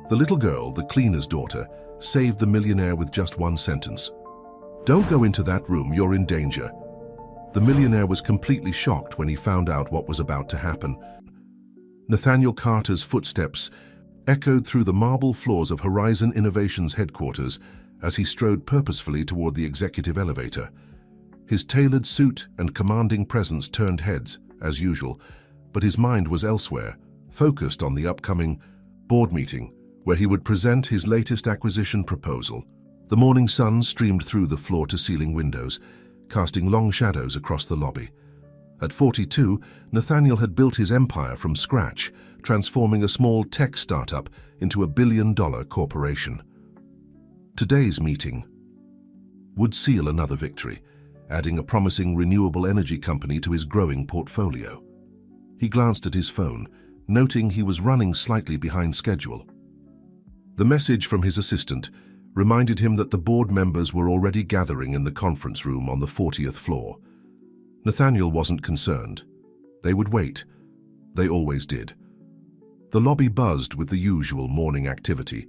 The little girl, the cleaner's daughter, saved the millionaire with just one sentence. "Don't go into that room, you're in danger." The millionaire was completely shocked when he found out what was about to happen. Nathaniel Carter's footsteps echoed through the marble floors of Horizon Innovations headquarters as he strode purposefully toward the executive elevator. His tailored suit and commanding presence turned heads, as usual, but his mind was elsewhere, focused on the upcoming board meeting, where he would present his latest acquisition proposal. The morning sun streamed through the floor-to-ceiling windows, casting long shadows across the lobby. At 42, Nathaniel had built his empire from scratch, transforming a small tech startup into a billion-dollar corporation. Today's meeting would seal another victory, adding a promising renewable energy company to his growing portfolio. He glanced at his phone, noting he was running slightly behind schedule. The message from his assistant reminded him that the board members were already gathering in the conference room on the 40th floor. Nathaniel wasn't concerned. They would wait. They always did. The lobby buzzed with the usual morning activity.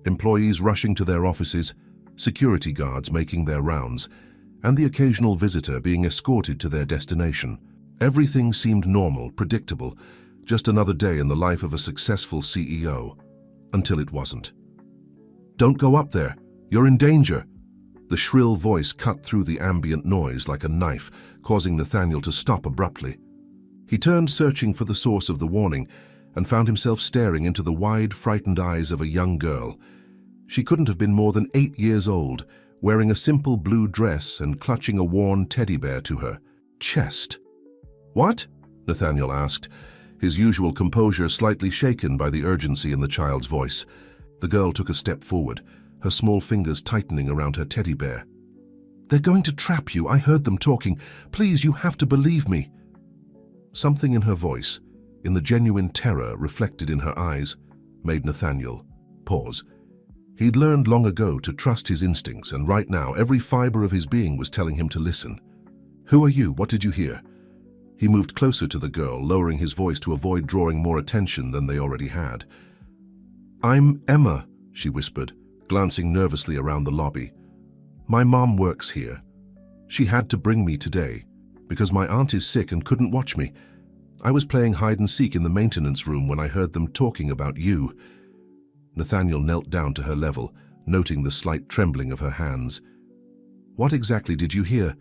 Employees rushing to their offices, security guards making their rounds, and the occasional visitor being escorted to their destination. Everything seemed normal, predictable, just another day in the life of a successful CEO. Until it wasn't. "Don't go up there. You're in danger." The shrill voice cut through the ambient noise like a knife, causing Nathaniel to stop abruptly. He turned, searching for the source of the warning, and found himself staring into the wide, frightened eyes of a young girl. She couldn't have been more than 8 years old, wearing a simple blue dress and clutching a worn teddy bear to her chest. "What?" Nathaniel asked, his usual composure slightly shaken by the urgency in the child's voice. The girl took a step forward, her small fingers tightening around her teddy bear. "They're going to trap you. I heard them talking. Please, you have to believe me." Something in her voice, in the genuine terror reflected in her eyes, made Nathaniel pause. He'd learned long ago to trust his instincts, and right now every fiber of his being was telling him to listen. "Who are you? What did you hear?" He moved closer to the girl, lowering his voice to avoid drawing more attention than they already had. "I'm Emma," she whispered, glancing nervously around the lobby. "My mom works here. She had to bring me today, because my aunt is sick and couldn't watch me. I was playing hide-and-seek in the maintenance room when I heard them talking about you." Nathaniel knelt down to her level, noting the slight trembling of her hands. "What exactly did you hear?"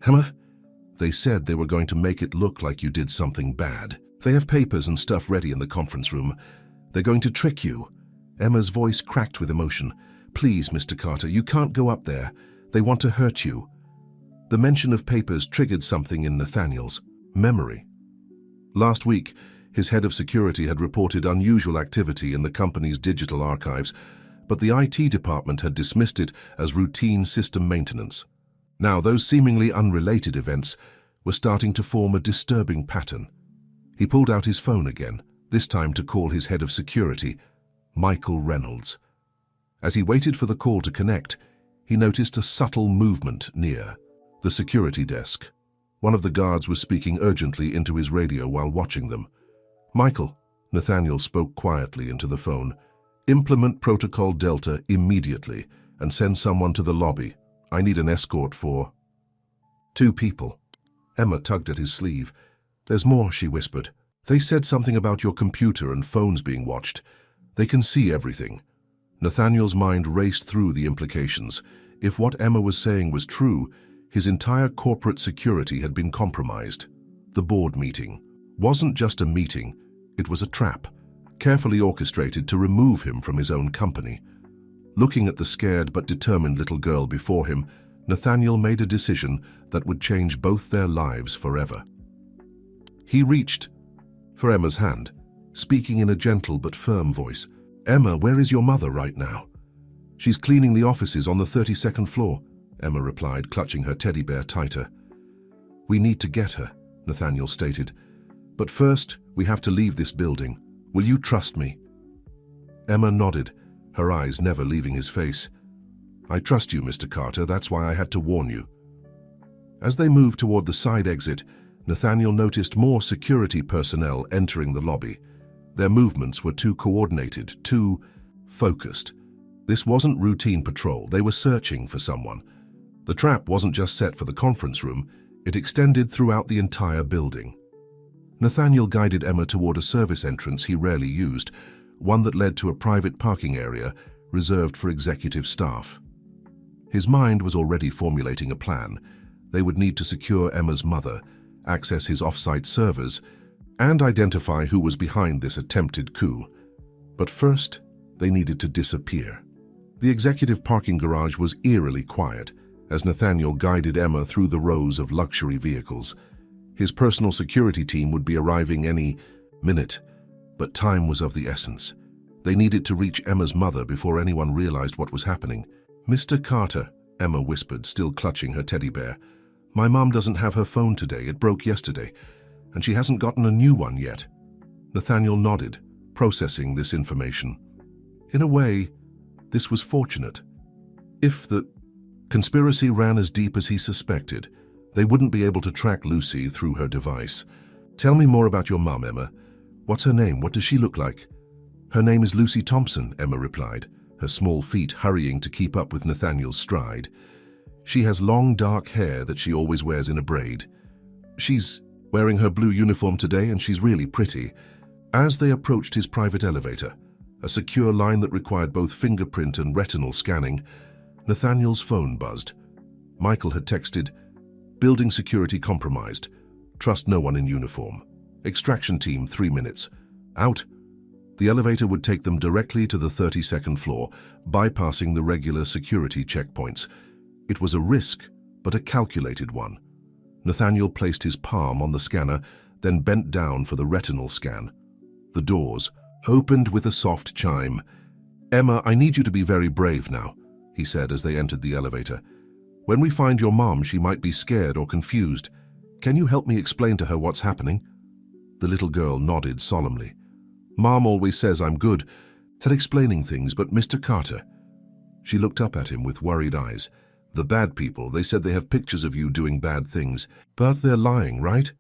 "Emma? They said they were going to make it look like you did something bad. They have papers and stuff ready in the conference room. They're going to trick you." Emma's voice cracked with emotion. "Please, Mr. Carter, you can't go up there. They want to hurt you." The mention of papers triggered something in Nathaniel's memory. Last week, his head of security had reported unusual activity in the company's digital archives, but the IT department had dismissed it as routine system maintenance. Now, those seemingly unrelated events were starting to form a disturbing pattern. He pulled out his phone again, this time to call his head of security, Michael Reynolds. As he waited for the call to connect, he noticed a subtle movement near the security desk. One of the guards was speaking urgently into his radio while watching them. "Michael," Nathaniel spoke quietly into the phone, "implement Protocol Delta immediately and send someone to the lobby. I need an escort for 2 people. Emma tugged at his sleeve. "There's more," she whispered. "They said something about your computer and phones being watched. They can see everything." Nathaniel's mind raced through the implications. If what Emma was saying was true, his entire corporate security had been compromised. The board meeting wasn't just a meeting, it was a trap, carefully orchestrated to remove him from his own company. Looking at the scared but determined little girl before him, Nathaniel made a decision that would change both their lives forever. He reached for Emma's hand, speaking in a gentle but firm voice. "Emma, where is your mother right now?" "She's cleaning the offices on the 32nd floor," Emma replied, clutching her teddy bear tighter. "We need to get her," Nathaniel stated. "But first, we have to leave this building. Will you trust me?" Emma nodded, her eyes never leaving his face. "I trust you, Mr. Carter. That's why I had to warn you." As they moved toward the side exit, Nathaniel noticed more security personnel entering the lobby. Their movements were too coordinated, too focused. This wasn't routine patrol, they were searching for someone. The trap wasn't just set for the conference room, it extended throughout the entire building. Nathaniel guided Emma toward a service entrance he rarely used, one that led to a private parking area reserved for executive staff. His mind was already formulating a plan. They would need to secure Emma's mother, access his off-site servers, and identify who was behind this attempted coup. But first, they needed to disappear. The executive parking garage was eerily quiet as Nathaniel guided Emma through the rows of luxury vehicles. His personal security team would be arriving any minute, but time was of the essence. They needed to reach Emma's mother before anyone realized what was happening. "Mr. Carter," Emma whispered, still clutching her teddy bear. "My mom doesn't have her phone today, it broke yesterday, and she hasn't gotten a new one yet." Nathaniel nodded, processing this information. In a way, this was fortunate. If the conspiracy ran as deep as he suspected, they wouldn't be able to track Lucy through her device. "Tell me more about your mom, Emma. What's her name? What does she look like?" "Her name is Lucy Thompson," Emma replied, her small feet hurrying to keep up with Nathaniel's stride. "She has long dark hair that she always wears in a braid. She's wearing her blue uniform today and she's really pretty." As they approached his private elevator, a secure line that required both fingerprint and retinal scanning, Nathaniel's phone buzzed. Michael had texted, "Building security compromised. Trust no one in uniform. Extraction team 3 minutes. Out." The elevator would take them directly to the 32nd floor, bypassing the regular security checkpoints. It was a risk, but a calculated one. Nathaniel placed his palm on the scanner, then bent down for the retinal scan. The doors opened with a soft chime. "Emma, I need you to be very brave now," he said as they entered the elevator. "When we find your mom, she might be scared or confused. Can you help me explain to her what's happening?" The little girl nodded solemnly. "Mom always says I'm good at explaining things, but Mr. Carter..." She looked up at him with worried eyes. "The bad people, they said they have pictures of you doing bad things. But they're lying, right?"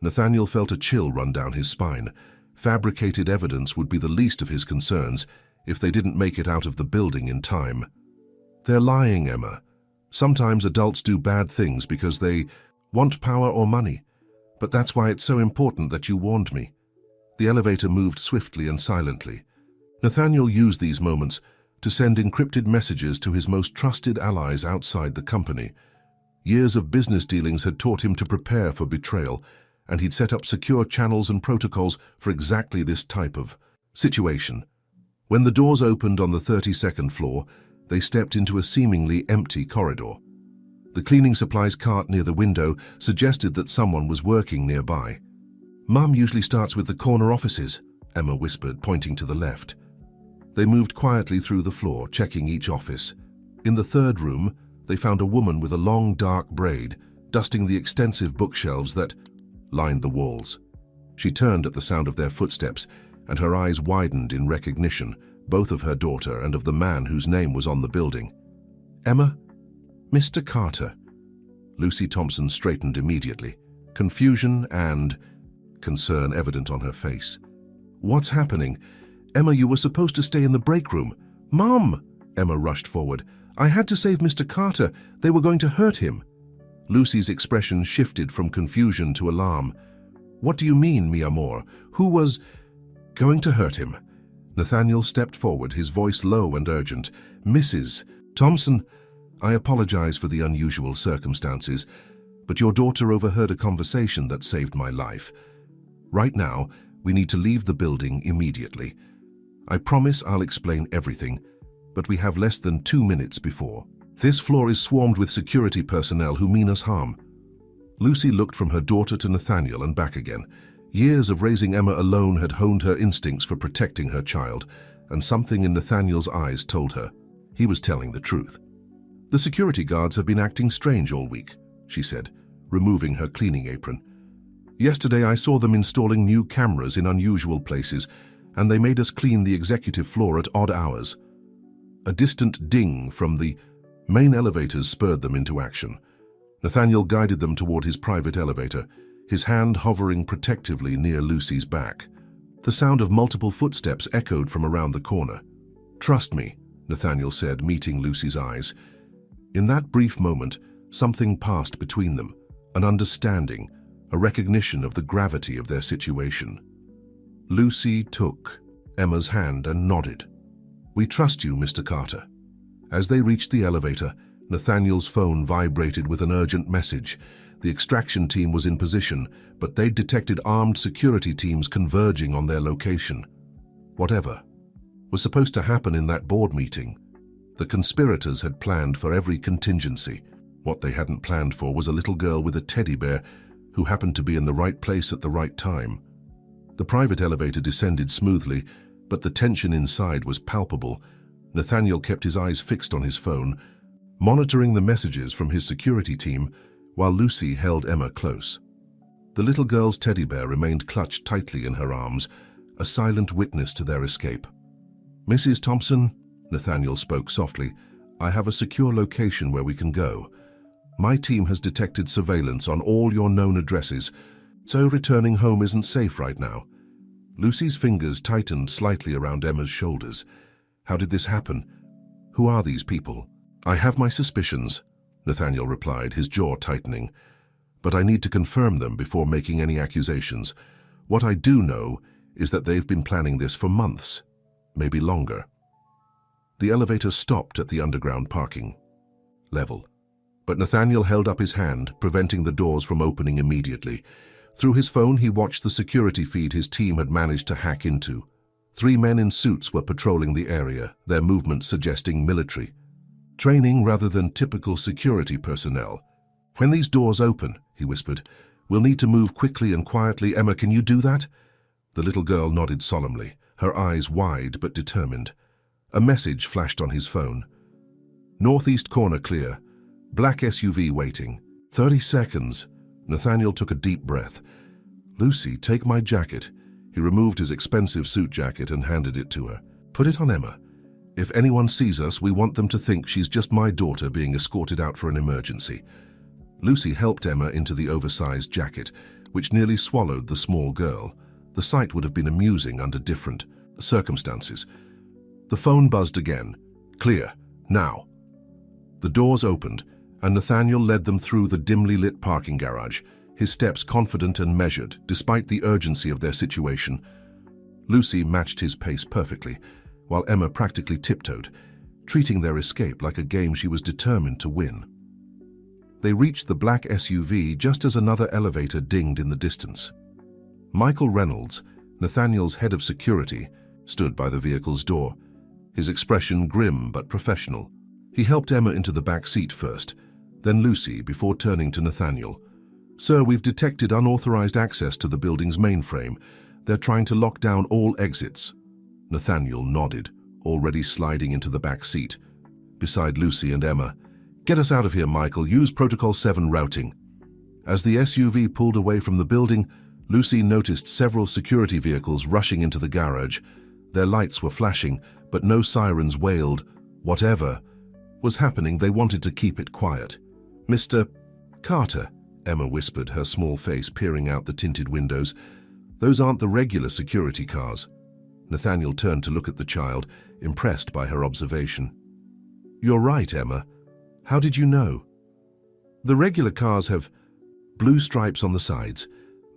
Nathaniel felt a chill run down his spine. Fabricated evidence would be the least of his concerns if they didn't make it out of the building in time. "They're lying, Emma. Sometimes adults do bad things because they want power or money. But that's why it's so important that you warned me." The elevator moved swiftly and silently. Nathaniel used these moments to send encrypted messages to his most trusted allies outside the company. Years of business dealings had taught him to prepare for betrayal, and he'd set up secure channels and protocols for exactly this type of situation. When the doors opened on the 32nd floor, they stepped into a seemingly empty corridor. The cleaning supplies cart near the window suggested that someone was working nearby. "Mum usually starts with the corner offices," Emma whispered, pointing to the left. They moved quietly through the floor, checking each office. In the third room, they found a woman with a long, dark braid, dusting the extensive bookshelves that lined the walls. She turned at the sound of their footsteps, and her eyes widened in recognition, both of her daughter and of the man whose name was on the building. "Emma?" "Mr. Carter." Lucy Thompson straightened immediately, confusion and concern evident on her face. "What's happening? Emma, you were supposed to stay in the break room." "Mom!" Emma rushed forward. "I had to save Mr. Carter. They were going to hurt him." Lucy's expression shifted from confusion to alarm. "What do you mean, mi amor? Who was going to hurt him?" Nathaniel stepped forward, his voice low and urgent. "Mrs. Thompson, I apologize for the unusual circumstances, but your daughter overheard a conversation that saved my life. Right now, we need to leave the building immediately. I promise I'll explain everything, but we have less than 2 minutes before. This floor is swarmed with security personnel who mean us harm." Lucy looked from her daughter to Nathaniel and back again. Years of raising Emma alone had honed her instincts for protecting her child, and something in Nathaniel's eyes told her he was telling the truth. "The security guards have been acting strange all week," she said, removing her cleaning apron. "Yesterday I saw them installing new cameras in unusual places, and they made us clean the executive floor at odd hours." A distant ding from the main elevators spurred them into action. Nathaniel guided them toward his private elevator, his hand hovering protectively near Lucy's back. The sound of multiple footsteps echoed from around the corner. "Trust me," Nathaniel said, meeting Lucy's eyes. In that brief moment, something passed between them, an understanding, a recognition of the gravity of their situation. Lucy took Emma's hand and nodded. "We trust you, Mr. Carter." As they reached the elevator, Nathaniel's phone vibrated with an urgent message. The extraction team was in position, but they'd detected armed security teams converging on their location. Whatever was supposed to happen in that board meeting, the conspirators had planned for every contingency. What they hadn't planned for was a little girl with a teddy bear who happened to be in the right place at the right time. The private elevator descended smoothly, but the tension inside was palpable. Nathaniel kept his eyes fixed on his phone, monitoring the messages from his security team, while Lucy held Emma close. The little girl's teddy bear remained clutched tightly in her arms, a silent witness to their escape. "Mrs. Thompson," Nathaniel spoke softly, "I have a secure location where we can go. My team has detected surveillance on all your known addresses, so returning home isn't safe right now." Lucy's fingers tightened slightly around Emma's shoulders. "How did this happen? Who are these people?" "I have my suspicions," Nathaniel replied, his jaw tightening. "But I need to confirm them before making any accusations. What I do know is that they've been planning this for months, maybe longer." The elevator stopped at the underground parking level, but Nathaniel held up his hand, preventing the doors from opening immediately. Through his phone, he watched the security feed his team had managed to hack into. 3 men in suits were patrolling the area, their movements suggesting military training rather than typical security personnel. "When these doors open," he whispered, "we'll need to move quickly and quietly. Emma, can you do that?" The little girl nodded solemnly, her eyes wide but determined. A message flashed on his phone. "Northeast corner clear. Black SUV waiting. 30 seconds. Nathaniel took a deep breath. "Lucy, take my jacket." He removed his expensive suit jacket and handed it to her. "Put it on Emma. If anyone sees us, we want them to think she's just my daughter being escorted out for an emergency." Lucy helped Emma into the oversized jacket, which nearly swallowed the small girl. The sight would have been amusing under different circumstances. The phone buzzed again. "Clear. Now." The doors opened, and Nathaniel led them through the dimly lit parking garage, his steps confident and measured, despite the urgency of their situation. Lucy matched his pace perfectly, while Emma practically tiptoed, treating their escape like a game she was determined to win. They reached the black SUV just as another elevator dinged in the distance. Michael Reynolds, Nathaniel's head of security, stood by the vehicle's door, his expression grim but professional. He helped Emma into the back seat first, then Lucy, before turning to Nathaniel. "Sir, we've detected unauthorized access to the building's mainframe. They're trying to lock down all exits." Nathaniel nodded, already sliding into the back seat, beside Lucy and Emma. "Get us out of here, Michael. Use Protocol 7 routing." As the SUV pulled away from the building, Lucy noticed several security vehicles rushing into the garage. Their lights were flashing, but no sirens wailed. Whatever was happening, they wanted to keep it quiet. "Mr. Carter," Emma whispered, her small face peering out the tinted windows. "Those aren't the regular security cars." Nathaniel turned to look at the child, impressed by her observation. "You're right, Emma. How did you know?" "The regular cars have blue stripes on the sides.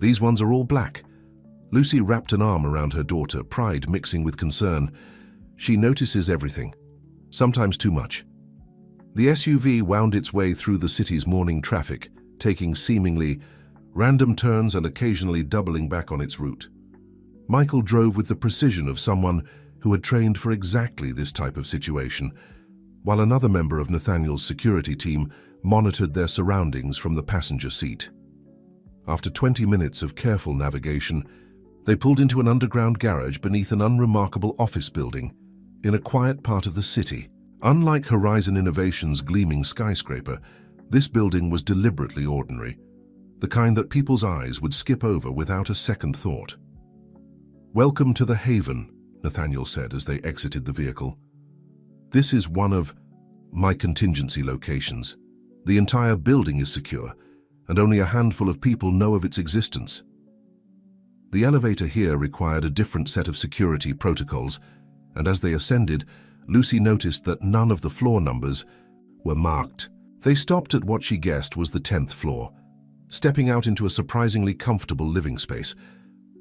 These ones are all black." Lucy wrapped an arm around her daughter, pride mixing with concern. "She notices everything, sometimes too much." The SUV wound its way through the city's morning traffic, taking seemingly random turns and occasionally doubling back on its route. Michael drove with the precision of someone who had trained for exactly this type of situation, while another member of Nathaniel's security team monitored their surroundings from the passenger seat. After 20 minutes of careful navigation, they pulled into an underground garage beneath an unremarkable office building in a quiet part of the city. Unlike Horizon Innovation's gleaming skyscraper, this building was deliberately ordinary, the kind that people's eyes would skip over without a second thought. "Welcome to the Haven," Nathaniel said as they exited the vehicle. "This is one of my contingency locations. The entire building is secure, and only a handful of people know of its existence." The elevator here required a different set of security protocols, and as they ascended, Lucy noticed that none of the floor numbers were marked. They stopped at what she guessed was the 10th floor, stepping out into a surprisingly comfortable living space.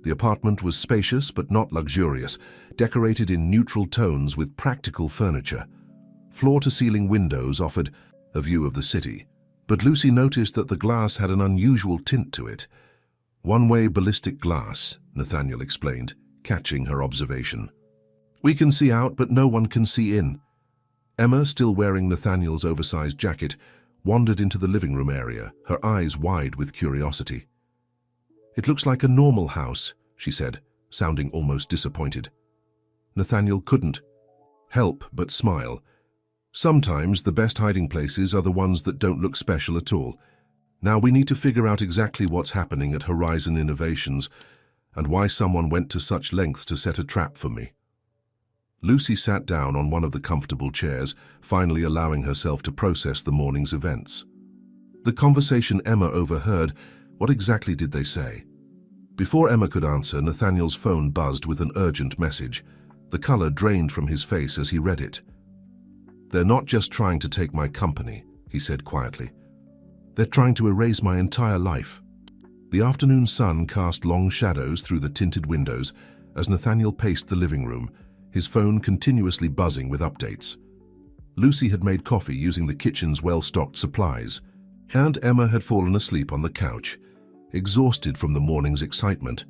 The apartment was spacious but not luxurious, decorated in neutral tones with practical furniture. Floor-to-ceiling windows offered a view of the city, but Lucy noticed that the glass had an unusual tint to it. One-way ballistic glass, Nathaniel explained, catching her observation. We can see out, but no one can see in. Emma, still wearing Nathaniel's oversized jacket, wandered into the living room area, her eyes wide with curiosity. It looks like a normal house, she said, sounding almost disappointed. Nathaniel couldn't help but smile. Sometimes the best hiding places are the ones that don't look special at all. Now we need to figure out exactly what's happening at Horizon Innovations and why someone went to such lengths to set a trap for me. Lucy sat down on one of the comfortable chairs, finally allowing herself to process the morning's events. The conversation Emma overheard, what exactly did they say? Before Emma could answer, Nathaniel's phone buzzed with an urgent message. The color drained from his face as he read it. They're not just trying to take my company, he said quietly. They're trying to erase my entire life. The afternoon sun cast long shadows through the tinted windows as Nathaniel paced the living room, his phone continuously buzzing with updates. Lucy had made coffee using the kitchen's well-stocked supplies, and Emma had fallen asleep on the couch, exhausted from the morning's excitement.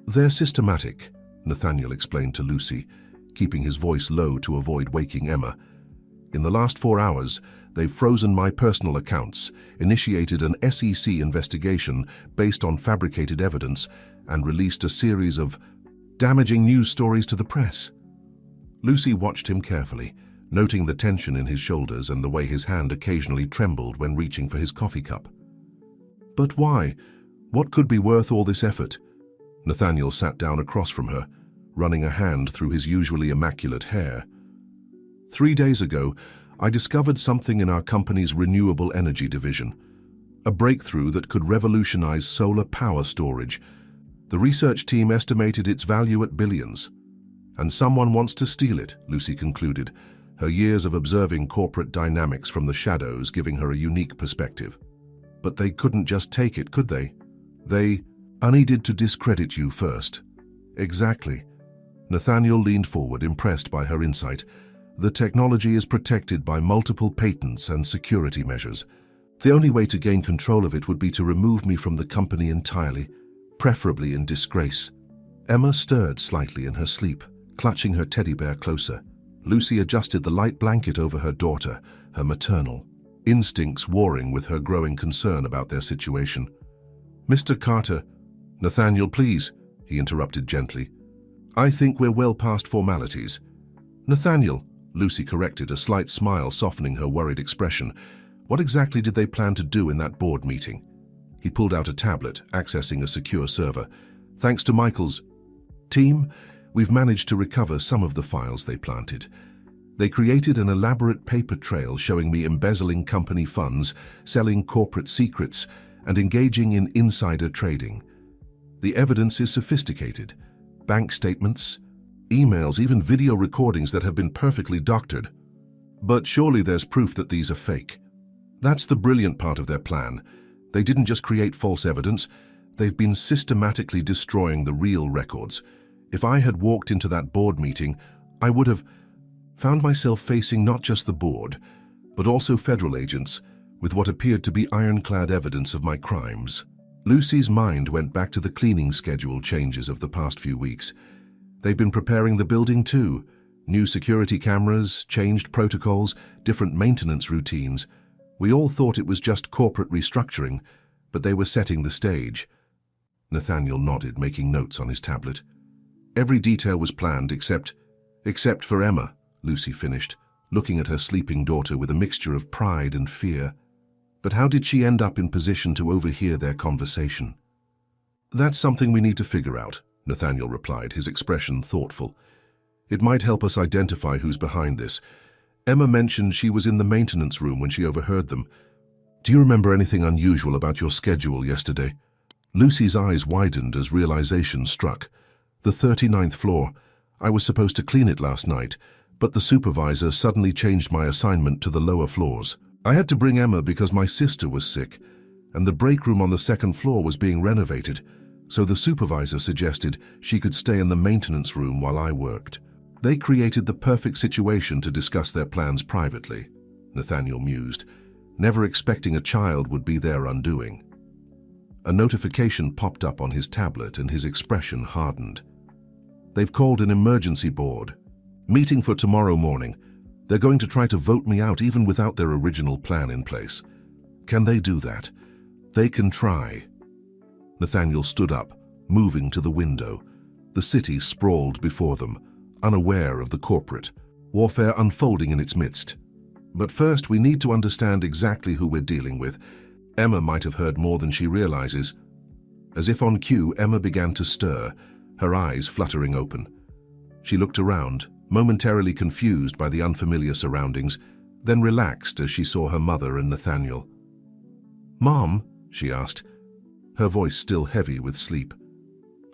They're systematic, Nathaniel explained to Lucy, keeping his voice low to avoid waking Emma. In the last 4 hours, they've frozen my personal accounts, initiated an SEC investigation based on fabricated evidence, and released a series of damaging news stories to the press. Lucy watched him carefully, noting the tension in his shoulders and the way his hand occasionally trembled when reaching for his coffee cup. But why? What could be worth all this effort? Nathaniel sat down across from her, running a hand through his usually immaculate hair. 3 days ago, I discovered something in our company's renewable energy division, a breakthrough that could revolutionize solar power storage. The research team estimated its value at billions. And someone wants to steal it, Lucy concluded, her years of observing corporate dynamics from the shadows giving her a unique perspective. But they couldn't just take it, could they? They needed to discredit you first. Exactly. Nathaniel leaned forward, impressed by her insight. The technology is protected by multiple patents and security measures. The only way to gain control of it would be to remove me from the company entirely, preferably in disgrace. Emma stirred slightly in her sleep, clutching her teddy bear closer. Lucy adjusted the light blanket over her daughter, her maternal instincts warring with her growing concern about their situation. Mr. Carter, Nathaniel, please, he interrupted gently. I think we're well past formalities. Nathaniel, Lucy corrected, a slight smile softening her worried expression. What exactly did they plan to do in that board meeting? He pulled out a tablet, accessing a secure server. Thanks to Michael's team, we've managed to recover some of the files they planted. They created an elaborate paper trail showing me embezzling company funds, selling corporate secrets, and engaging in insider trading. The evidence is sophisticated. Bank statements, emails, even video recordings that have been perfectly doctored. But surely there's proof that these are fake. That's the brilliant part of their plan. They didn't just create false evidence, they've been systematically destroying the real records. If I had walked into that board meeting, I would have found myself facing not just the board, but also federal agents, with what appeared to be ironclad evidence of my crimes. Lucy's mind went back to the cleaning schedule changes of the past few weeks. They've been preparing the building too. New security cameras, changed protocols, different maintenance routines. We all thought it was just corporate restructuring, but they were setting the stage. Nathaniel nodded, making notes on his tablet. Every detail was planned except for Emma, Lucy finished, looking at her sleeping daughter with a mixture of pride and fear. But how did she end up in position to overhear their conversation? That's something we need to figure out, Nathaniel replied, his expression thoughtful. It might help us identify who's behind this. Emma mentioned she was in the maintenance room when she overheard them. Do you remember anything unusual about your schedule yesterday? Lucy's eyes widened as realization struck. The 39th floor. I was supposed to clean it last night, but the supervisor suddenly changed my assignment to the lower floors. I had to bring Emma because my sister was sick, and the break room on the second floor was being renovated, so the supervisor suggested she could stay in the maintenance room while I worked. They created the perfect situation to discuss their plans privately, Nathaniel mused, never expecting a child would be their undoing. A notification popped up on his tablet and his expression hardened. They've called an emergency board. Meeting for tomorrow morning. They're going to try to vote me out even without their original plan in place. Can they do that? They can try. Nathaniel stood up, moving to the window. The city sprawled before them, unaware of the corporate warfare unfolding in its midst. But first, we need to understand exactly who we're dealing with. Emma might have heard more than she realizes. As if on cue, Emma began to stir, her eyes fluttering open. She looked around, momentarily confused by the unfamiliar surroundings, then relaxed as she saw her mother and Nathaniel. "Mom?" she asked, her voice still heavy with sleep.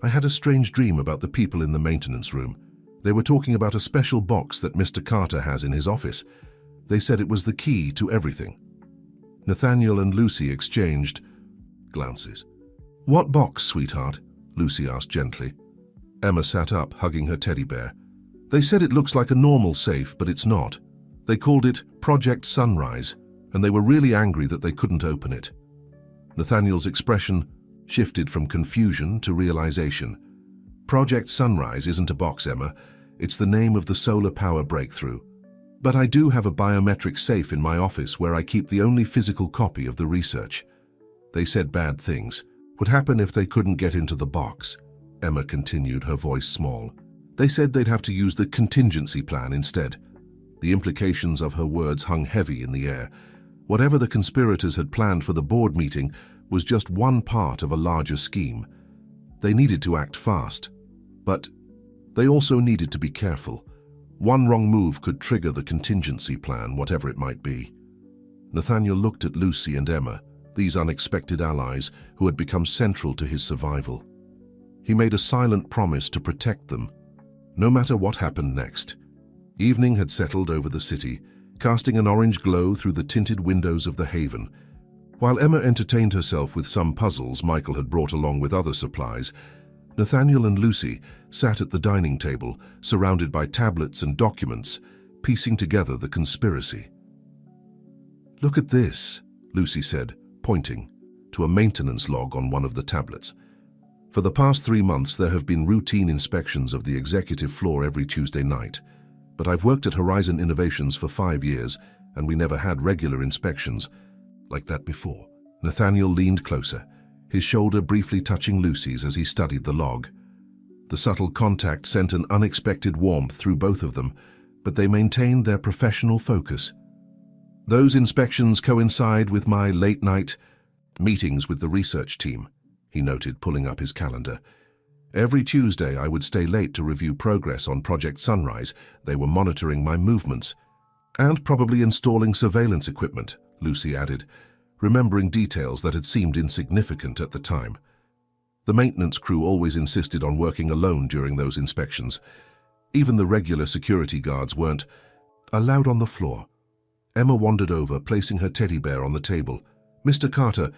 "I had a strange dream about the people in the maintenance room. They were talking about a special box that Mr. Carter has in his office. They said it was the key to everything." Nathaniel and Lucy exchanged glances. "What box, sweetheart?" Lucy asked gently. Emma sat up, hugging her teddy bear. "They said it looks like a normal safe, but it's not. They called it Project Sunrise, and they were really angry that they couldn't open it." Nathaniel's expression shifted from confusion to realization. "Project Sunrise isn't a box, Emma. It's the name of the solar power breakthrough. But I do have a biometric safe in my office where I keep the only physical copy of the research. They said bad things would happen if they couldn't get into the box," Emma continued, her voice small. "They said they'd have to use the contingency plan instead." The implications of her words hung heavy in the air. Whatever the conspirators had planned for the board meeting was just one part of a larger scheme. They needed to act fast, but they also needed to be careful. One wrong move could trigger the contingency plan, whatever it might be. Nathaniel looked at Lucy and Emma, these unexpected allies who had become central to his survival. He made a silent promise to protect them, no matter what happened next. Evening had settled over the city, casting an orange glow through the tinted windows of the Haven. While Emma entertained herself with some puzzles Michael had brought along with other supplies, Nathaniel and Lucy sat at the dining table, surrounded by tablets and documents, piecing together the conspiracy. "Look at this," Lucy said, pointing to a maintenance log on one of the tablets. "For the past 3 months, there have been routine inspections of the executive floor every Tuesday night. But I've worked at Horizon Innovations for 5 years, and we never had regular inspections like that before." Nathaniel leaned closer, his shoulder briefly touching Lucy's as he studied the log. The subtle contact sent an unexpected warmth through both of them, but they maintained their professional focus. "Those inspections coincide with my late-night meetings with the research team," he noted, pulling up his calendar. "Every Tuesday I would stay late to review progress on Project Sunrise. They were monitoring my movements. And probably installing surveillance equipment," Lucy added, remembering details that had seemed insignificant at the time. The maintenance crew always insisted on working alone during those inspections. Even the regular security guards weren't allowed on the floor. Emma wandered over, placing her teddy bear on the table. "Mr. Carter,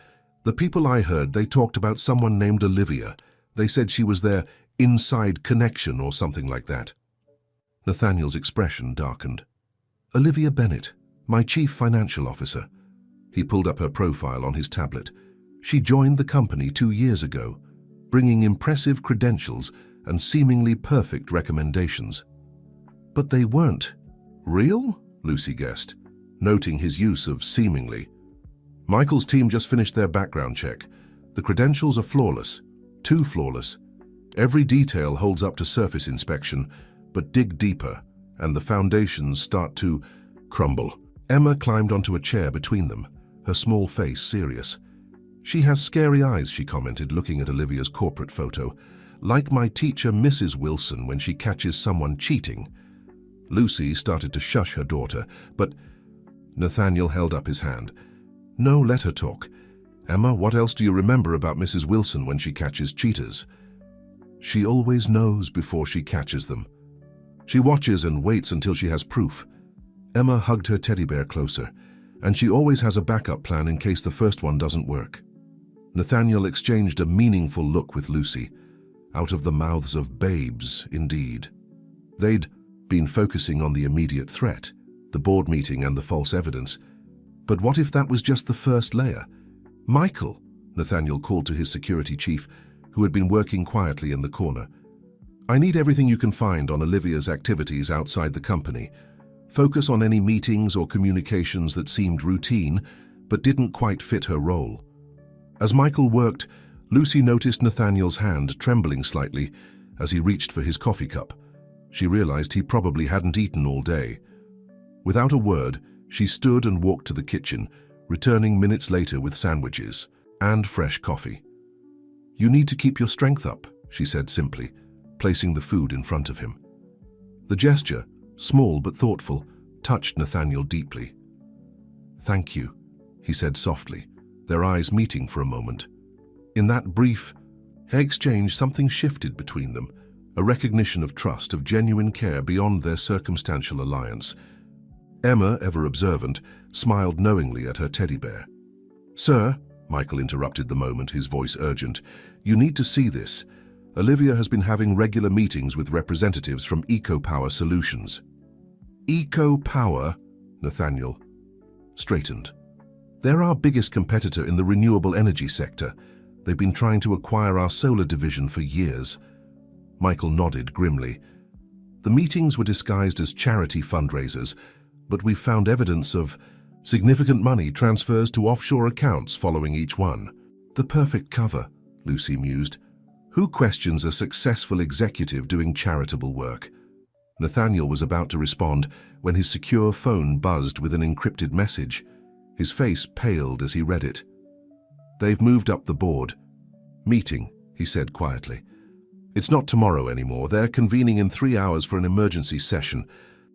the people I heard, they talked about someone named Olivia. They said she was their inside connection or something like that." Nathaniel's expression darkened. "Olivia Bennett, my chief financial officer." He pulled up her profile on his tablet. "She joined the company 2 years ago, bringing impressive credentials and seemingly perfect recommendations." "But they weren't real?" Lucy guessed, noting his use of seemingly. "Michael's team just finished their background check. The credentials are flawless, too flawless. Every detail holds up to surface inspection, but dig deeper, and the foundations start to crumble." Emma climbed onto a chair between them, her small face serious. "She has scary eyes," she commented, looking at Olivia's corporate photo. "Like my teacher, Mrs. Wilson, when she catches someone cheating." Lucy started to shush her daughter, but Nathaniel held up his hand. "No, let her talk. Emma, what else do you remember about Mrs. Wilson when she catches cheaters? She always knows before she catches them. She watches and waits until she has proof. Emma hugged her teddy bear closer, and she always has a backup plan in case the first one doesn't work. Nathaniel exchanged a meaningful look with Lucy. Out of the mouths of babes, indeed. They'd been focusing on the immediate threat, the board meeting and the false evidence. But what if that was just the first layer? Michael, Nathaniel called to his security chief, who had been working quietly in the corner. I need everything you can find on Olivia's activities outside the company. Focus on any meetings or communications that seemed routine, but didn't quite fit her role. As Michael worked, Lucy noticed Nathaniel's hand trembling slightly as he reached for his coffee cup. She realized he probably hadn't eaten all day. Without a word, she stood and walked to the kitchen, returning minutes later with sandwiches and fresh coffee. You need to keep your strength up, she said simply, placing the food in front of him. The gesture, small but thoughtful, touched Nathaniel deeply. Thank you, he said softly, their eyes meeting for a moment. In that brief exchange, something shifted between them, a recognition of trust, of genuine care beyond their circumstantial alliance. Emma, ever observant, smiled knowingly at her teddy bear. Sir, Michael interrupted the moment, his voice urgent, you need to see this. Olivia has been having regular meetings with representatives from EcoPower Solutions. EcoPower? Nathaniel straightened. They're our biggest competitor in the renewable energy sector. They've been trying to acquire our solar division for years. Michael nodded grimly. The meetings were disguised as charity fundraisers, but we've found evidence of significant money transfers to offshore accounts following each one. The perfect cover, Lucy mused. Who questions a successful executive doing charitable work? Nathaniel was about to respond when his secure phone buzzed with an encrypted message. His face paled as he read it. They've moved up the board. Meeting, he said quietly. It's not tomorrow anymore. They're convening in 3 hours for an emergency session.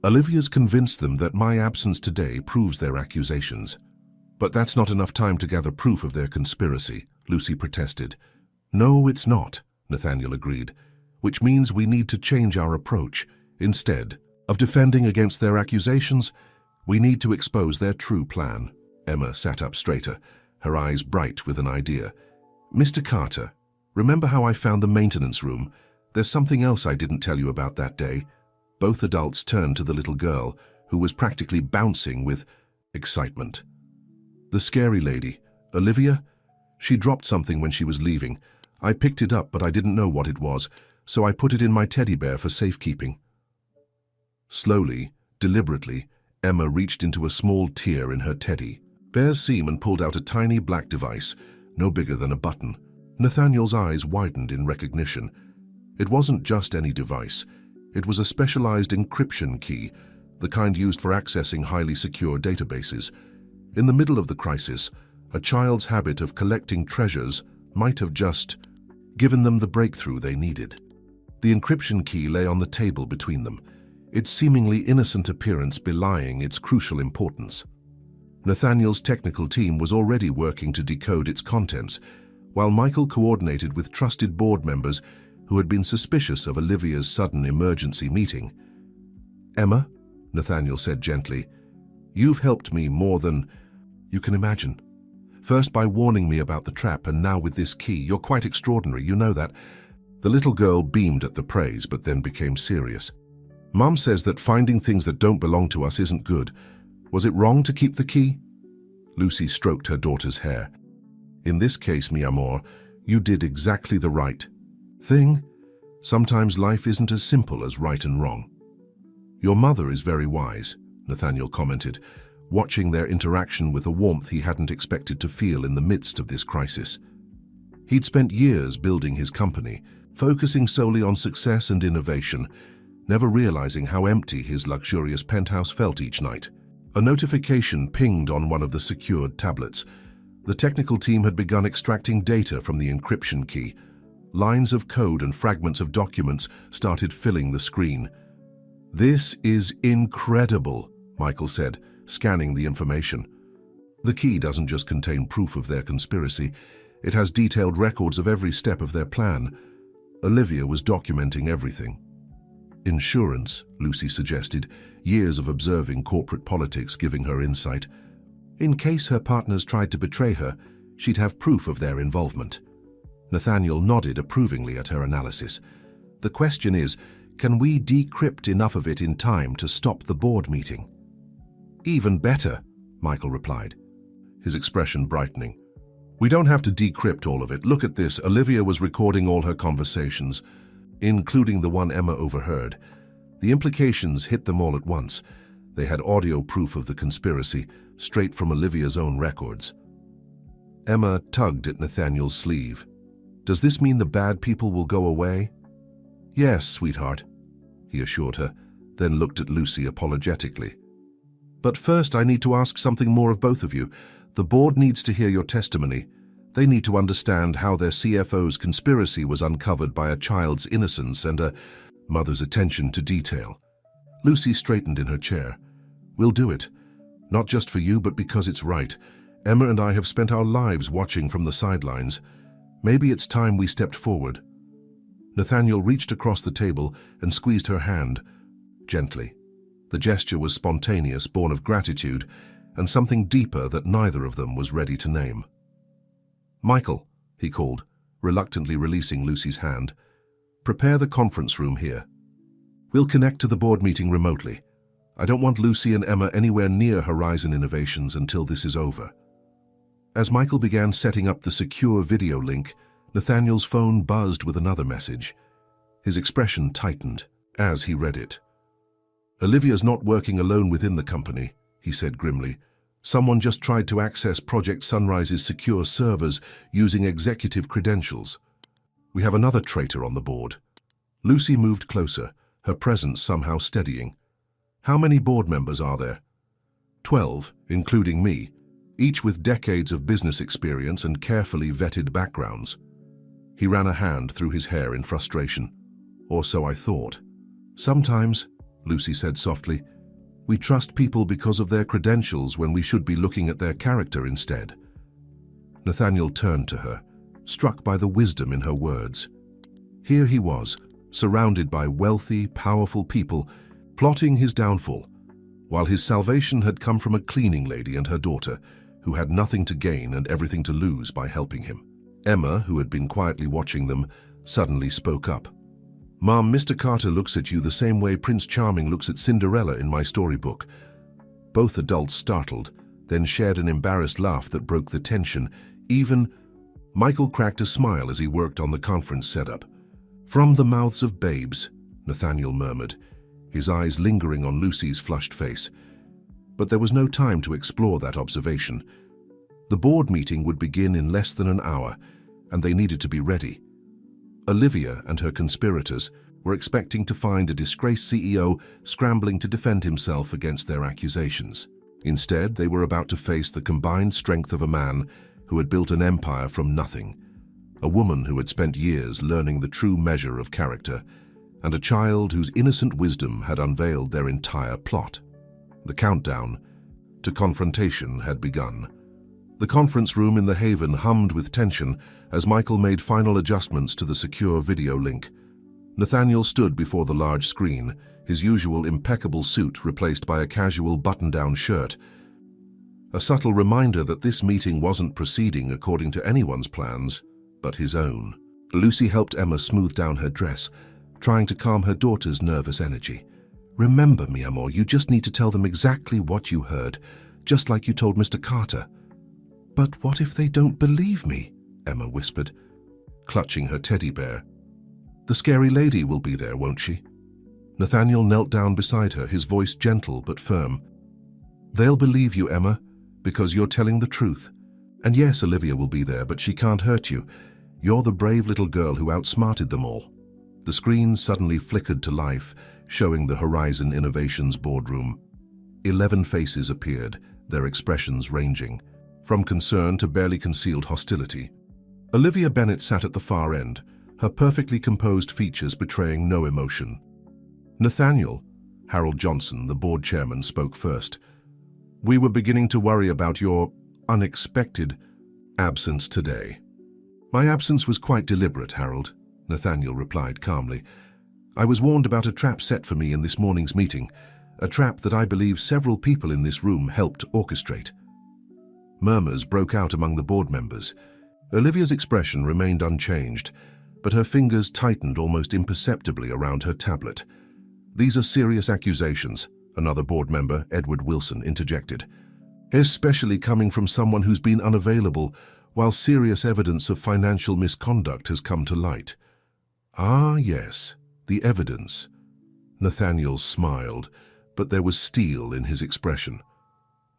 Olivia's convinced them that my absence today proves their accusations. But that's not enough time to gather proof of their conspiracy, Lucy protested. No, it's not, Nathaniel agreed, which means we need to change our approach. Instead of defending against their accusations, we need to expose their true plan. Emma sat up straighter, her eyes bright with an idea. Mr. Carter, remember how I found the maintenance room? There's something else I didn't tell you about that day. Both adults turned to the little girl, who was practically bouncing with excitement. The scary lady, Olivia? She dropped something when she was leaving. I picked it up, but I didn't know what it was, so I put it in my teddy bear for safekeeping. Slowly, deliberately, Emma reached into a small tear in her teddy bear's seam and pulled out a tiny black device, no bigger than a button. Nathaniel's eyes widened in recognition. It wasn't just any device. It was a specialized encryption key, the kind used for accessing highly secure databases. In the middle of the crisis, a child's habit of collecting treasures might have just given them the breakthrough they needed. The encryption key lay on the table between them, its seemingly innocent appearance belying its crucial importance. Nathaniel's technical team was already working to decode its contents, while Michael coordinated with trusted board members who had been suspicious of Olivia's sudden emergency meeting. Emma, Nathaniel said gently, you've helped me more than you can imagine. First by warning me about the trap, and now with this key. You're quite extraordinary, you know that. The little girl beamed at the praise, but then became serious. Mum says that finding things that don't belong to us isn't good. Was it wrong to keep the key? Lucy stroked her daughter's hair. In this case, mi amor, you did exactly the right thing. Sometimes life isn't as simple as right and wrong. Your mother is very wise, Nathaniel commented, watching their interaction with a warmth he hadn't expected to feel in the midst of this crisis. He'd spent years building his company, focusing solely on success and innovation, never realizing how empty his luxurious penthouse felt each night. A notification pinged on one of the secured tablets. The technical team had begun extracting data from the encryption key. Lines of code and fragments of documents started filling the screen. This is incredible, Michael said, scanning the information. The key doesn't just contain proof of their conspiracy, it has detailed records of every step of their plan. Olivia was documenting everything. Insurance, Lucy suggested, years of observing corporate politics giving her insight. In case her partners tried to betray her, she'd have proof of their involvement. Nathaniel nodded approvingly at her analysis. The question is, can we decrypt enough of it in time to stop the board meeting? Even better, Michael replied, his expression brightening. We don't have to decrypt all of it. Look at this. Olivia was recording all her conversations, including the one Emma overheard. The implications hit them all at once. They had audio proof of the conspiracy, straight from Olivia's own records. Emma tugged at Nathaniel's sleeve. Does this mean the bad people will go away? Yes, sweetheart, he assured her, then looked at Lucy apologetically. But first I need to ask something more of both of you. The board needs to hear your testimony. They need to understand how their CFO's conspiracy was uncovered by a child's innocence and a mother's attention to detail. Lucy straightened in her chair. We'll do it. Not just for you, but because it's right. Emma and I have spent our lives watching from the sidelines. Maybe it's time we stepped forward. Nathaniel reached across the table and squeezed her hand, gently. The gesture was spontaneous, born of gratitude, and something deeper that neither of them was ready to name. Michael, he called, reluctantly releasing Lucy's hand. Prepare the conference room here. We'll connect to the board meeting remotely. I don't want Lucy and Emma anywhere near Horizon Innovations until this is over. As Michael began setting up the secure video link, Nathaniel's phone buzzed with another message. His expression tightened as he read it. Olivia's not working alone within the company, he said grimly. Someone just tried to access Project Sunrise's secure servers using executive credentials. We have another traitor on the board. Lucy moved closer, her presence somehow steadying. How many board members are there? 12, including me, each with decades of business experience and carefully vetted backgrounds. He ran a hand through his hair in frustration. Or so I thought. Sometimes, Lucy said softly, we trust people because of their credentials when we should be looking at their character instead. Nathaniel turned to her, struck by the wisdom in her words. Here he was, surrounded by wealthy, powerful people, plotting his downfall, while his salvation had come from a cleaning lady and her daughter, who had nothing to gain and everything to lose by helping him. Emma, who had been quietly watching them, suddenly spoke up. Mom, Mr. Carter looks at you the same way Prince Charming looks at Cinderella in my storybook. Both adults startled, then shared an embarrassed laugh that broke the tension. Michael cracked a smile as he worked on the conference setup. From the mouths of babes, Nathaniel murmured, his eyes lingering on Lucy's flushed face. But there was no time to explore that observation. The board meeting would begin in less than an hour, and they needed to be ready. Olivia and her conspirators were expecting to find a disgraced CEO scrambling to defend himself against their accusations. Instead, they were about to face the combined strength of a man who had built an empire from nothing, a woman who had spent years learning the true measure of character, and a child whose innocent wisdom had unveiled their entire plot. The countdown to confrontation had begun. The conference room in the Haven hummed with tension as Michael made final adjustments to the secure video link. Nathaniel stood before the large screen, his usual impeccable suit replaced by a casual button-down shirt. A subtle reminder that this meeting wasn't proceeding according to anyone's plans, but his own. Lucy helped Emma smooth down her dress, trying to calm her daughter's nervous energy. Remember, mi amor, you just need to tell them exactly what you heard, just like you told Mr. Carter. But what if they don't believe me? Emma whispered, clutching her teddy bear. The scary lady will be there, won't she? Nathaniel knelt down beside her, his voice gentle but firm. They'll believe you, Emma, because you're telling the truth. And yes, Olivia will be there, but she can't hurt you. You're the brave little girl who outsmarted them all. The screen suddenly flickered to life, showing the Horizon Innovations boardroom. 11 faces appeared, their expressions ranging, from concern to barely concealed hostility. Olivia Bennett sat at the far end, her perfectly composed features betraying no emotion. Nathaniel, Harold Johnson, the board chairman, spoke first. We were beginning to worry about your unexpected absence today. My absence was quite deliberate, Harold, Nathaniel replied calmly. I was warned about a trap set for me in this morning's meeting, a trap that I believe several people in this room helped orchestrate. Murmurs broke out among the board members. Olivia's expression remained unchanged, but her fingers tightened almost imperceptibly around her tablet. These are serious accusations, another board member, Edward Wilson, interjected, especially coming from someone who's been unavailable while serious evidence of financial misconduct has come to light. Ah, yes, the evidence. Nathaniel smiled, but there was steel in his expression.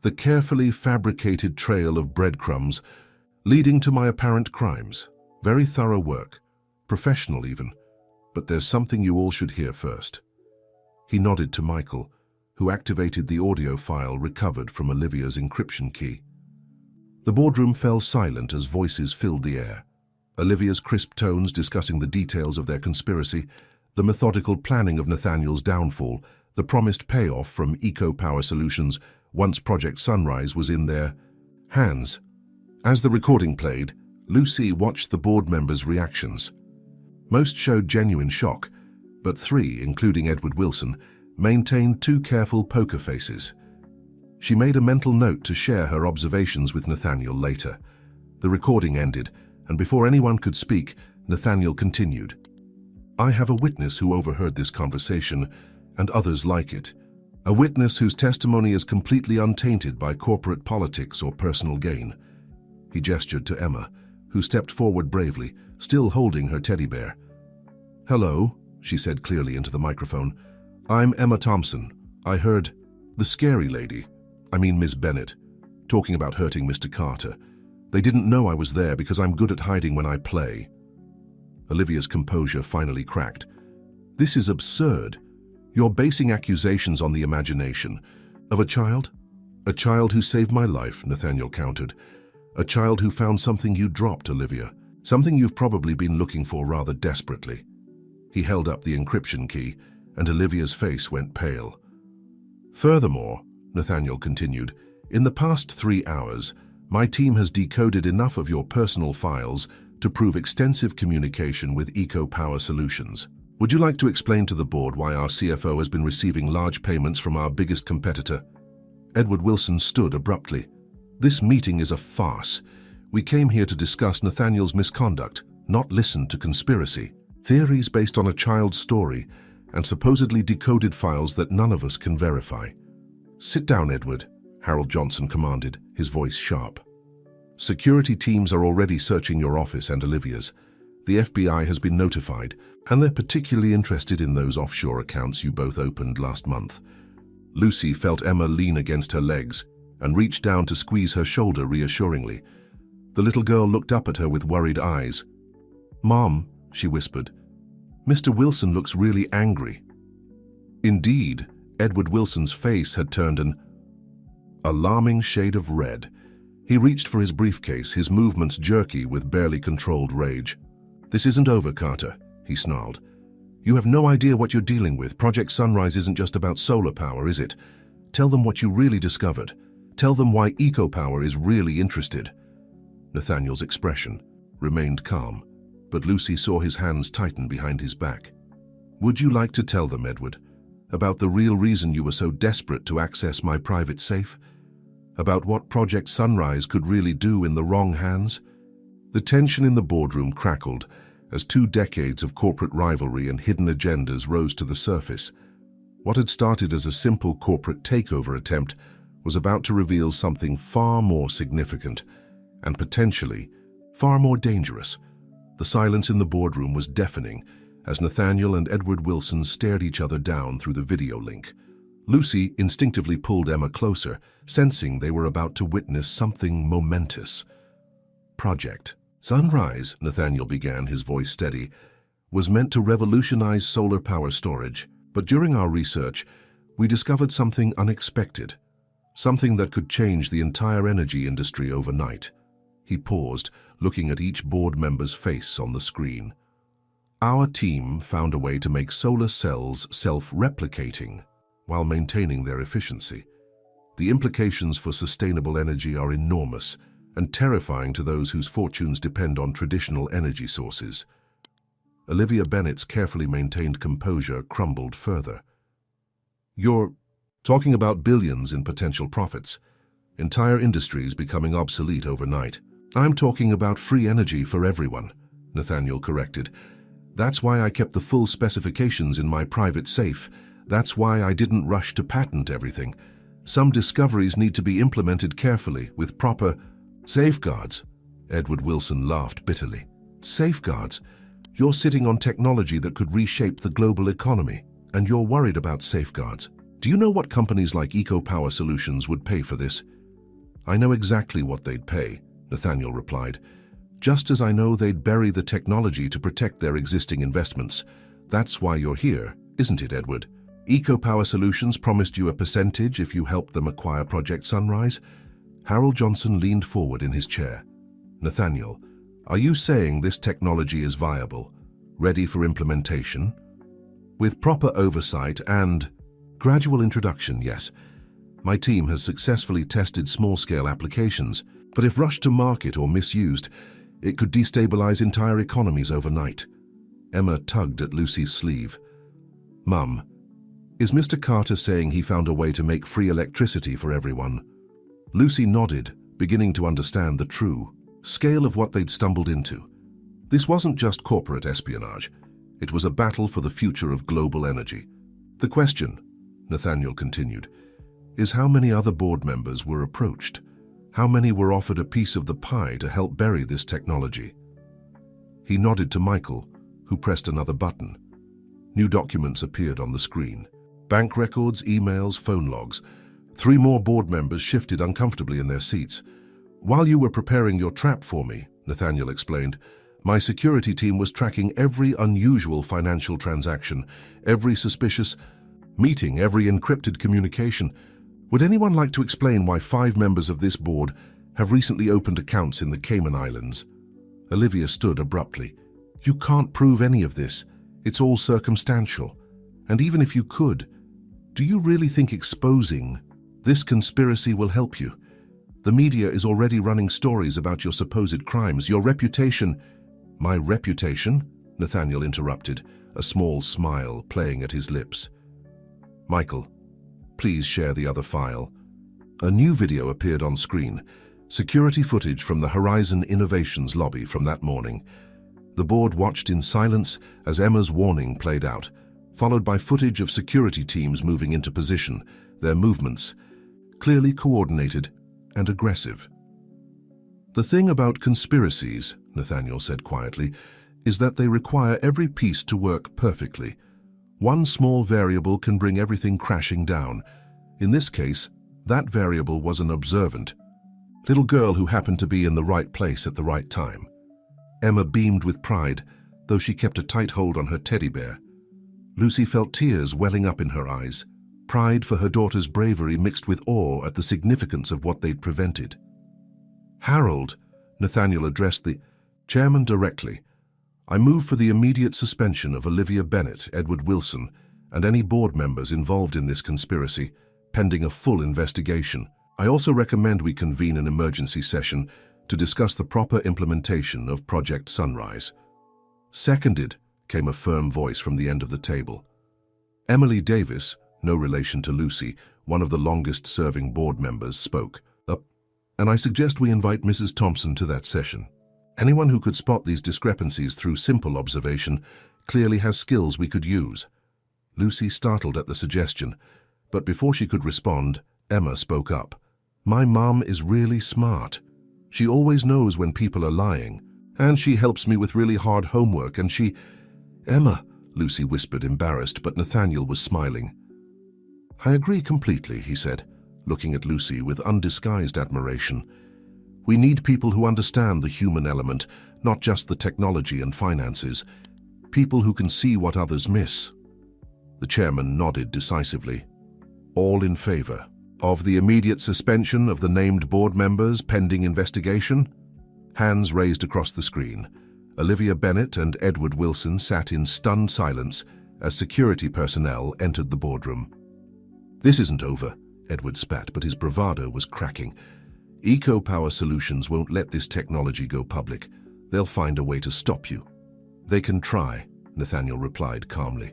The carefully fabricated trail of breadcrumbs leading to my apparent crimes. Very thorough work, professional even, but there's something you all should hear first. He nodded to Michael, who activated the audio file recovered from Olivia's encryption key. The boardroom fell silent as voices filled the air. Olivia's crisp tones discussing the details of their conspiracy, the methodical planning of Nathaniel's downfall, the promised payoff from eco-power solutions once Project Sunrise was in their hands. As the recording played, Lucy watched the board members' reactions. Most showed genuine shock, but three, including Edward Wilson, maintained two careful poker faces. She made a mental note to share her observations with Nathaniel later. The recording ended, and before anyone could speak, Nathaniel continued. I have a witness who overheard this conversation, and others like it. A witness whose testimony is completely untainted by corporate politics or personal gain. He gestured to Emma, who stepped forward bravely, still holding her teddy bear. Hello, she said clearly into the microphone. I'm Emma Thompson. I heard the scary lady, Miss Bennett, talking about hurting Mr. Carter. They didn't know I was there because I'm good at hiding when I play. Olivia's composure finally cracked. This is absurd. You're basing accusations on the imagination of a child? A child who saved my life, Nathaniel countered. A child who found something you dropped, Olivia. Something you've probably been looking for rather desperately. He held up the encryption key, and Olivia's face went pale. Furthermore, Nathaniel continued, in the past 3 hours, my team has decoded enough of your personal files to prove extensive communication with eco-power solutions. Would you like to explain to the board why our CFO has been receiving large payments from our biggest competitor? Edward Wilson stood abruptly. This meeting is a farce. We came here to discuss Nathaniel's misconduct, not listen to conspiracy. Theories based on a child's story and supposedly decoded files that none of us can verify. Sit down, Edward, Harold Johnson commanded, his voice sharp. Security teams are already searching your office and Olivia's. The FBI has been notified, and they're particularly interested in those offshore accounts you both opened last month. Lucy felt Emma lean against her legs and reached down to squeeze her shoulder reassuringly. The little girl looked up at her with worried eyes. Mom, she whispered, Mr. Wilson looks really angry. Indeed, Edward Wilson's face had turned an alarming shade of red. He reached for his briefcase, his movements jerky with barely controlled rage. This isn't over, Carter, he snarled. You have no idea what you're dealing with. Project Sunrise isn't just about solar power, is it? Tell them what you really discovered. Tell them why eco-power is really interested. Nathaniel's expression remained calm, but Lucy saw his hands tighten behind his back. Would you like to tell them, Edward, about the real reason you were so desperate to access my private safe? About what Project Sunrise could really do in the wrong hands? The tension in the boardroom crackled as 2 decades of corporate rivalry and hidden agendas rose to the surface. What had started as a simple corporate takeover attempt was about to reveal something far more significant and potentially far more dangerous. The silence in the boardroom was deafening as Nathaniel and Edward Wilson stared each other down through the video link. Lucy instinctively pulled Emma closer, sensing they were about to witness something momentous. Project Sunrise, Nathaniel began, his voice steady, was meant to revolutionize solar power storage. But during our research, we discovered something unexpected, something that could change the entire energy industry overnight. He paused, looking at each board member's face on the screen. Our team found a way to make solar cells self-replicating while maintaining their efficiency. The implications for sustainable energy are enormous and terrifying to those whose fortunes depend on traditional energy sources. Olivia Bennett's carefully maintained composure crumbled further. "You're talking about billions in potential profits, entire industries becoming obsolete overnight." "I'm talking about free energy for everyone," Nathaniel corrected. "That's why I kept the full specifications in my private safe. That's why I didn't rush to patent everything. Some discoveries need to be implemented carefully, with proper safeguards." Edward Wilson laughed bitterly. "Safeguards? You're sitting on technology that could reshape the global economy, and you're worried about safeguards. Do you know what companies like EcoPower Solutions would pay for this?" "I know exactly what they'd pay," Nathaniel replied. "Just as I know they'd bury the technology to protect their existing investments. That's why you're here, isn't it, Edward? EcoPower Solutions promised you a percentage if you helped them acquire Project Sunrise." Harold Johnson leaned forward in his chair. "Nathaniel, are you saying this technology is viable, ready for implementation? With proper oversight and gradual introduction, yes. My team has successfully tested small-scale applications, but if rushed to market or misused, it could destabilize entire economies overnight." Emma tugged at Lucy's sleeve. "Mum, is Mr. Carter saying he found a way to make free electricity for everyone?" Lucy nodded, beginning to understand the true scale of what they'd stumbled into. This wasn't just corporate espionage. It was a battle for the future of global energy. "The question," Nathaniel continued, "is how many other board members were approached? How many were offered a piece of the pie to help bury this technology?" He nodded to Michael, who pressed another button. New documents appeared on the screen. Bank records, emails, phone logs. 3 more board members shifted uncomfortably in their seats. "While you were preparing your trap for me," Nathaniel explained, "my security team was tracking every unusual financial transaction, every suspicious meeting, every encrypted communication. Would anyone like to explain why 5 members of this board have recently opened accounts in the Cayman Islands?" Olivia stood abruptly. "You can't prove any of this. It's all circumstantial. And even if you could, do you really think exposing this conspiracy will help you? The media is already running stories about your supposed crimes. Your reputation—" "My reputation?" Nathaniel interrupted, a small smile playing at his lips. "Michael, please share the other file." A new video appeared on screen, security footage from the Horizon Innovations lobby from that morning. The board watched in silence as Emma's warning played out, followed by footage of security teams moving into position, their movements clearly coordinated and aggressive. "The thing about conspiracies," Nathaniel said quietly, "is that they require every piece to work perfectly. One small variable can bring everything crashing down. In this case, that variable was an observant little girl who happened to be in the right place at the right time." Emma beamed with pride, though she kept a tight hold on her teddy bear. Lucy felt tears welling up in her eyes, pride for her daughter's bravery mixed with awe at the significance of what they'd prevented. "Harold," Nathaniel addressed the chairman directly, "I move for the immediate suspension of Olivia Bennett, Edward Wilson, and any board members involved in this conspiracy, pending a full investigation. I also recommend we convene an emergency session to discuss the proper implementation of Project Sunrise." "Seconded," came a firm voice from the end of the table. Emily Davis, no relation to Lucy, one of the longest-serving board members, spoke up, "And I suggest we invite Mrs. Thompson to that session. Anyone who could spot these discrepancies through simple observation clearly has skills we could use." Lucy startled at the suggestion, but before she could respond, Emma spoke up. "My mom is really smart. She always knows when people are lying, and she helps me with really hard homework, and she—" "Emma," Lucy whispered, embarrassed, but Nathaniel was smiling. "I agree completely," he said, looking at Lucy with undisguised admiration. "We need people who understand the human element, not just the technology and finances. People who can see what others miss." The chairman nodded decisively. "All in favor of the immediate suspension of the named board members pending investigation?" Hands raised across the screen. Olivia Bennett and Edward Wilson sat in stunned silence as security personnel entered the boardroom. "This isn't over," Edward spat, but his bravado was cracking. Eco-power solutions won't let this technology go public. They'll find a way to stop you. They can try, Nathaniel replied calmly.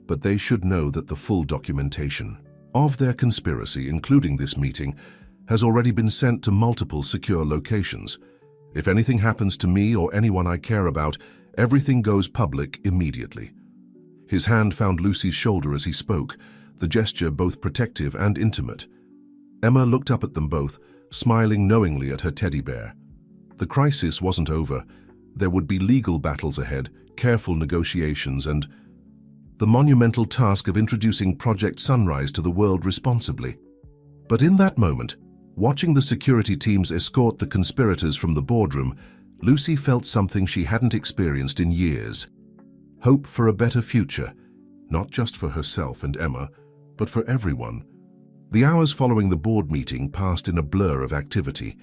But they should know that the full documentation of their conspiracy, including this meeting, has already been sent to multiple secure locations. If anything happens to me or anyone I care about, everything goes public immediately. His hand found Lucy's shoulder as he spoke, the gesture both protective and intimate. Emma looked up at them both, smiling knowingly at her teddy bear. The crisis wasn't over. There would be legal battles ahead, careful negotiations, and the monumental task of introducing Project Sunrise to the world responsibly. But in that moment, watching the security teams escort the conspirators from the boardroom, Lucy felt something she hadn't experienced in years. Hope for a better future, not just for herself and Emma, but for everyone. The hours following the board meeting passed in a blur of activity.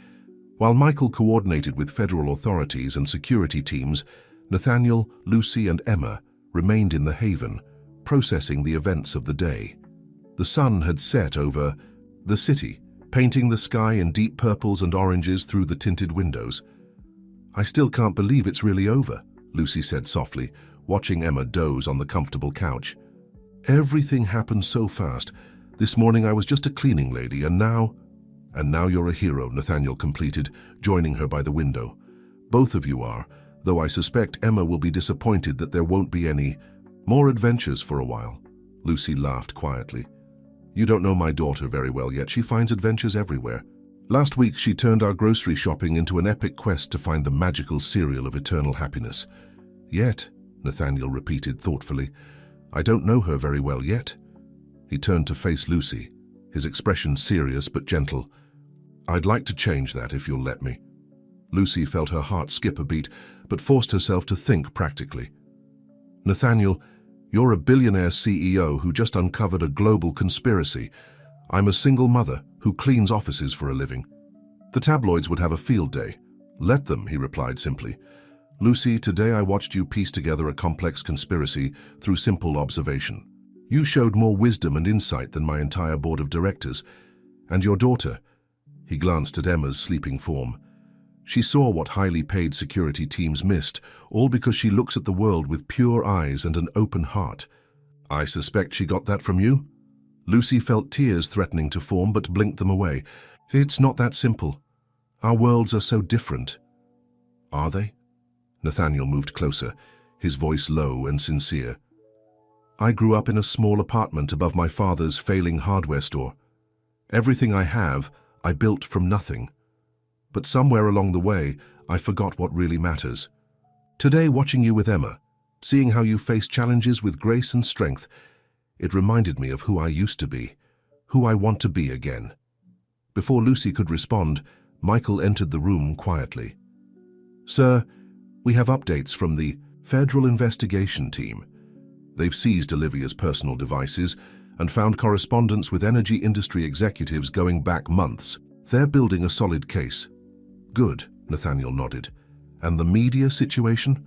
While Michael coordinated with federal authorities and security teams, Nathaniel, Lucy, and Emma remained in the Haven, processing the events of the day. The sun had set over the city, painting the sky in deep purples and oranges through the tinted windows. "I still can't believe it's really over," Lucy said softly, watching Emma doze on the comfortable couch. "Everything happened so fast. This morning I was just a cleaning lady, and now you're a hero," Nathaniel completed, joining her by the window. "Both of you are, though I suspect Emma will be disappointed that there won't be any more adventures for a while." Lucy laughed quietly. "You don't know my daughter very well yet. She finds adventures everywhere. Last week she turned our grocery shopping into an epic quest to find the magical cereal of eternal happiness." "Yet," Nathaniel repeated thoughtfully. "I don't know her very well yet." He turned to face Lucy, his expression serious but gentle. "I'd like to change that if you'll let me." Lucy felt her heart skip a beat, but forced herself to think practically. "Nathaniel, you're a billionaire CEO who just uncovered a global conspiracy. I'm a single mother who cleans offices for a living. The tabloids would have a field day." "Let them," he replied simply. "Lucy, today I watched you piece together a complex conspiracy through simple observation. You showed more wisdom and insight than my entire board of directors. And your daughter," he glanced at Emma's sleeping form. "She saw what highly paid security teams missed, all because she looks at the world with pure eyes and an open heart. I suspect she got that from you?" Lucy felt tears threatening to form, but blinked them away. "It's not that simple. Our worlds are so different." "Are they?" Nathaniel moved closer, his voice low and sincere. "I grew up in a small apartment above my father's failing hardware store. Everything I have, I built from nothing. But somewhere along the way, I forgot what really matters. Today, watching you with Emma, seeing how you face challenges with grace and strength, it reminded me of who I used to be, who I want to be again." Before Lucy could respond, Michael entered the room quietly. "Sir, we have updates from the Federal Investigation Team. They've seized Olivia's personal devices and found correspondence with energy industry executives going back months. They're building a solid case." "Good," Nathaniel nodded. "And the media situation?"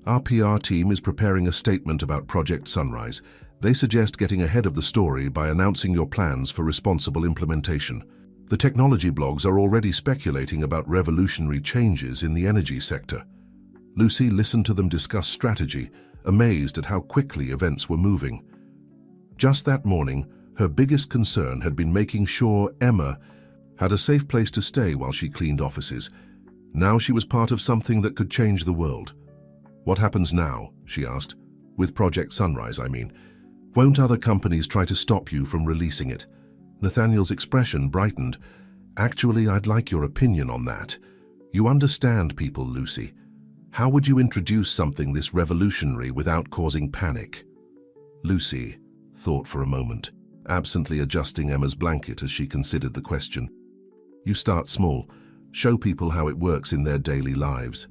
"Our PR team is preparing a statement about Project Sunrise. They suggest getting ahead of the story by announcing your plans for responsible implementation. The technology blogs are already speculating about revolutionary changes in the energy sector." Lucy listened to them discuss strategy, amazed at how quickly events were moving. Just that morning, her biggest concern had been making sure Emma had a safe place to stay while she cleaned offices. Now she was part of something that could change the world. "What happens now?" she asked. "With Project Sunrise, I mean. Won't other companies try to stop you from releasing it?" Nathaniel's expression brightened. "Actually, I'd like your opinion on that. You understand people, Lucy. How would you introduce something this revolutionary without causing panic?" Lucy thought for a moment, absently adjusting Emma's blanket as she considered the question. "You start small. Show people how it works in their daily lives.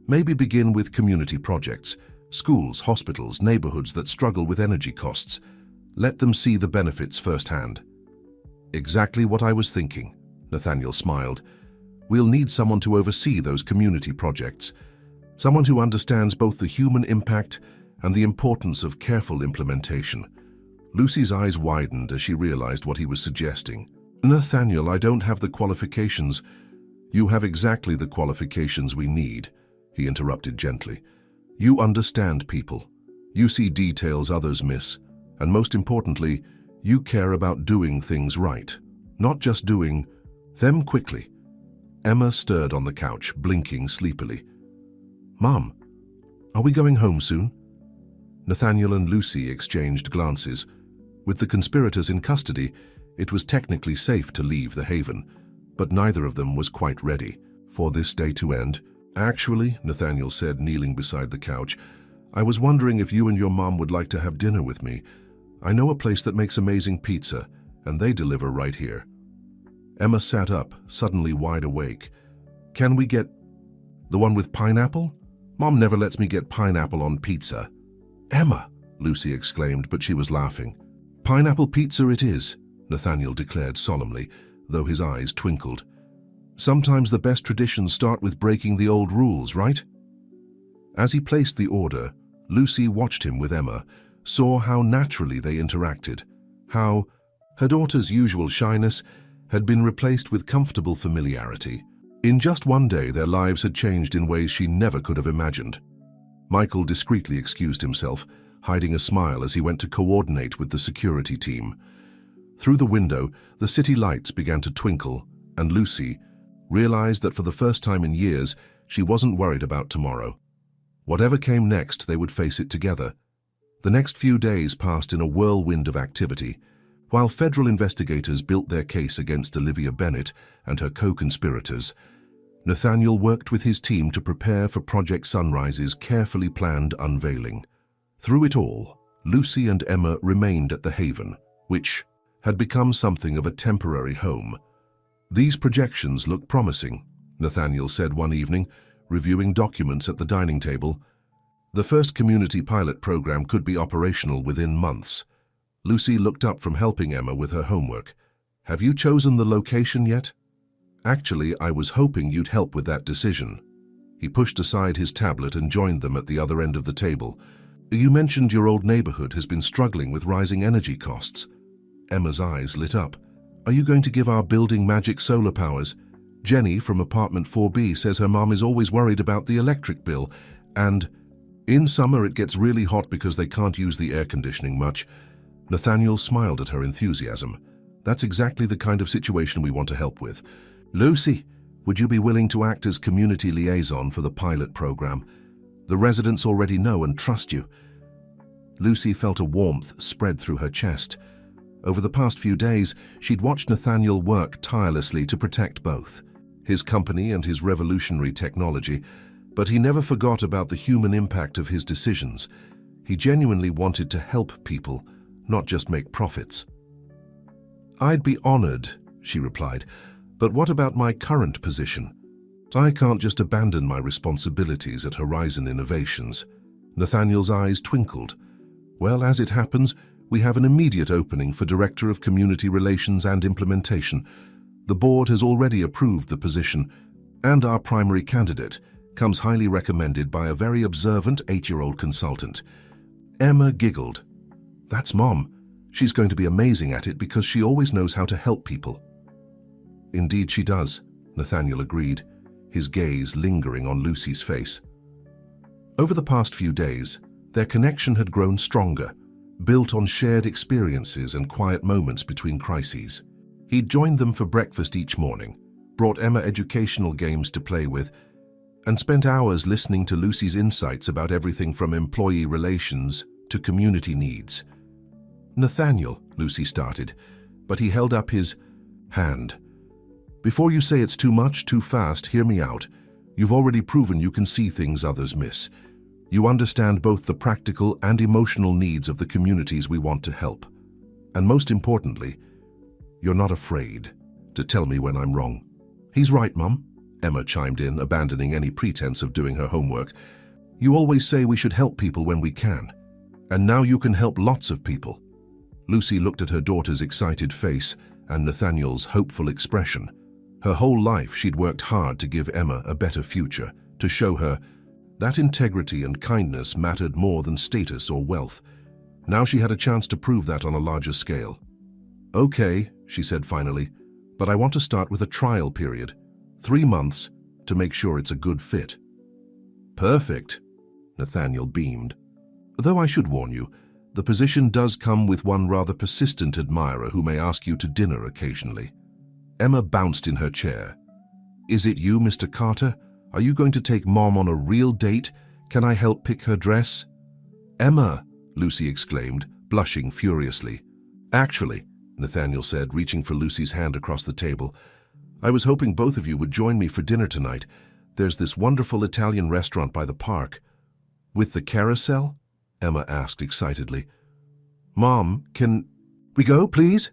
Maybe begin with community projects, schools, hospitals, neighborhoods that struggle with energy costs. Let them see the benefits firsthand." "Exactly what I was thinking," Nathaniel smiled. "We'll need someone to oversee those community projects. Someone who understands both the human impact and the importance of careful implementation. Lucy's eyes widened as she realized what he was suggesting. Nathaniel, I don't have the qualifications. You have exactly the qualifications we need, he interrupted gently. You understand people. You see details others miss. And most importantly, you care about doing things right, not just doing them quickly. Emma stirred on the couch, blinking sleepily. Mom, are we going home soon? Nathaniel and Lucy exchanged glances. With the conspirators in custody, it was technically safe to leave the haven, but neither of them was quite ready for this day to end. Actually, Nathaniel said, kneeling beside the couch, I was wondering if you and your mom would like to have dinner with me. I know a place that makes amazing pizza, and they deliver right here. Emma sat up, suddenly wide awake. Can we get the one with pineapple? Mom never lets me get pineapple on pizza. Emma, Lucy exclaimed, but she was laughing. Pineapple pizza it is, Nathaniel declared solemnly, though his eyes twinkled. Sometimes the best traditions start with breaking the old rules, right? As he placed the order, Lucy watched him with Emma, saw how naturally they interacted, how her daughter's usual shyness had been replaced with comfortable familiarity. In just one day, their lives had changed in ways she never could have imagined. Michael discreetly excused himself, hiding a smile as he went to coordinate with the security team. Through the window, the city lights began to twinkle, and Lucy realized that for the first time in years, she wasn't worried about tomorrow. Whatever came next, they would face it together. The next few days passed in a whirlwind of activity. While federal investigators built their case against Olivia Bennett and her co-conspirators, Nathaniel worked with his team to prepare for Project Sunrise's carefully planned unveiling. Through it all, Lucy and Emma remained at the haven, which had become something of a temporary home. These projections look promising, Nathaniel said one evening, reviewing documents at the dining table. The first community pilot program could be operational within months. Lucy looked up from helping Emma with her homework. Have you chosen the location yet? Actually, I was hoping you'd help with that decision. He pushed aside his tablet and joined them at the other end of the table. You mentioned your old neighborhood has been struggling with rising energy costs. Emma's eyes lit up. Are you going to give our building magic solar powers? Jenny from apartment 4B says her mom is always worried about the electric bill, and in summer it gets really hot because they can't use the air conditioning much. Nathaniel smiled at her enthusiasm. That's exactly the kind of situation we want to help with. Lucy, would you be willing to act as community liaison for the pilot program? The residents already know and trust you. Lucy felt a warmth spread through her chest. Over the past few days, she'd watched Nathaniel work tirelessly to protect both his company and his revolutionary technology, but he never forgot about the human impact of his decisions. He genuinely wanted to help people, not just make profits. I'd be honored, she replied, but what about my current position? I can't just abandon my responsibilities at Horizon Innovations. Nathaniel's eyes twinkled. Well, as it happens, we have an immediate opening for Director of Community Relations and Implementation. The board has already approved the position, and our primary candidate comes highly recommended by a very observant 8-year-old consultant. Emma giggled. That's Mom. She's going to be amazing at it because she always knows how to help people. Indeed she does, Nathaniel agreed, his gaze lingering on Lucy's face. Over the past few days, their connection had grown stronger, built on shared experiences and quiet moments between crises. He'd joined them for breakfast each morning, brought Emma educational games to play with, and spent hours listening to Lucy's insights about everything from employee relations to community needs. Nathaniel, Lucy started, but he held up his hand. Before you say it's too much, too fast, hear me out. You've already proven you can see things others miss. You understand both the practical and emotional needs of the communities we want to help. And most importantly, you're not afraid to tell me when I'm wrong. He's right, Mum, Emma chimed in, abandoning any pretense of doing her homework. You always say we should help people when we can. And now you can help lots of people. Lucy looked at her daughter's excited face and Nathaniel's hopeful expression. Her whole life she'd worked hard to give Emma a better future, to show her that integrity and kindness mattered more than status or wealth. Now she had a chance to prove that on a larger scale. "Okay," she said finally, "but I want to start with a trial period. 3 months to make sure it's a good fit." "Perfect," Nathaniel beamed. "Though I should warn you, the position does come with one rather persistent admirer who may ask you to dinner occasionally." Emma bounced in her chair. "Is it you, Mr. Carter? Are you going to take Mom on a real date? Can I help pick her dress?" "Emma!" Lucy exclaimed, blushing furiously. "Actually," Nathaniel said, reaching for Lucy's hand across the table, "I was hoping both of you would join me for dinner tonight. There's this wonderful Italian restaurant by the park." "With the carousel?" Emma asked excitedly. "Mom, can we go, please?"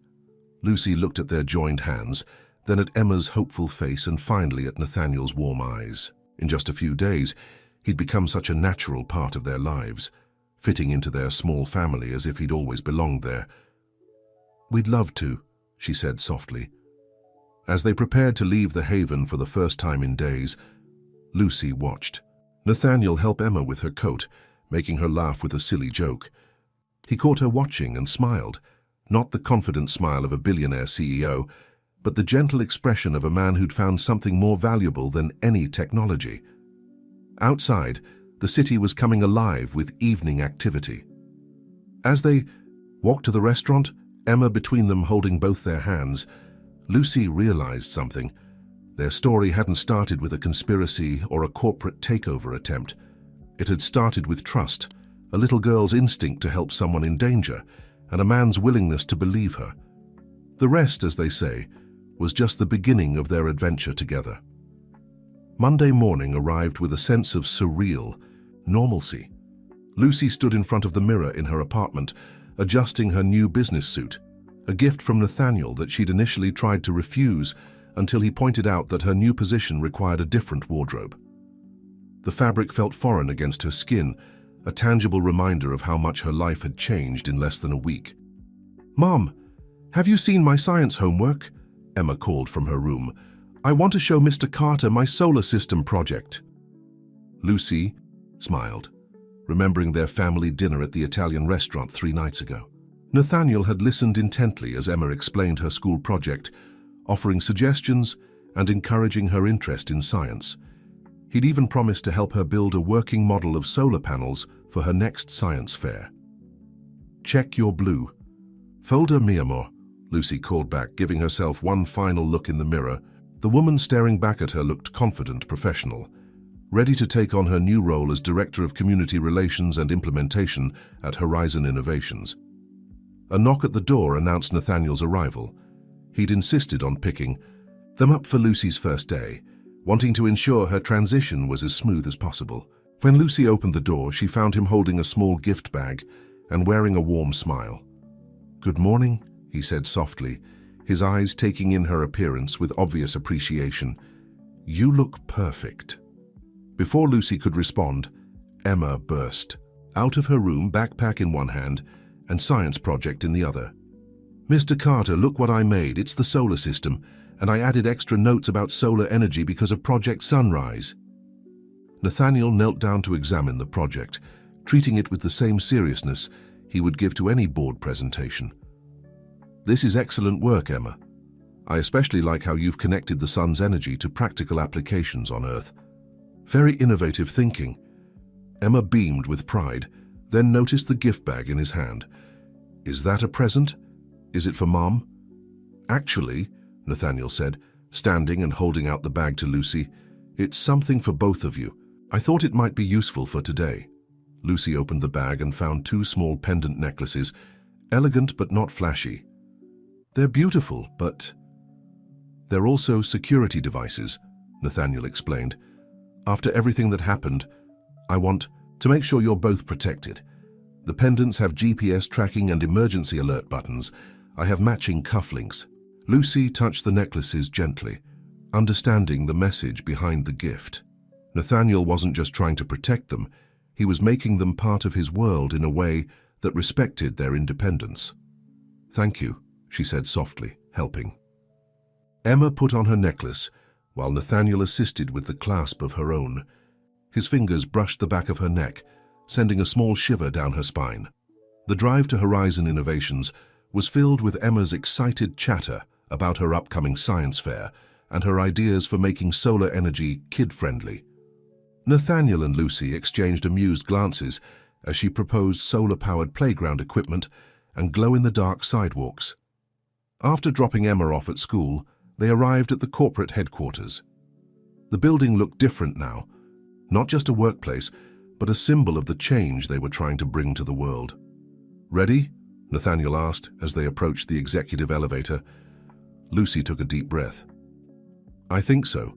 Lucy looked at their joined hands, then at Emma's hopeful face and finally at Nathaniel's warm eyes. In just a few days, he'd become such a natural part of their lives, fitting into their small family as if he'd always belonged there. "We'd love to," she said softly. As they prepared to leave the haven for the first time in days, Lucy watched. Nathaniel helped Emma with her coat, making her laugh with a silly joke. He caught her watching and smiled, not the confident smile of a billionaire CEO, but the gentle expression of a man who'd found something more valuable than any technology. Outside, the city was coming alive with evening activity. As they walked to the restaurant, Emma between them holding both their hands, Lucy realized something. Their story hadn't started with a conspiracy or a corporate takeover attempt. It had started with trust, a little girl's instinct to help someone in danger, and a man's willingness to believe her. The rest, as they say, was just the beginning of their adventure together. Monday morning arrived with a sense of surreal normalcy. Lucy stood in front of the mirror in her apartment, adjusting her new business suit, a gift from Nathaniel that she'd initially tried to refuse until he pointed out that her new position required a different wardrobe. The fabric felt foreign against her skin, a tangible reminder of how much her life had changed in less than a week. "Mom, have you seen my science homework?" Emma called from her room. "I want to show Mr. Carter my solar system project." Lucy smiled, remembering their family dinner at the Italian restaurant 3 nights ago. Nathaniel had listened intently as Emma explained her school project, offering suggestions and encouraging her interest in science. He'd even promised to help her build a working model of solar panels for her next science fair. "Check your blue." "Folder, mi amor," Lucy called back, giving herself one final look in the mirror. The woman staring back at her looked confident, professional, ready to take on her new role as Director of Community Relations and Implementation at Horizon Innovations. A knock at the door announced Nathaniel's arrival. He'd insisted on picking them up for Lucy's first day, wanting to ensure her transition was as smooth as possible. When Lucy opened the door, she found him holding a small gift bag and wearing a warm smile. "Good morning," he said softly, his eyes taking in her appearance with obvious appreciation. "You look perfect." Before Lucy could respond, Emma burst out of her room, backpack in one hand and science project in the other. "Mr. Carter, look what I made. It's the solar system, and I added extra notes about solar energy because of Project Sunrise." Nathaniel knelt down to examine the project, treating it with the same seriousness he would give to any board presentation. "This is excellent work, Emma. I especially like how you've connected the sun's energy to practical applications on Earth. Very innovative thinking." Emma beamed with pride, then noticed the gift bag in his hand. "Is that a present? Is it for Mom?" "Actually," Nathaniel said, standing and holding out the bag to Lucy, "it's something for both of you. I thought it might be useful for today." Lucy opened the bag and found 2 small pendant necklaces, elegant but not flashy. "They're beautiful, but they're also security devices," Nathaniel explained. "After everything that happened, I want to make sure you're both protected. The pendants have GPS tracking and emergency alert buttons. I have matching cufflinks." Lucy touched the necklaces gently, understanding the message behind the gift. Nathaniel wasn't just trying to protect them, he was making them part of his world in a way that respected their independence. "Thank you," she said softly, helping. Emma put on her necklace, while Nathaniel assisted with the clasp of her own. His fingers brushed the back of her neck, sending a small shiver down her spine. The drive to Horizon Innovations was filled with Emma's excited chatter about her upcoming science fair and her ideas for making solar energy kid-friendly. Nathaniel and Lucy exchanged amused glances as she proposed solar-powered playground equipment and glow-in-the-dark sidewalks. After dropping Emma off at school, they arrived at the corporate headquarters. The building looked different now, not just a workplace, but a symbol of the change they were trying to bring to the world. "Ready?" Nathaniel asked as they approached the executive elevator. Lucy took a deep breath. "I think so,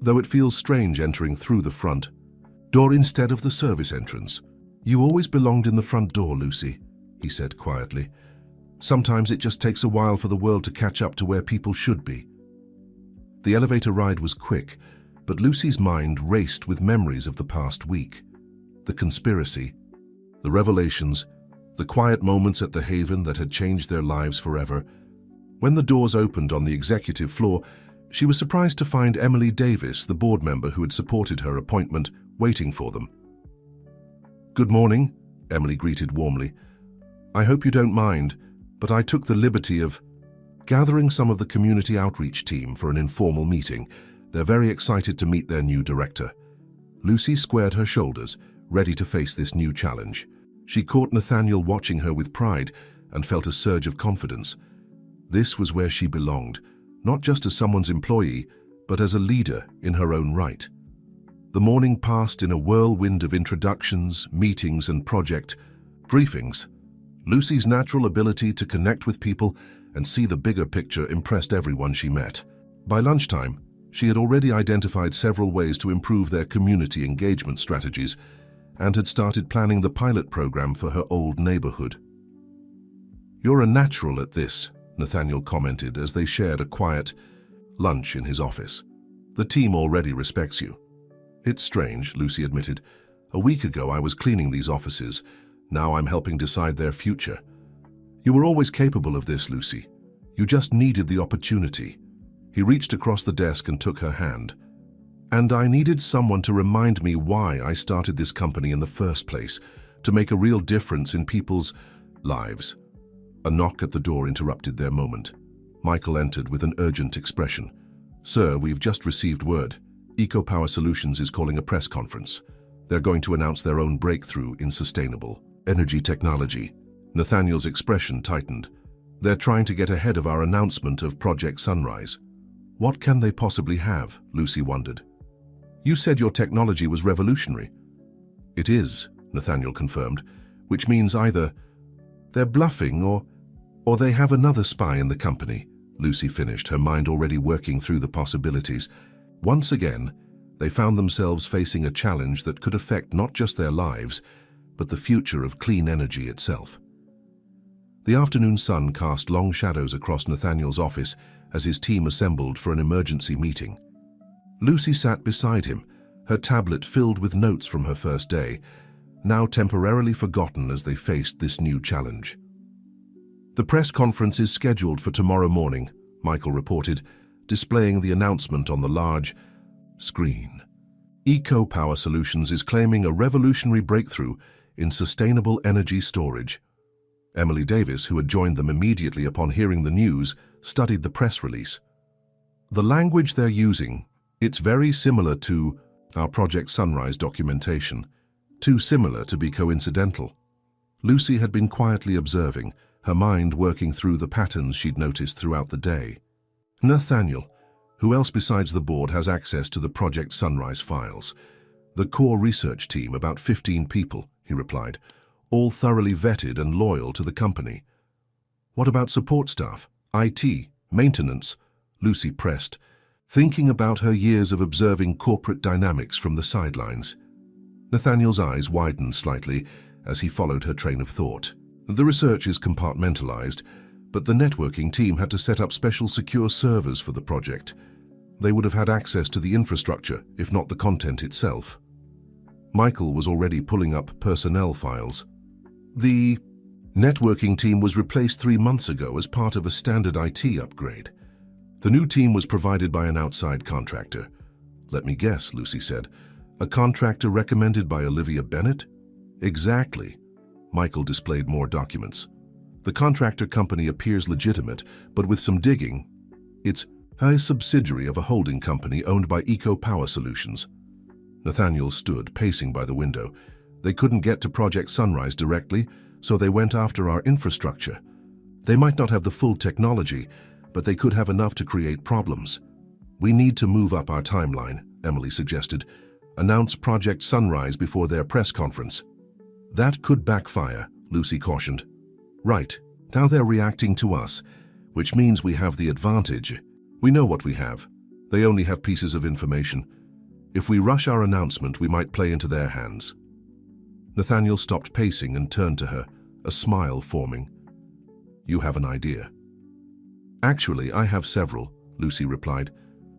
though it feels strange entering through the front door instead of the service entrance. You always belonged in the front door, Lucy," he said quietly. "Sometimes it just takes a while for the world to catch up to where people should be." The elevator ride was quick, but Lucy's mind raced with memories of the past week. The conspiracy, the revelations, the quiet moments at the Haven that had changed their lives forever. When the doors opened on the executive floor, she was surprised to find Emily Davis, the board member who had supported her appointment, waiting for them. "Good morning," Emily greeted warmly. "I hope you don't mind, but I took the liberty of gathering some of the community outreach team for an informal meeting. They're very excited to meet their new director." Lucy squared her shoulders, ready to face this new challenge. She caught Nathaniel watching her with pride and felt a surge of confidence. This was where she belonged, not just as someone's employee, but as a leader in her own right. The morning passed in a whirlwind of introductions, meetings, and project briefings. Lucy's natural ability to connect with people and see the bigger picture impressed everyone she met. By lunchtime, she had already identified several ways to improve their community engagement strategies and had started planning the pilot program for her old neighborhood. "You're a natural at this," Nathaniel commented as they shared a quiet lunch in his office. "The team already respects you." "It's strange," Lucy admitted. "A week ago I was cleaning these offices. Now I'm helping decide their future." "You were always capable of this, Lucy. You just needed the opportunity." He reached across the desk and took her hand. "And I needed someone to remind me why I started this company in the first place, to make a real difference in people's lives." A knock at the door interrupted their moment. Michael entered with an urgent expression. "Sir, we've just received word. EcoPower Solutions is calling a press conference. They're going to announce their own breakthrough in sustainable energy technology." Nathaniel's expression tightened. "They're trying to get ahead of our announcement of Project Sunrise." "What can they possibly have?" Lucy wondered. "You said your technology was revolutionary." "It is," Nathaniel confirmed, "which means either they're bluffing or they have another spy in the company," Lucy finished, her mind already working through the possibilities. Once again, they found themselves facing a challenge that could affect not just their lives, but the future of clean energy itself. The afternoon sun cast long shadows across Nathaniel's office as his team assembled for an emergency meeting. Lucy sat beside him, her tablet filled with notes from her first day, now temporarily forgotten as they faced this new challenge. "The press conference is scheduled for tomorrow morning," Michael reported, displaying the announcement on the large screen. "EcoPower Solutions is claiming a revolutionary breakthrough in sustainable energy storage." Emily Davis, who had joined them immediately upon hearing the news, studied the press release. "The language they're using, it's very similar to our Project Sunrise documentation. Too similar to be coincidental." Lucy had been quietly observing, her mind working through the patterns she'd noticed throughout the day. "Nathaniel, who else besides the board has access to the Project Sunrise files?" "The core research team, about 15 people," he replied, "all thoroughly vetted and loyal to the company." "What about support staff, IT, maintenance?" Lucy pressed, thinking about her years of observing corporate dynamics from the sidelines. Nathaniel's eyes widened slightly as he followed her train of thought. "The research is compartmentalized, but the networking team had to set up special secure servers for the project. They would have had access to the infrastructure, if not the content itself." Michael was already pulling up personnel files. "The networking team was replaced 3 months ago as part of a standard IT upgrade. The new team was provided by an outside contractor." "Let me guess," Lucy said. "A contractor recommended by Olivia Bennett?" "Exactly. Michael displayed more documents. The contractor company appears legitimate, but with some digging, it's a subsidiary of a holding company owned by Eco Power Solutions. Nathaniel stood, pacing by the window. They couldn't get to Project Sunrise directly, so they went after our infrastructure. They might not have the full technology, but they could have enough to create problems. We need to move up our timeline, Emily suggested. Announce Project Sunrise before their press conference. That could backfire, Lucy cautioned. Right, now they're reacting to us, which means we have the advantage. We know what we have. They only have pieces of information. If we rush our announcement, we might play into their hands. Nathaniel stopped pacing and turned to her, a smile forming. You have an idea. Actually, I have several, Lucy replied,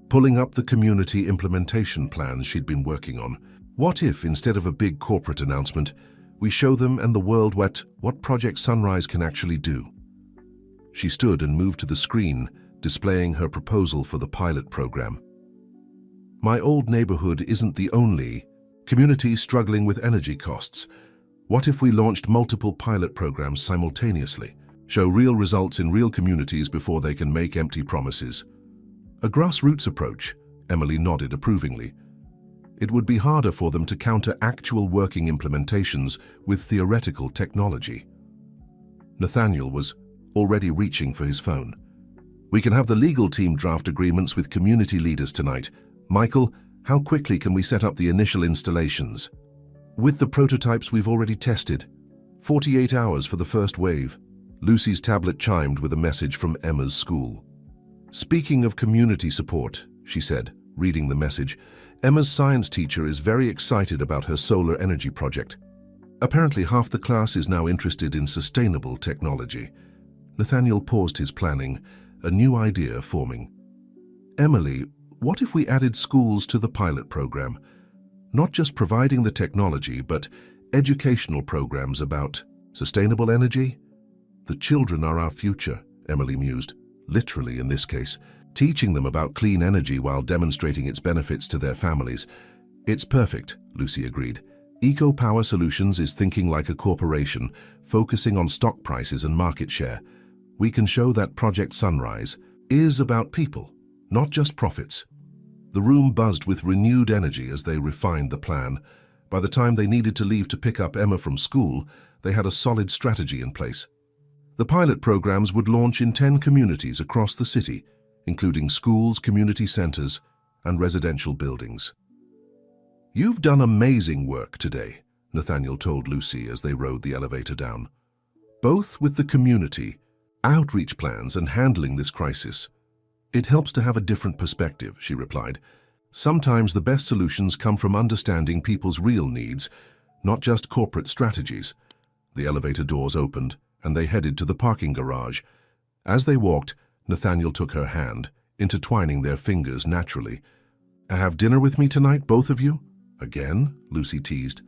pulling up the community implementation plans she'd been working on. What if, instead of a big corporate announcement, we show them and the world what Project Sunrise can actually do? She stood and moved to the screen, displaying her proposal for the pilot program. My old neighborhood isn't the only community struggling with energy costs. What if we launched multiple pilot programs simultaneously? Show real results in real communities before they can make empty promises. A grassroots approach, Emily nodded approvingly. It would be harder for them to counter actual working implementations with theoretical technology. Nathaniel was already reaching for his phone. We can have the legal team draft agreements with community leaders tonight. Michael, how quickly can we set up the initial installations? With the prototypes we've already tested. 48 hours for the first wave. Lucy's tablet chimed with a message from Emma's school. Speaking of community support, she said, reading the message, Emma's science teacher is very excited about her solar energy project. Apparently half the class is now interested in sustainable technology. Nathaniel paused his planning, a new idea forming. Emily, what if we added schools to the pilot program? Not just providing the technology, but educational programs about sustainable energy? The children are our future, Emily mused, literally in this case, teaching them about clean energy while demonstrating its benefits to their families. It's perfect, Lucy agreed. Eco Power Solutions is thinking like a corporation, focusing on stock prices and market share. We can show that Project Sunrise is about people, not just profits. The room buzzed with renewed energy as they refined the plan. By the time they needed to leave to pick up Emma from school, they had a solid strategy in place. The pilot programs would launch in 10 communities across the city, including schools, community centers, and residential buildings. You've done amazing work today, Nathaniel told Lucy as they rode the elevator down. Both with the community, outreach plans, and handling this crisis. It helps to have a different perspective, she replied. Sometimes the best solutions come from understanding people's real needs, not just corporate strategies. The elevator doors opened, and they headed to the parking garage. As they walked, Nathaniel took her hand, intertwining their fingers naturally. Have dinner with me tonight, both of you? Again? Lucy teased.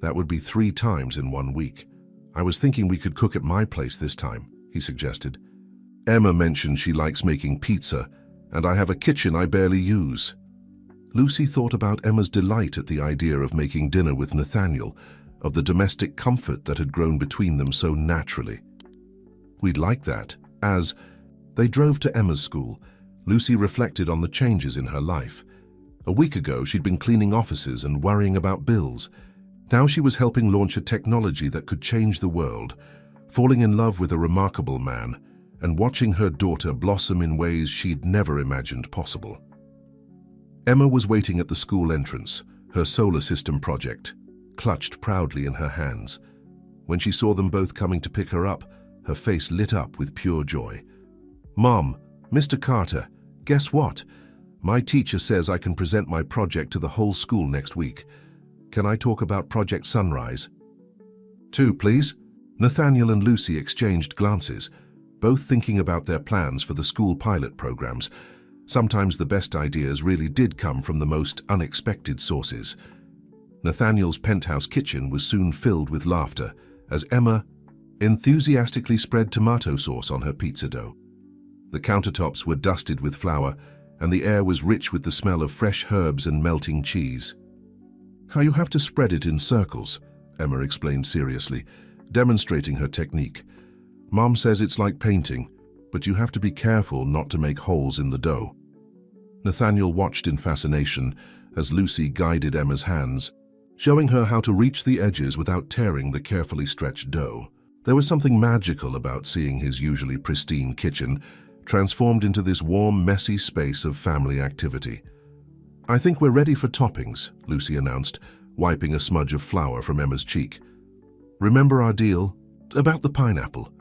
That would be 3 times in 1 week. I was thinking we could cook at my place this time, he suggested. Emma mentioned she likes making pizza, and I have a kitchen I barely use. Lucy thought about Emma's delight at the idea of making dinner with Nathaniel, of the domestic comfort that had grown between them so naturally. We'd like that. As they drove to Emma's school, Lucy reflected on the changes in her life. A week ago, she'd been cleaning offices and worrying about bills. Now she was helping launch a technology that could change the world, falling in love with a remarkable man, and watching her daughter blossom in ways she'd never imagined possible. Emma was waiting at the school entrance, her solar system project, clutched proudly in her hands. When she saw them both coming to pick her up, her face lit up with pure joy. Mom, Mr. Carter, guess what? My teacher says I can present my project to the whole school next week. Can I talk about Project Sunrise? 2, please. Nathaniel and Lucy exchanged glances, both thinking about their plans for the school pilot programs. Sometimes the best ideas really did come from the most unexpected sources. Nathaniel's penthouse kitchen was soon filled with laughter as Emma enthusiastically spread tomato sauce on her pizza dough. The countertops were dusted with flour, and the air was rich with the smell of fresh herbs and melting cheese. How you have to spread it in circles, Emma explained seriously. demonstrating her technique. Mom says it's like painting, but you have to be careful not to make holes in the dough. Nathaniel watched in fascination as Lucy guided Emma's hands, showing her how to reach the edges without tearing the carefully stretched dough. There was something magical about seeing his usually pristine kitchen transformed into this warm, messy space of family activity. "I think we're ready for toppings," Lucy announced, wiping a smudge of flour from Emma's cheek. "Remember our deal about the pineapple?"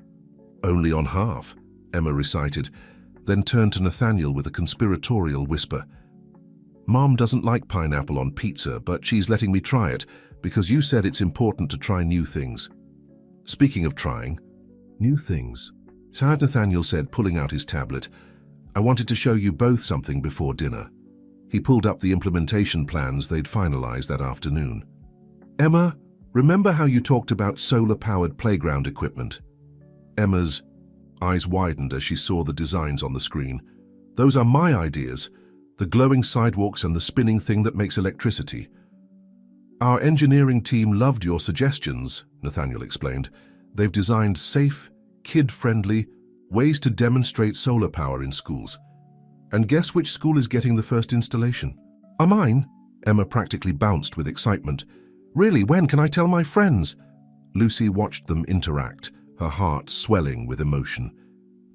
"Only on half," Emma recited, then turned to Nathaniel with a conspiratorial whisper. "Mom doesn't like pineapple on pizza, but she's letting me try it because you said it's important to try new things." "Speaking of trying new things," Nathaniel said, pulling out his tablet, "I wanted to show you both something before dinner." He pulled up the implementation plans they'd finalized that afternoon. "Emma, remember how you talked about solar-powered playground equipment?" Emma's eyes widened as she saw the designs on the screen. "Those are my ideas, the glowing sidewalks and the spinning thing that makes electricity." "Our engineering team loved your suggestions," Nathaniel explained. "They've designed safe, kid-friendly ways to demonstrate solar power in schools. And guess which school is getting the first installation?" Mine?" Emma practically bounced with excitement. "Really, when can I tell my friends?" Lucy watched them interact, her heart swelling with emotion.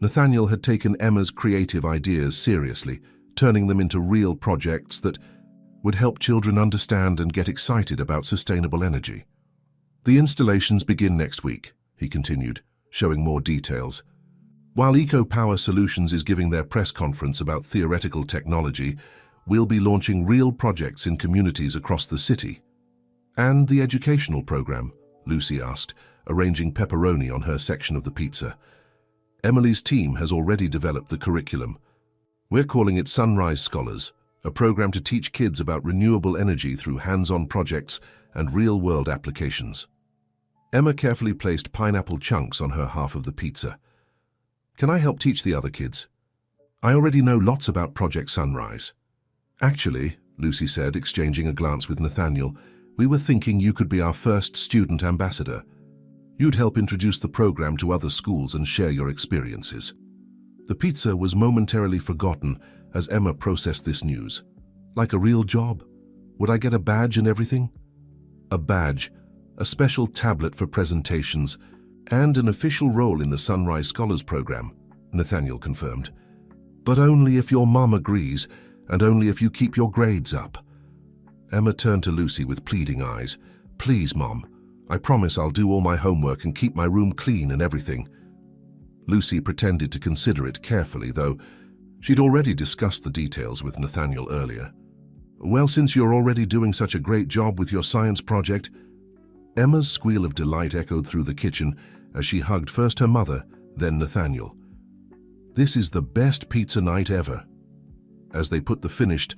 Nathaniel had taken Emma's creative ideas seriously, turning them into real projects that would help children understand and get excited about sustainable energy. "The installations begin next week," he continued, showing more details. "While Eco Power Solutions is giving their press conference about theoretical technology, we'll be launching real projects in communities across the city." "And the educational program?" Lucy asked, arranging pepperoni on her section of the pizza. "Emily's team has already developed the curriculum. We're calling it Sunrise Scholars, a program to teach kids about renewable energy through hands-on projects and real-world applications." Emma carefully placed pineapple chunks on her half of the pizza. "Can I help teach the other kids? I already know lots about Project Sunrise." "Actually," Lucy said, exchanging a glance with Nathaniel, "we were thinking you could be our first student ambassador. You'd help introduce the program to other schools and share your experiences." The pizza was momentarily forgotten as Emma processed this news. "Like a real job? Would I get a badge and everything?" "A badge, a special tablet for presentations, and an official role in the Sunrise Scholars program," Nathaniel confirmed. "But only if your mom agrees, and only if you keep your grades up." Emma turned to Lucy with pleading eyes. "Please, Mom, I promise I'll do all my homework and keep my room clean and everything." Lucy pretended to consider it carefully, though she'd already discussed the details with Nathaniel earlier. "Well, since you're already doing such a great job with your science project..." Emma's squeal of delight echoed through the kitchen as she hugged first her mother, then Nathaniel. "This is the best pizza night ever." As they put the finished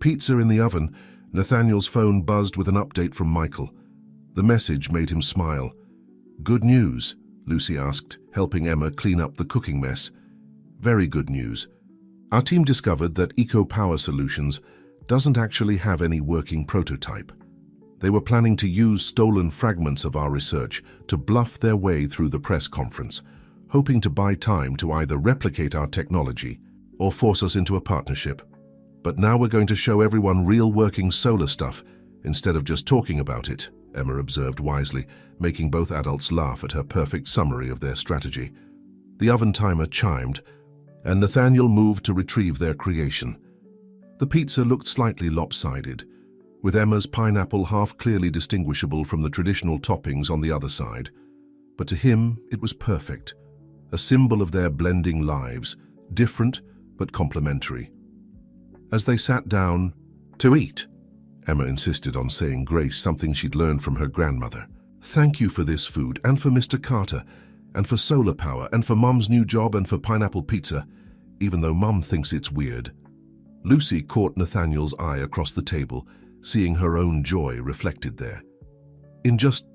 pizza in the oven, Nathaniel's phone buzzed with an update from Michael. The message made him smile. "Good news?" Lucy asked, helping Emma clean up the cooking mess. "Very good news. Our team discovered that Eco Power Solutions doesn't actually have any working prototype. They were planning to use stolen fragments of our research to bluff their way through the press conference, hoping to buy time to either replicate our technology or force us into a partnership. But now we're going to show everyone real working solar stuff instead of just talking about it," Emma observed wisely, making both adults laugh at her perfect summary of their strategy. The oven timer chimed, and Nathaniel moved to retrieve their creation. The pizza looked slightly lopsided, with Emma's pineapple half clearly distinguishable from the traditional toppings on the other side. But to him, it was perfect, a symbol of their blending lives, different but complementary. As they sat down to eat, Emma insisted on saying grace, something she'd learned from her grandmother. "Thank you for this food, and for Mr. Carter, and for solar power, and for Mom's new job, and for pineapple pizza, even though Mom thinks it's weird." Lucy caught Nathaniel's eye across the table, seeing her own joy reflected there. In just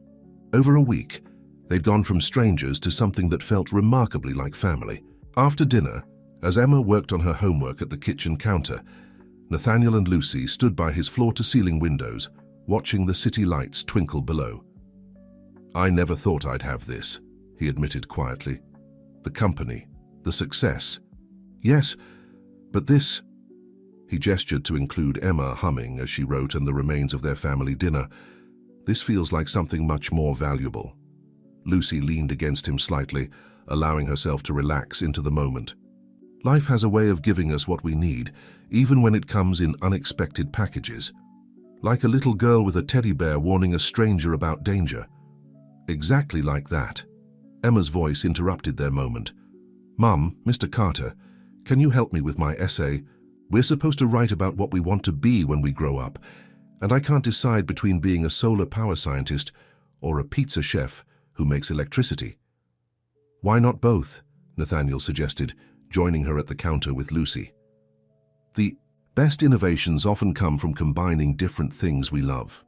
over a week, they'd gone from strangers to something that felt remarkably like family. After dinner, as Emma worked on her homework at the kitchen counter, Nathaniel and Lucy stood by his floor-to-ceiling windows, watching the city lights twinkle below. "I never thought I'd have this," he admitted quietly. "The company, the success. Yes, but this—" He gestured to include Emma humming as she wrote and the remains of their family dinner. "This feels like something much more valuable." Lucy leaned against him slightly, allowing herself to relax into the moment. Life has a way of giving us what we need, even when it comes in unexpected packages. Like a little girl with a teddy bear warning a stranger about danger. Exactly like that. Emma's voice interrupted their moment. "Mum, Mr. Carter, can you help me with my essay? We're supposed to write about what we want to be when we grow up, and I can't decide between being a solar power scientist or a pizza chef who makes electricity." "Why not both?" Nathaniel suggested, joining her at the counter with Lucy. "The best innovations often come from combining different things we love."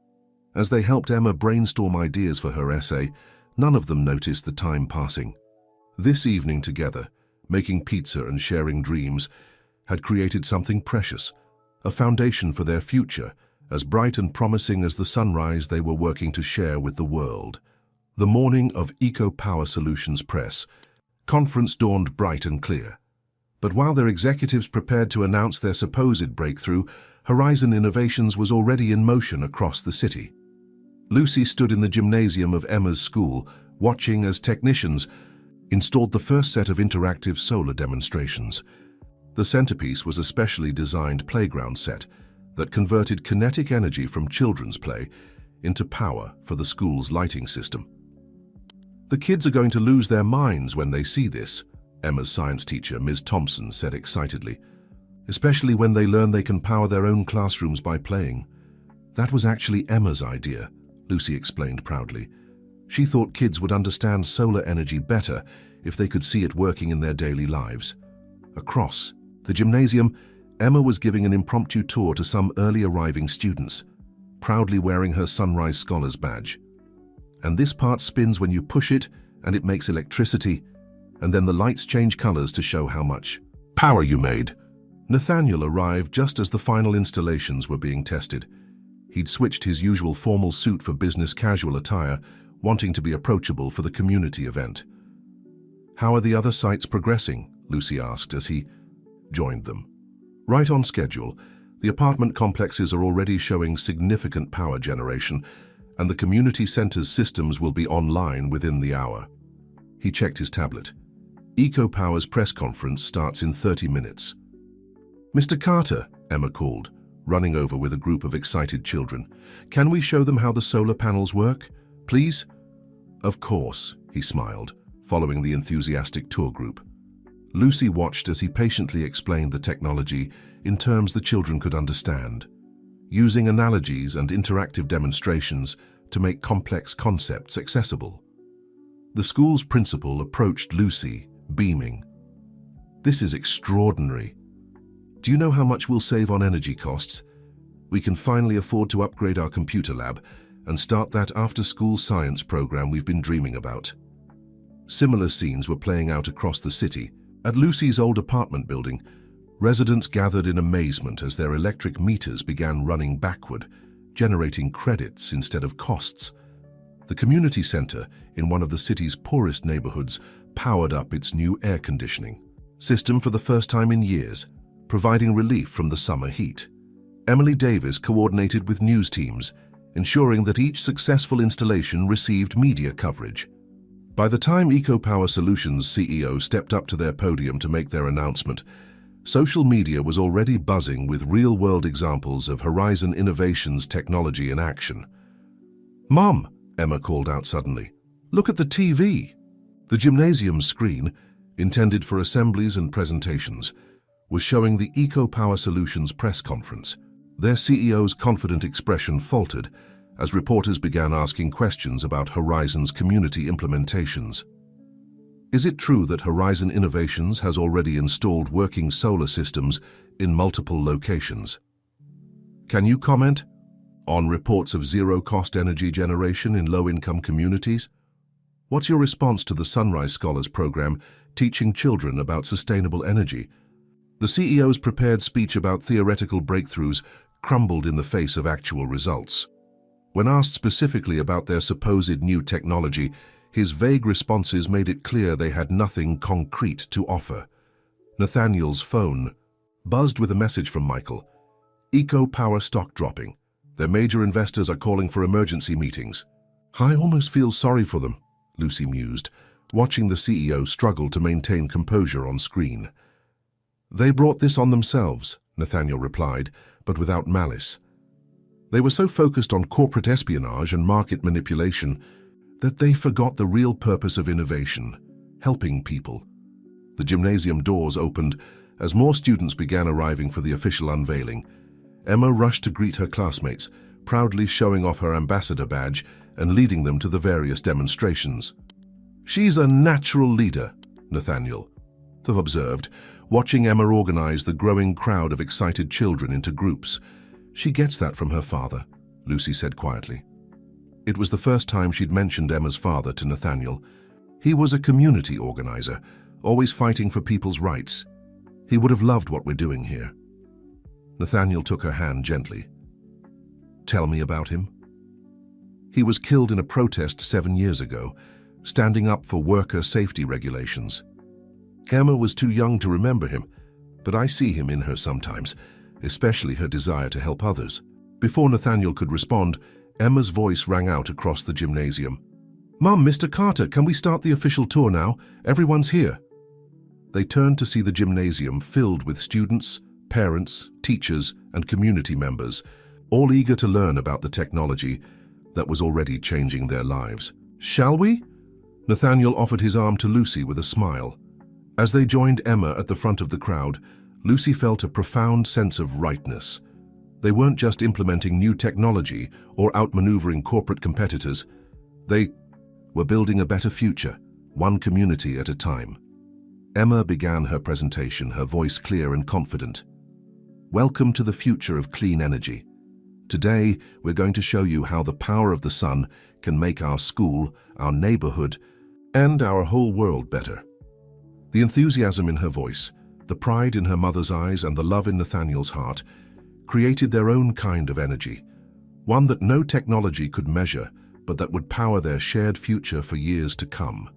As they helped Emma brainstorm ideas for her essay, none of them noticed the time passing. This evening together, making pizza and sharing dreams, had created something precious, a foundation for their future, as bright and promising as the sunrise they were working to share with the world. The morning of Eco Power Solutions Press conference dawned bright and clear. But while their executives prepared to announce their supposed breakthrough, Horizon Innovations was already in motion across the city. Lucy stood in the gymnasium of Emma's school, watching as technicians installed the first set of interactive solar demonstrations. The centerpiece was a specially designed playground set that converted kinetic energy from children's play into power for the school's lighting system. "The kids are going to lose their minds when they see this," Emma's science teacher, Ms. Thompson, said excitedly, "especially when they learn they can power their own classrooms by playing." "That was actually Emma's idea," Lucy explained proudly. "She thought kids would understand solar energy better if they could see it working in their daily lives." Across the gymnasium, Emma was giving an impromptu tour to some early arriving students, proudly wearing her Sunrise Scholars badge. "And this part spins when you push it, and it makes electricity, and then the lights change colors to show how much power you made." Nathaniel arrived just as the final installations were being tested. He'd switched his usual formal suit for business casual attire, wanting to be approachable for the community event. "How are the other sites progressing?" Lucy asked as he joined them. "Right on schedule. The apartment complexes are already showing significant power generation, and the community center's systems will be online within the hour." He checked his tablet. "EcoPower's press conference starts in 30 minutes. "Mr. Carter," Emma called, running over with a group of excited children. "Can we show them how the solar panels work, please?" "Of course," he smiled, following the enthusiastic tour group. Lucy watched as he patiently explained the technology in terms the children could understand, using analogies and interactive demonstrations to make complex concepts accessible. The school's principal approached Lucy, beaming. "This is extraordinary. Do you know how much we'll save on energy costs? We can finally afford to upgrade our computer lab and start that after-school science program we've been dreaming about." Similar scenes were playing out across the city. At Lucy's old apartment building, residents gathered in amazement as their electric meters began running backward, generating credits instead of costs. The community center, in one of the city's poorest neighborhoods, powered up its new air conditioning system for the first time in years, providing relief from the summer heat. Emily Davis coordinated with news teams, ensuring that each successful installation received media coverage. By the time EcoPower Solutions CEO stepped up to their podium to make their announcement, social media was already buzzing with real-world examples of Horizon Innovations technology in action. "Mom," Emma called out suddenly, "look at the TV." The gymnasium's screen, intended for assemblies and presentations, was showing the EcoPower Solutions press conference. Their CEO's confident expression faltered as reporters began asking questions about Horizon's community implementations. "Is it true that Horizon Innovations has already installed working solar systems in multiple locations? Can you comment on reports of zero-cost energy generation in low-income communities? What's your response to the Sunrise Scholars program teaching children about sustainable energy?" The CEO's prepared speech about theoretical breakthroughs crumbled in the face of actual results. When asked specifically about their supposed new technology, his vague responses made it clear they had nothing concrete to offer. Nathaniel's phone buzzed with a message from Michael. Eco power stock dropping. Their major investors are calling for emergency meetings. I almost feel sorry for them, Lucy mused, watching the CEO struggle to maintain composure on screen. They brought this on themselves, Nathaniel replied, but without malice. They were so focused on corporate espionage and market manipulation that they forgot the real purpose of innovation, helping people. The gymnasium doors opened as more students began arriving for the official unveiling. Emma rushed to greet her classmates, proudly showing off her ambassador badge and leading them to the various demonstrations. She's a natural leader, Nathaniel observed, watching Emma organize the growing crowd of excited children into groups. She gets that from her father, Lucy said quietly. It was the first time she'd mentioned Emma's father to Nathaniel. He was a community organizer, always fighting for people's rights. He would have loved what we're doing here. Nathaniel took her hand gently. Tell me about him. He was killed in a protest 7 years ago, standing up for worker safety regulations. Emma was too young to remember him, but I see him in her sometimes, especially her desire to help others. Before Nathaniel could respond, Emma's voice rang out across the gymnasium. Mum, Mr. Carter, can we start the official tour now? Everyone's here. They turned to see the gymnasium filled with students, parents, teachers, and community members, all eager to learn about the technology that was already changing their lives. Shall we? Nathaniel offered his arm to Lucy with a smile. As they joined Emma at the front of the crowd, Lucy felt a profound sense of rightness. They weren't just implementing new technology or outmaneuvering corporate competitors. They were building a better future, one community at a time. Emma began her presentation, her voice clear and confident. Welcome to the future of clean energy. Today, we're going to show you how the power of the sun can make our school, our neighborhood, and our whole world better. The enthusiasm in her voice, the pride in her mother's eyes, and the love in Nathaniel's heart created their own kind of energy, one that no technology could measure, but that would power their shared future for years to come.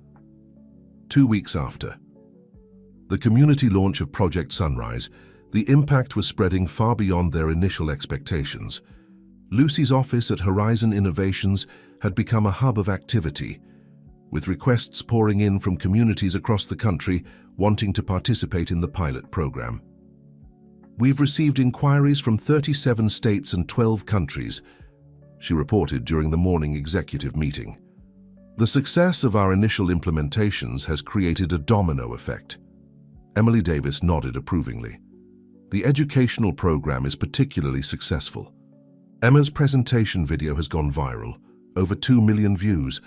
2 weeks after the community launch of Project Sunrise, the impact was spreading far beyond their initial expectations. Lucy's office at Horizon Innovations had become a hub of activity, with requests pouring in from communities across the country wanting to participate in the pilot program. We've received inquiries from 37 states and 12 countries, she reported during the morning executive meeting. The success of our initial implementations has created a domino effect. Emily Davis nodded approvingly. The educational program is particularly successful. Emma's presentation video has gone viral, over 2 million views.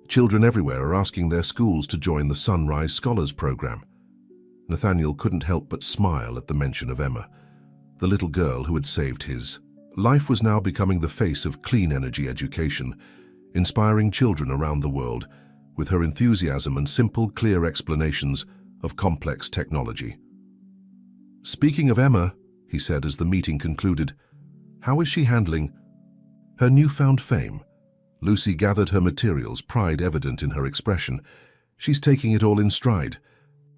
Children everywhere are asking their schools to join the Sunrise Scholars Program. Nathaniel couldn't help but smile at the mention of Emma, the little girl who had saved his life. Was now becoming the face of clean energy education, inspiring children around the world with her enthusiasm and simple, clear explanations of complex technology. Speaking of Emma, he said as the meeting concluded, how is she handling her newfound fame? Lucy gathered her materials, pride evident in her expression. She's taking it all in stride.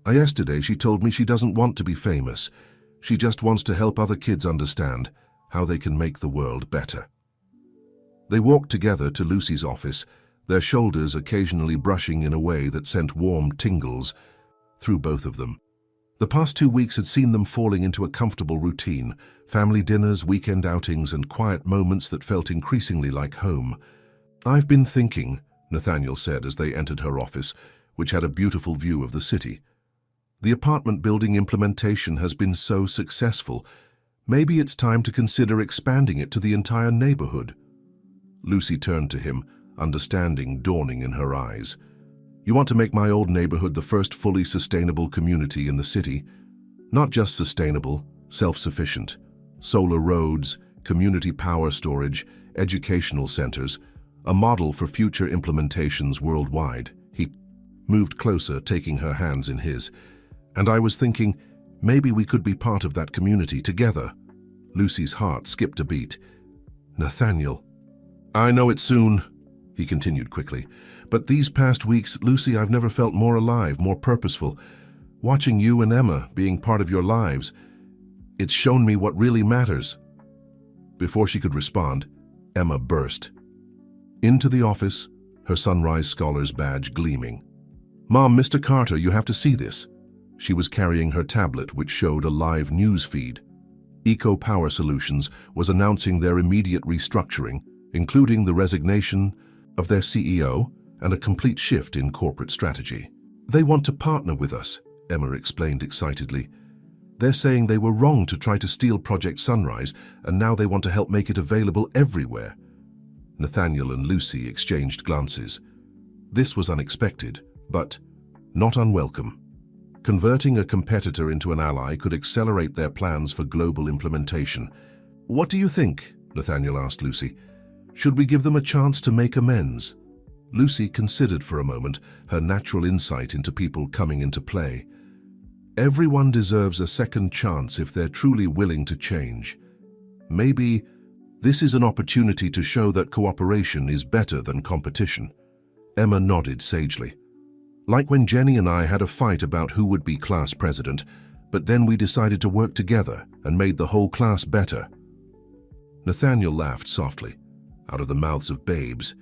Yesterday she told me she doesn't want to be famous. She just wants to help other kids understand how they can make the world better. They walked together to Lucy's office, their shoulders occasionally brushing in a way that sent warm tingles through both of them. The past 2 weeks had seen them falling into a comfortable routine, family dinners, weekend outings, and quiet moments that felt increasingly like home. I've been thinking, Nathaniel said as they entered her office, which had a beautiful view of the city. The apartment building implementation has been so successful. Maybe it's time to consider expanding it to the entire neighborhood. Lucy turned to him, understanding dawning in her eyes. You want to make my old neighborhood the first fully sustainable community in the city? Not just sustainable, self-sufficient. Solar roads, community power storage, educational centers, a model for future implementations worldwide. He moved closer, taking her hands in his. And I was thinking, maybe we could be part of that community together. Lucy's heart skipped a beat. Nathaniel. I know it soon, he continued quickly. But these past weeks, Lucy, I've never felt more alive, more purposeful. Watching you and Emma being part of your lives, it's shown me what really matters. Before she could respond, Emma burst into the office, her Sunrise Scholars badge gleaming. Mom, Mr. Carter, you have to see this. She was carrying her tablet, which showed a live news feed. Eco Power Solutions was announcing their immediate restructuring, including the resignation of their CEO and a complete shift in corporate strategy. They want to partner with us, Emma explained excitedly. They're saying they were wrong to try to steal Project Sunrise, and now they want to help make it available everywhere. Nathaniel and Lucy exchanged glances. This was unexpected, but not unwelcome. Converting a competitor into an ally could accelerate their plans for global implementation. What do you think? Nathaniel asked Lucy. Should we give them a chance to make amends? Lucy considered for a moment, her natural insight into people coming into play. Everyone deserves a second chance if they're truly willing to change. Maybe this is an opportunity to show that cooperation is better than competition. Emma nodded sagely. Like when Jenny and I had a fight about who would be class president, but then we decided to work together and made the whole class better. Nathaniel laughed softly, out of the mouths of babes.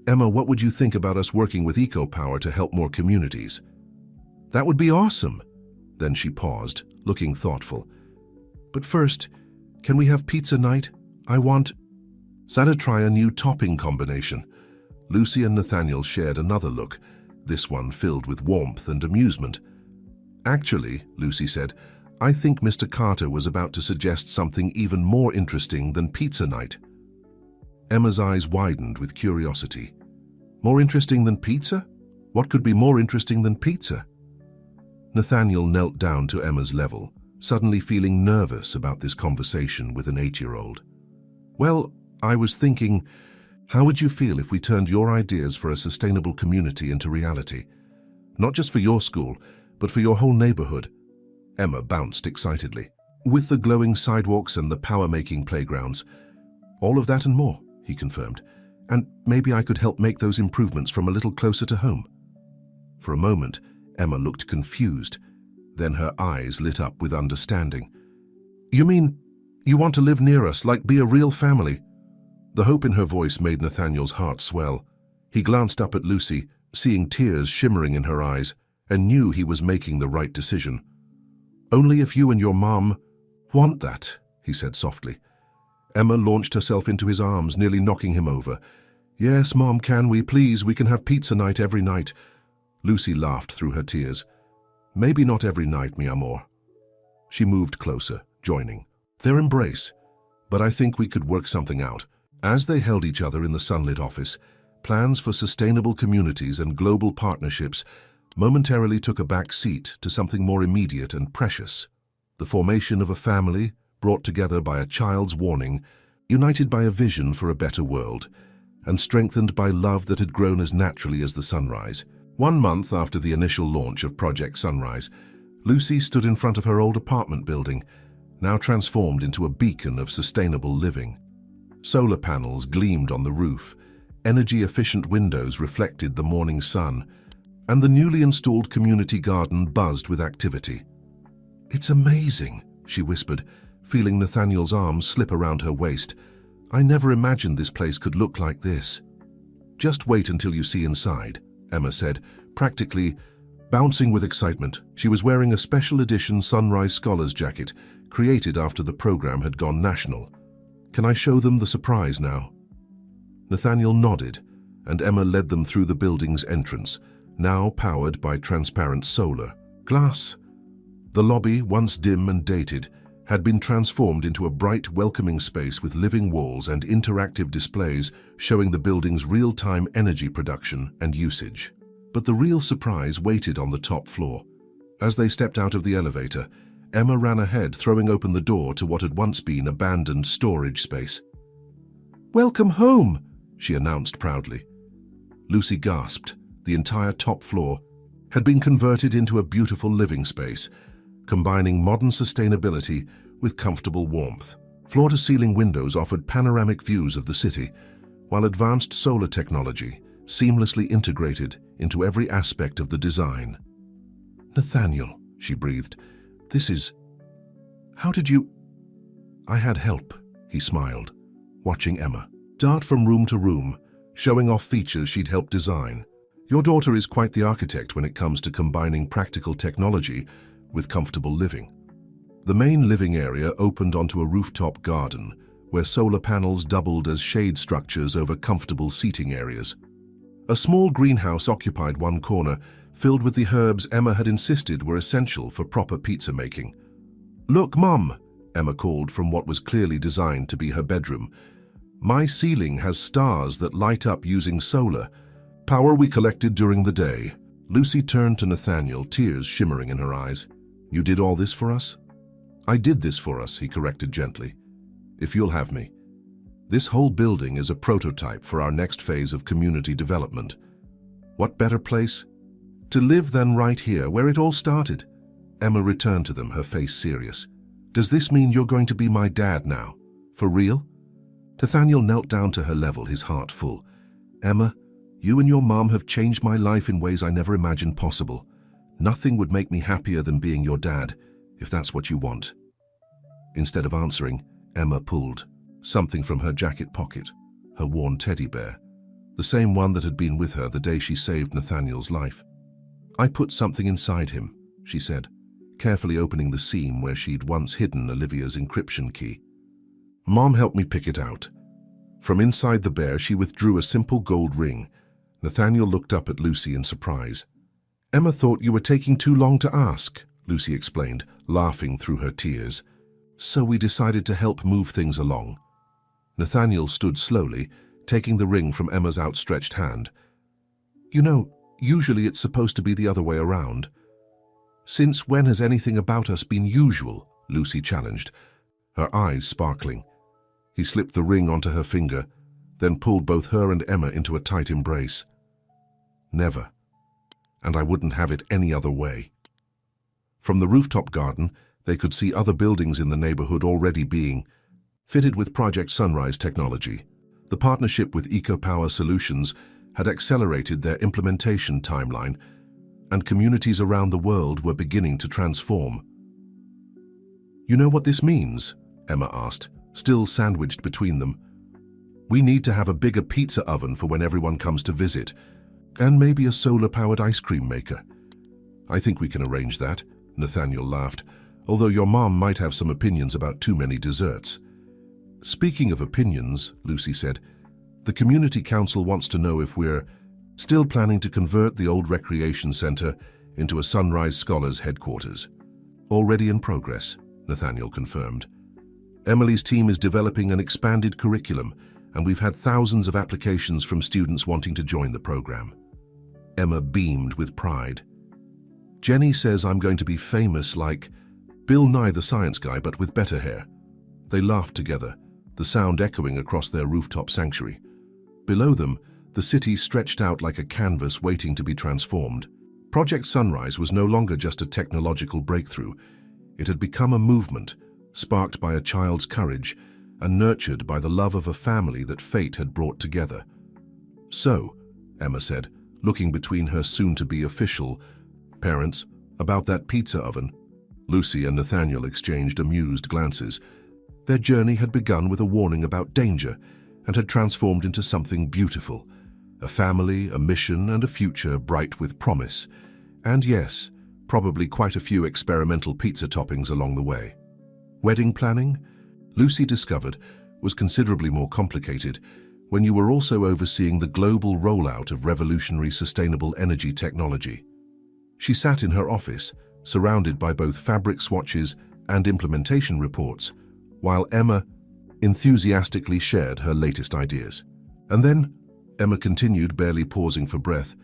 Emma, what would you think about us working with EcoPower to help more communities? That would be awesome. Then she paused, looking thoughtful. But first, can we have pizza night? I want... Santa, try a new topping combination. Lucy and Nathaniel shared another look, this one filled with warmth and amusement. Actually, Lucy said, I think Mr. Carter was about to suggest something even more interesting than pizza night. Emma's eyes widened with curiosity. More interesting than pizza? What could be more interesting than pizza? Nathaniel knelt down to Emma's level, suddenly feeling nervous about this conversation with an 8-year-old. Well, I was thinking, how would you feel if we turned your ideas for a sustainable community into reality? Not just for your school, but for your whole neighborhood. Emma bounced excitedly. With the glowing sidewalks and the power-making playgrounds. All of that and more, he confirmed. And maybe I could help make those improvements from a little closer to home. For a moment, Emma looked confused. Then her eyes lit up with understanding. You mean, you want to live near us, like be a real family? The hope in her voice made Nathaniel's heart swell. He glanced up at Lucy, seeing tears shimmering in her eyes, and knew he was making the right decision. Only if you and your mom want that, he said softly. Emma launched herself into his arms, nearly knocking him over. Yes, Mom, can we, please? We can have pizza night every night. Lucy laughed through her tears. Maybe not every night, mi amor. She moved closer, joining their embrace. But I think we could work something out. As they held each other in the sunlit office, plans for sustainable communities and global partnerships momentarily took a back seat to something more immediate and precious. The formation of a family, brought together by a child's warning, united by a vision for a better world, and strengthened by love that had grown as naturally as the sunrise. 1 month after the initial launch of Project Sunrise, Lucy stood in front of her old apartment building, now transformed into a beacon of sustainable living. Solar panels gleamed on the roof, energy-efficient windows reflected the morning sun, and the newly installed community garden buzzed with activity. It's amazing, she whispered, feeling Nathaniel's arms slip around her waist. I never imagined this place could look like this. Just wait until you see inside, Emma said, practically bouncing with excitement. She was wearing a special edition Sunrise Scholars jacket, created after the program had gone national. Can I show them the surprise now? Nathaniel nodded, and Emma led them through the building's entrance, now powered by transparent solar glass. The lobby, once dim and dated, had been transformed into a bright, welcoming space with living walls and interactive displays showing the building's real-time energy production and usage. But the real surprise waited on the top floor. As they stepped out of the elevator, Emma ran ahead, throwing open the door to what had once been abandoned storage space. Welcome home, she announced proudly. Lucy gasped. The entire top floor had been converted into a beautiful living space, combining modern sustainability with comfortable warmth. Floor-to-ceiling windows offered panoramic views of the city, while advanced solar technology seamlessly integrated into every aspect of the design. "Nathaniel," she breathed, "this is... How did you—" "I had help," he smiled, watching Emma dart from room to room, showing off features she'd helped design. "Your daughter is quite the architect when it comes to combining practical technology with comfortable living." The main living area opened onto a rooftop garden, where solar panels doubled as shade structures over comfortable seating areas. A small greenhouse occupied one corner, filled with the herbs Emma had insisted were essential for proper pizza making. "Look, Mum," Emma called from what was clearly designed to be her bedroom. "My ceiling has stars that light up using solar, power we collected during the day." Lucy turned to Nathaniel, tears shimmering in her eyes. "You did all this for us?" "I did this for us," he corrected gently. "If you'll have me. This whole building is a prototype for our next phase of community development. What better place to live than right here, where it all started?" Emma returned to them, her face serious. "Does this mean you're going to be my dad now? For real?" Nathaniel knelt down to her level, his heart full. "Emma, you and your mom have changed my life in ways I never imagined possible. Nothing would make me happier than being your dad, if that's what you want." Instead of answering, Emma pulled something from her jacket pocket, her worn teddy bear, the same one that had been with her the day she saved Nathaniel's life. "I put something inside him," she said, carefully opening the seam where she'd once hidden Olivia's encryption key. "Mom helped me pick it out." From inside the bear, she withdrew a simple gold ring. Nathaniel looked up at Lucy in surprise. "Emma thought you were taking too long to ask," Lucy explained, laughing through her tears. "So we decided to help move things along." Nathaniel stood slowly, taking the ring from Emma's outstretched hand. "You know, usually it's supposed to be the other way around." "Since when has anything about us been usual?" Lucy challenged, her eyes sparkling. He slipped the ring onto her finger, then pulled both her and Emma into a tight embrace. "Never. And I wouldn't have it any other way." From the rooftop garden, they could see other buildings in the neighborhood already being fitted with Project Sunrise technology. The partnership with EcoPower Solutions had accelerated their implementation timeline, and communities around the world were beginning to transform. "You know what this means?" Emma asked, still sandwiched between them. "We need to have a bigger pizza oven for when everyone comes to visit, and maybe a solar-powered ice cream maker." "I think we can arrange that," Nathaniel laughed, "although your mom might have some opinions about too many desserts." "Speaking of opinions," Lucy said, "the Community Council wants to know if we're still planning to convert the old recreation center into a Sunrise Scholars headquarters." "Already in progress," Nathaniel confirmed. "Emily's team is developing an expanded curriculum, and we've had thousands of applications from students wanting to join the program." Emma beamed with pride. "Jenny says I'm going to be famous like Bill Nye the Science Guy, but with better hair." They laughed together, the sound echoing across their rooftop sanctuary. Below them, the city stretched out like a canvas waiting to be transformed. Project Sunrise was no longer just a technological breakthrough. It had become a movement, sparked by a child's courage and nurtured by the love of a family that fate had brought together. "So," Emma said, looking between her soon-to-be official parents, "about that pizza oven." Lucy and Nathaniel exchanged amused glances. Their journey had begun with a warning about danger and had transformed into something beautiful. A family, a mission, and a future bright with promise. And yes, probably quite a few experimental pizza toppings along the way. Wedding planning, Lucy discovered, was considerably more complicated when you were also overseeing the global rollout of revolutionary sustainable energy technology. She sat in her office, surrounded by both fabric swatches and implementation reports, while Emma enthusiastically shared her latest ideas. "And then," Emma continued, barely pausing for breath,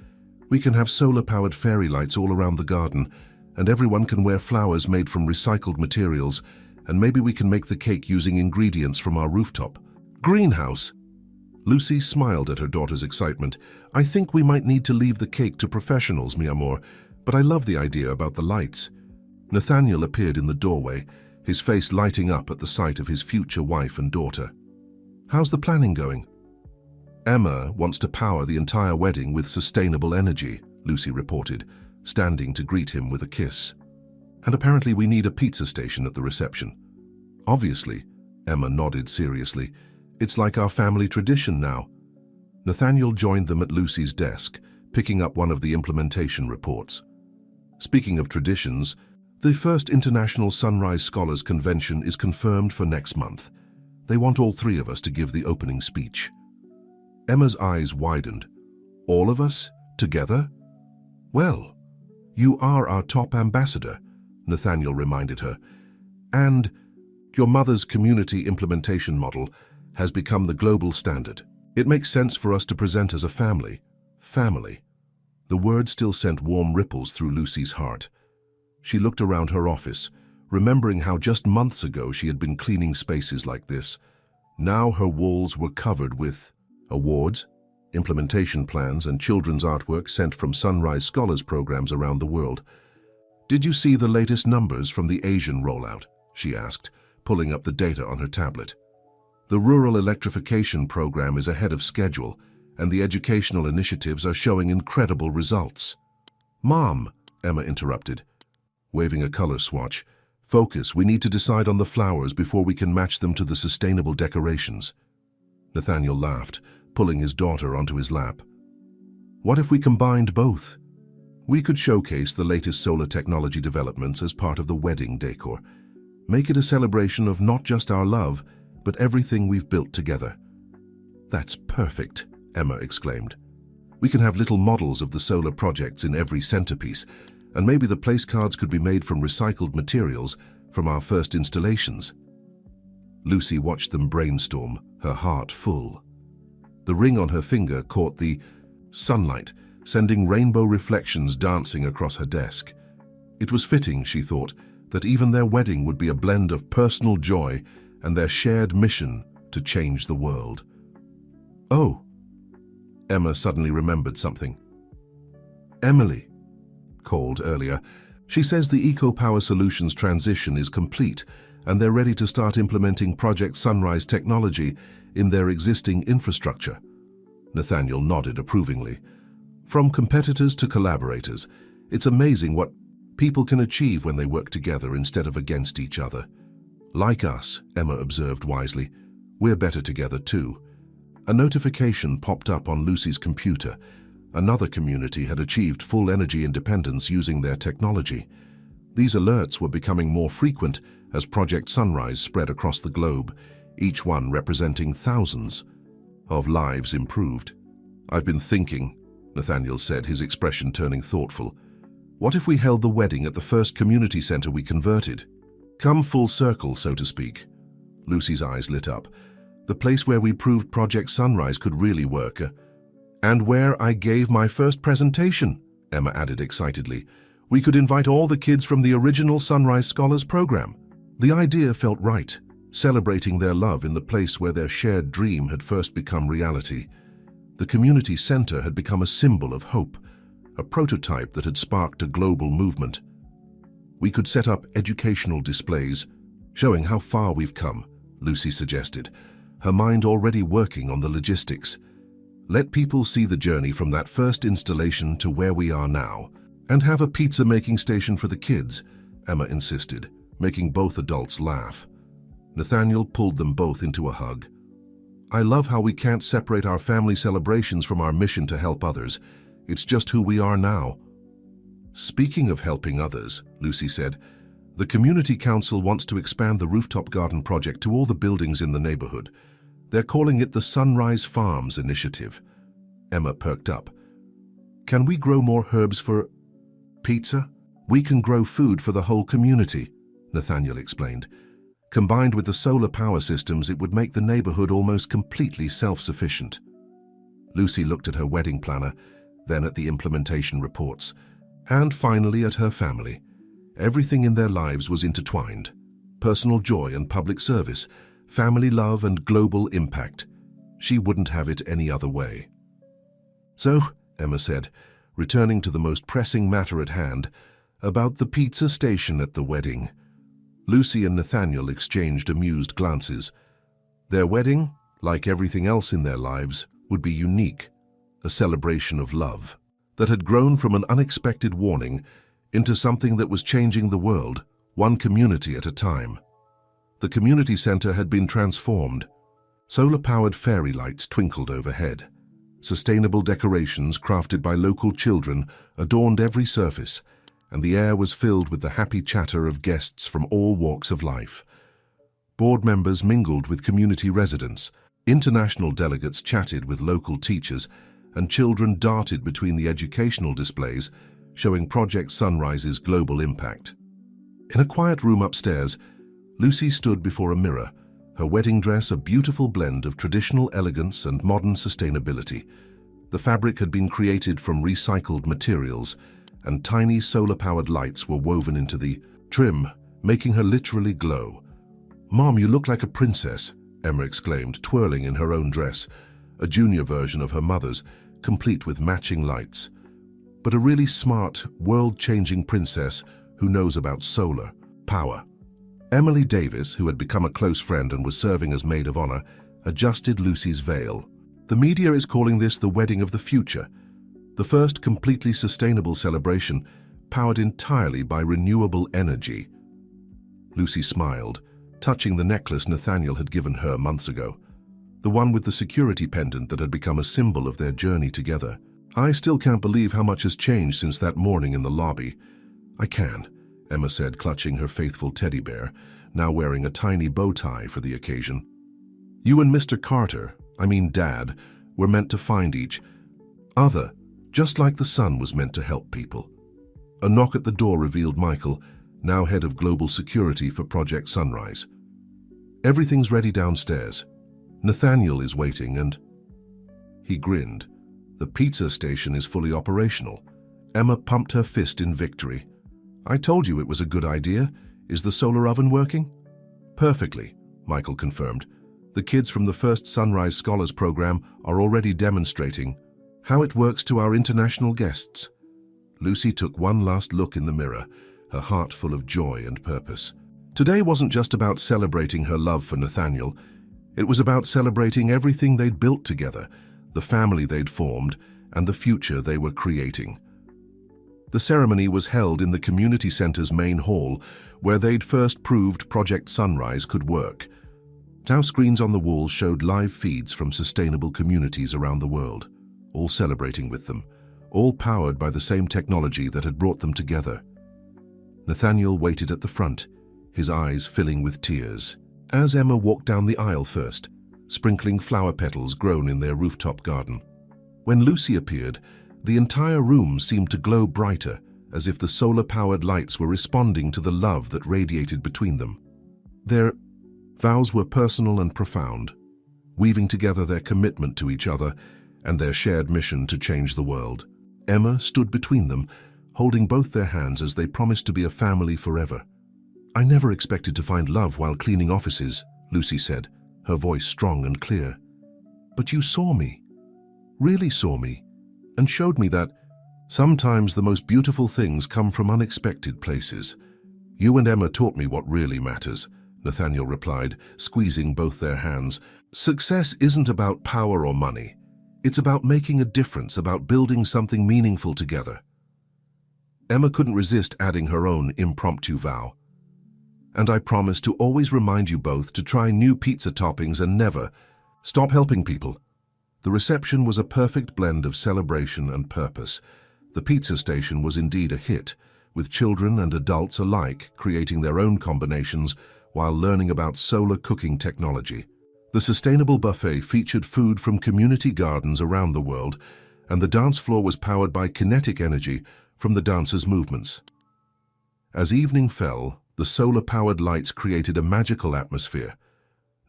"we can have solar-powered fairy lights all around the garden, and everyone can wear flowers made from recycled materials, and maybe we can make the cake using ingredients from our rooftop greenhouse." Lucy smiled at her daughter's excitement. "I think we might need to leave the cake to professionals, mi amor, but I love the idea about the lights." Nathaniel appeared in the doorway, his face lighting up at the sight of his future wife and daughter. "How's the planning going?" Emma wants to power the entire wedding with sustainable energy, Lucy reported, standing to greet him with a kiss. And apparently we need a pizza station at the reception. Obviously, Emma nodded seriously. It's like our family tradition now. Nathaniel joined them at Lucy's desk, picking up one of the implementation reports. Speaking of traditions, the first International Sunrise Scholars Convention is confirmed for next month. They want all three of us to give the opening speech. Emma's eyes widened. All of us? Together? Well, you are our top ambassador, Nathaniel reminded her. And your mother's community implementation model has become the global standard. It makes sense for us to present as a family. Family. The word still sent warm ripples through Lucy's heart. She looked around her office, remembering how just months ago she had been cleaning spaces like this. Now her walls were covered with awards, implementation plans, and children's artwork sent from Sunrise Scholars programs around the world. Did you see the latest numbers from the Asian rollout? She asked, pulling up the data on her tablet. The rural electrification program is ahead of schedule, and the educational initiatives are showing incredible results. Mom, Emma interrupted, waving a color swatch. Focus, we need to decide on the flowers before we can match them to the sustainable decorations. Nathaniel laughed, pulling his daughter onto his lap. What if we combined both? We could showcase the latest solar technology developments as part of the wedding decor. Make it a celebration of not just our love, but everything we've built together. That's perfect, Emma exclaimed. We can have little models of the solar projects in every centerpiece, and maybe the place cards could be made from recycled materials from our first installations. Lucy watched them brainstorm, her heart full. The ring on her finger caught the sunlight, sending rainbow reflections dancing across her desk. It was fitting, she thought, that even their wedding would be a blend of personal joy and their shared mission to change the world. Oh, Emma suddenly remembered something. Emily called earlier. She says the Eco-Power Solutions transition is complete and they're ready to start implementing Project Sunrise technology in their existing infrastructure. Nathaniel nodded approvingly. From competitors to collaborators, it's amazing what people can achieve when they work together instead of against each other. Like us, Emma observed wisely, we're better together too. A notification popped up on Lucy's computer. Another community had achieved full energy independence using their technology. These alerts were becoming more frequent as Project Sunrise spread across the globe, each one representing thousands of lives improved. I've been thinking, Nathaniel said, his expression turning thoughtful. What if we held the wedding at the first community center we converted? Come full circle, so to speak. Lucy's eyes lit up. The place where we proved Project Sunrise could really work. And where I gave my first presentation, Emma added excitedly. We could invite all the kids from the original Sunrise Scholars program. The idea felt right, celebrating their love in the place where their shared dream had first become reality. The community center had become a symbol of hope, a prototype that had sparked a global movement. We could set up educational displays, showing how far we've come, Lucy suggested, her mind already working on the logistics. Let people see the journey from that first installation to where we are now, and have a pizza-making station for the kids, Emma insisted, making both adults laugh. Nathaniel pulled them both into a hug. I love how we can't separate our family celebrations from our mission to help others. It's just who we are now. Speaking of helping others, Lucy said, the Community Council wants to expand the rooftop garden project to all the buildings in the neighborhood. They're calling it the Sunrise Farms Initiative. Emma perked up. Can we grow more herbs for pizza? We can grow food for the whole community, Nathaniel explained. Combined with the solar power systems, it would make the neighborhood almost completely self-sufficient. Lucy looked at her wedding planner, then at the implementation reports, and finally at her family. Everything in their lives was intertwined. Personal joy and public service, family love and global impact. She wouldn't have it any other way. So, Emma said, returning to the most pressing matter at hand, about the pizza station at the wedding. Lucy and Nathaniel exchanged amused glances. Their wedding, like everything else in their lives, would be unique, a celebration of love that had grown from an unexpected warning into something that was changing the world, one community at a time. The community center had been transformed. Solar-powered fairy lights twinkled overhead. Sustainable decorations crafted by local children adorned every surface, and the air was filled with the happy chatter of guests from all walks of life. Board members mingled with community residents, international delegates chatted with local teachers, and children darted between the educational displays, showing Project Sunrise's global impact. In a quiet room upstairs, Lucy stood before a mirror, her wedding dress a beautiful blend of traditional elegance and modern sustainability. The fabric had been created from recycled materials, and tiny solar-powered lights were woven into the trim, making her literally glow. "Mom, you look like a princess," Emma exclaimed, twirling in her own dress, a junior version of her mother's, complete with matching lights. But a really smart, world-changing princess who knows about solar power. Emily Davis, who had become a close friend and was serving as maid of honor, adjusted Lucy's veil. "The media is calling this the wedding of the future, the first completely sustainable celebration powered entirely by renewable energy." Lucy smiled, touching the necklace Nathaniel had given her months ago, the one with the security pendant that had become a symbol of their journey together. "I still can't believe how much has changed since that morning in the lobby." "I can," Emma said, clutching her faithful teddy bear, now wearing a tiny bow tie for the occasion. "You and Mr. Carter, Dad, were meant to find each other, just like the sun was meant to help people." A knock at the door revealed Michael, now head of global security for Project Sunrise. "Everything's ready downstairs. Nathaniel is waiting and—" He grinned. "The pizza station is fully operational." Emma pumped her fist in victory. "I told you it was a good idea. Is the solar oven working?" "Perfectly," Michael confirmed. "The kids from the first Sunrise Scholars Program are already demonstrating how it works to our international guests." Lucy took one last look in the mirror, her heart full of joy and purpose. Today wasn't just about celebrating her love for Nathaniel. It was about celebrating everything they'd built together, the family they'd formed, and the future they were creating. The ceremony was held in the community center's main hall, where they'd first proved Project Sunrise could work. Now screens on the walls showed live feeds from sustainable communities around the world, all celebrating with them, all powered by the same technology that had brought them together. Nathaniel waited at the front, his eyes filling with tears, as Emma walked down the aisle first, sprinkling flower petals grown in their rooftop garden. When Lucy appeared, the entire room seemed to glow brighter, as if the solar-powered lights were responding to the love that radiated between them. Their vows were personal and profound, weaving together their commitment to each other and their shared mission to change the world. Emma stood between them, holding both their hands as they promised to be a family forever. "I never expected to find love while cleaning offices," Lucy said, her voice strong and clear. "But you saw me, really saw me, and showed me that sometimes the most beautiful things come from unexpected places. You and Emma taught me what really matters," Nathaniel replied, squeezing both their hands. "Success isn't about power or money. It's about making a difference, about building something meaningful together." Emma couldn't resist adding her own impromptu vow. "And I promise to always remind you both to try new pizza toppings and never stop helping people." The reception was a perfect blend of celebration and purpose. The pizza station was indeed a hit, with children and adults alike creating their own combinations while learning about solar cooking technology. The sustainable buffet featured food from community gardens around the world, and the dance floor was powered by kinetic energy from the dancers' movements. As evening fell, the solar-powered lights created a magical atmosphere.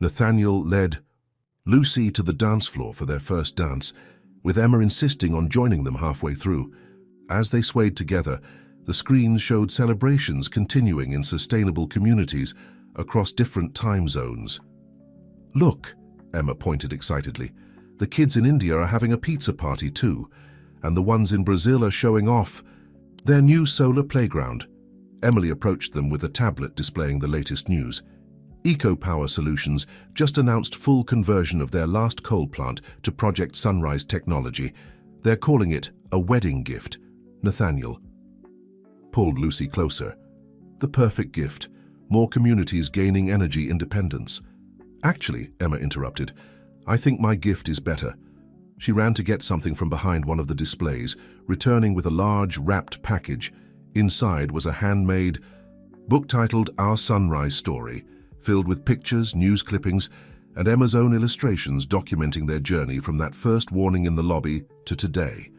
Nathaniel led Lucy to the dance floor for their first dance, with Emma insisting on joining them halfway through. As they swayed together, the screens showed celebrations continuing in sustainable communities across different time zones. "Look," Emma pointed excitedly, "the kids in India are having a pizza party too, and the ones in Brazil are showing off their new solar playground." Emily approached them with a tablet displaying the latest news. EcoPower Solutions just announced full conversion of their last coal plant to Project Sunrise technology. They're calling it a wedding gift. Nathaniel pulled Lucy closer. The perfect gift. More communities gaining energy independence. Actually, Emma interrupted, I think my gift is better. She ran to get something from behind one of the displays, returning with a large, wrapped package. Inside was a handmade book titled Our Sunrise Story, filled with pictures, news clippings, and Emma's own illustrations documenting their journey from that first warning in the lobby to today.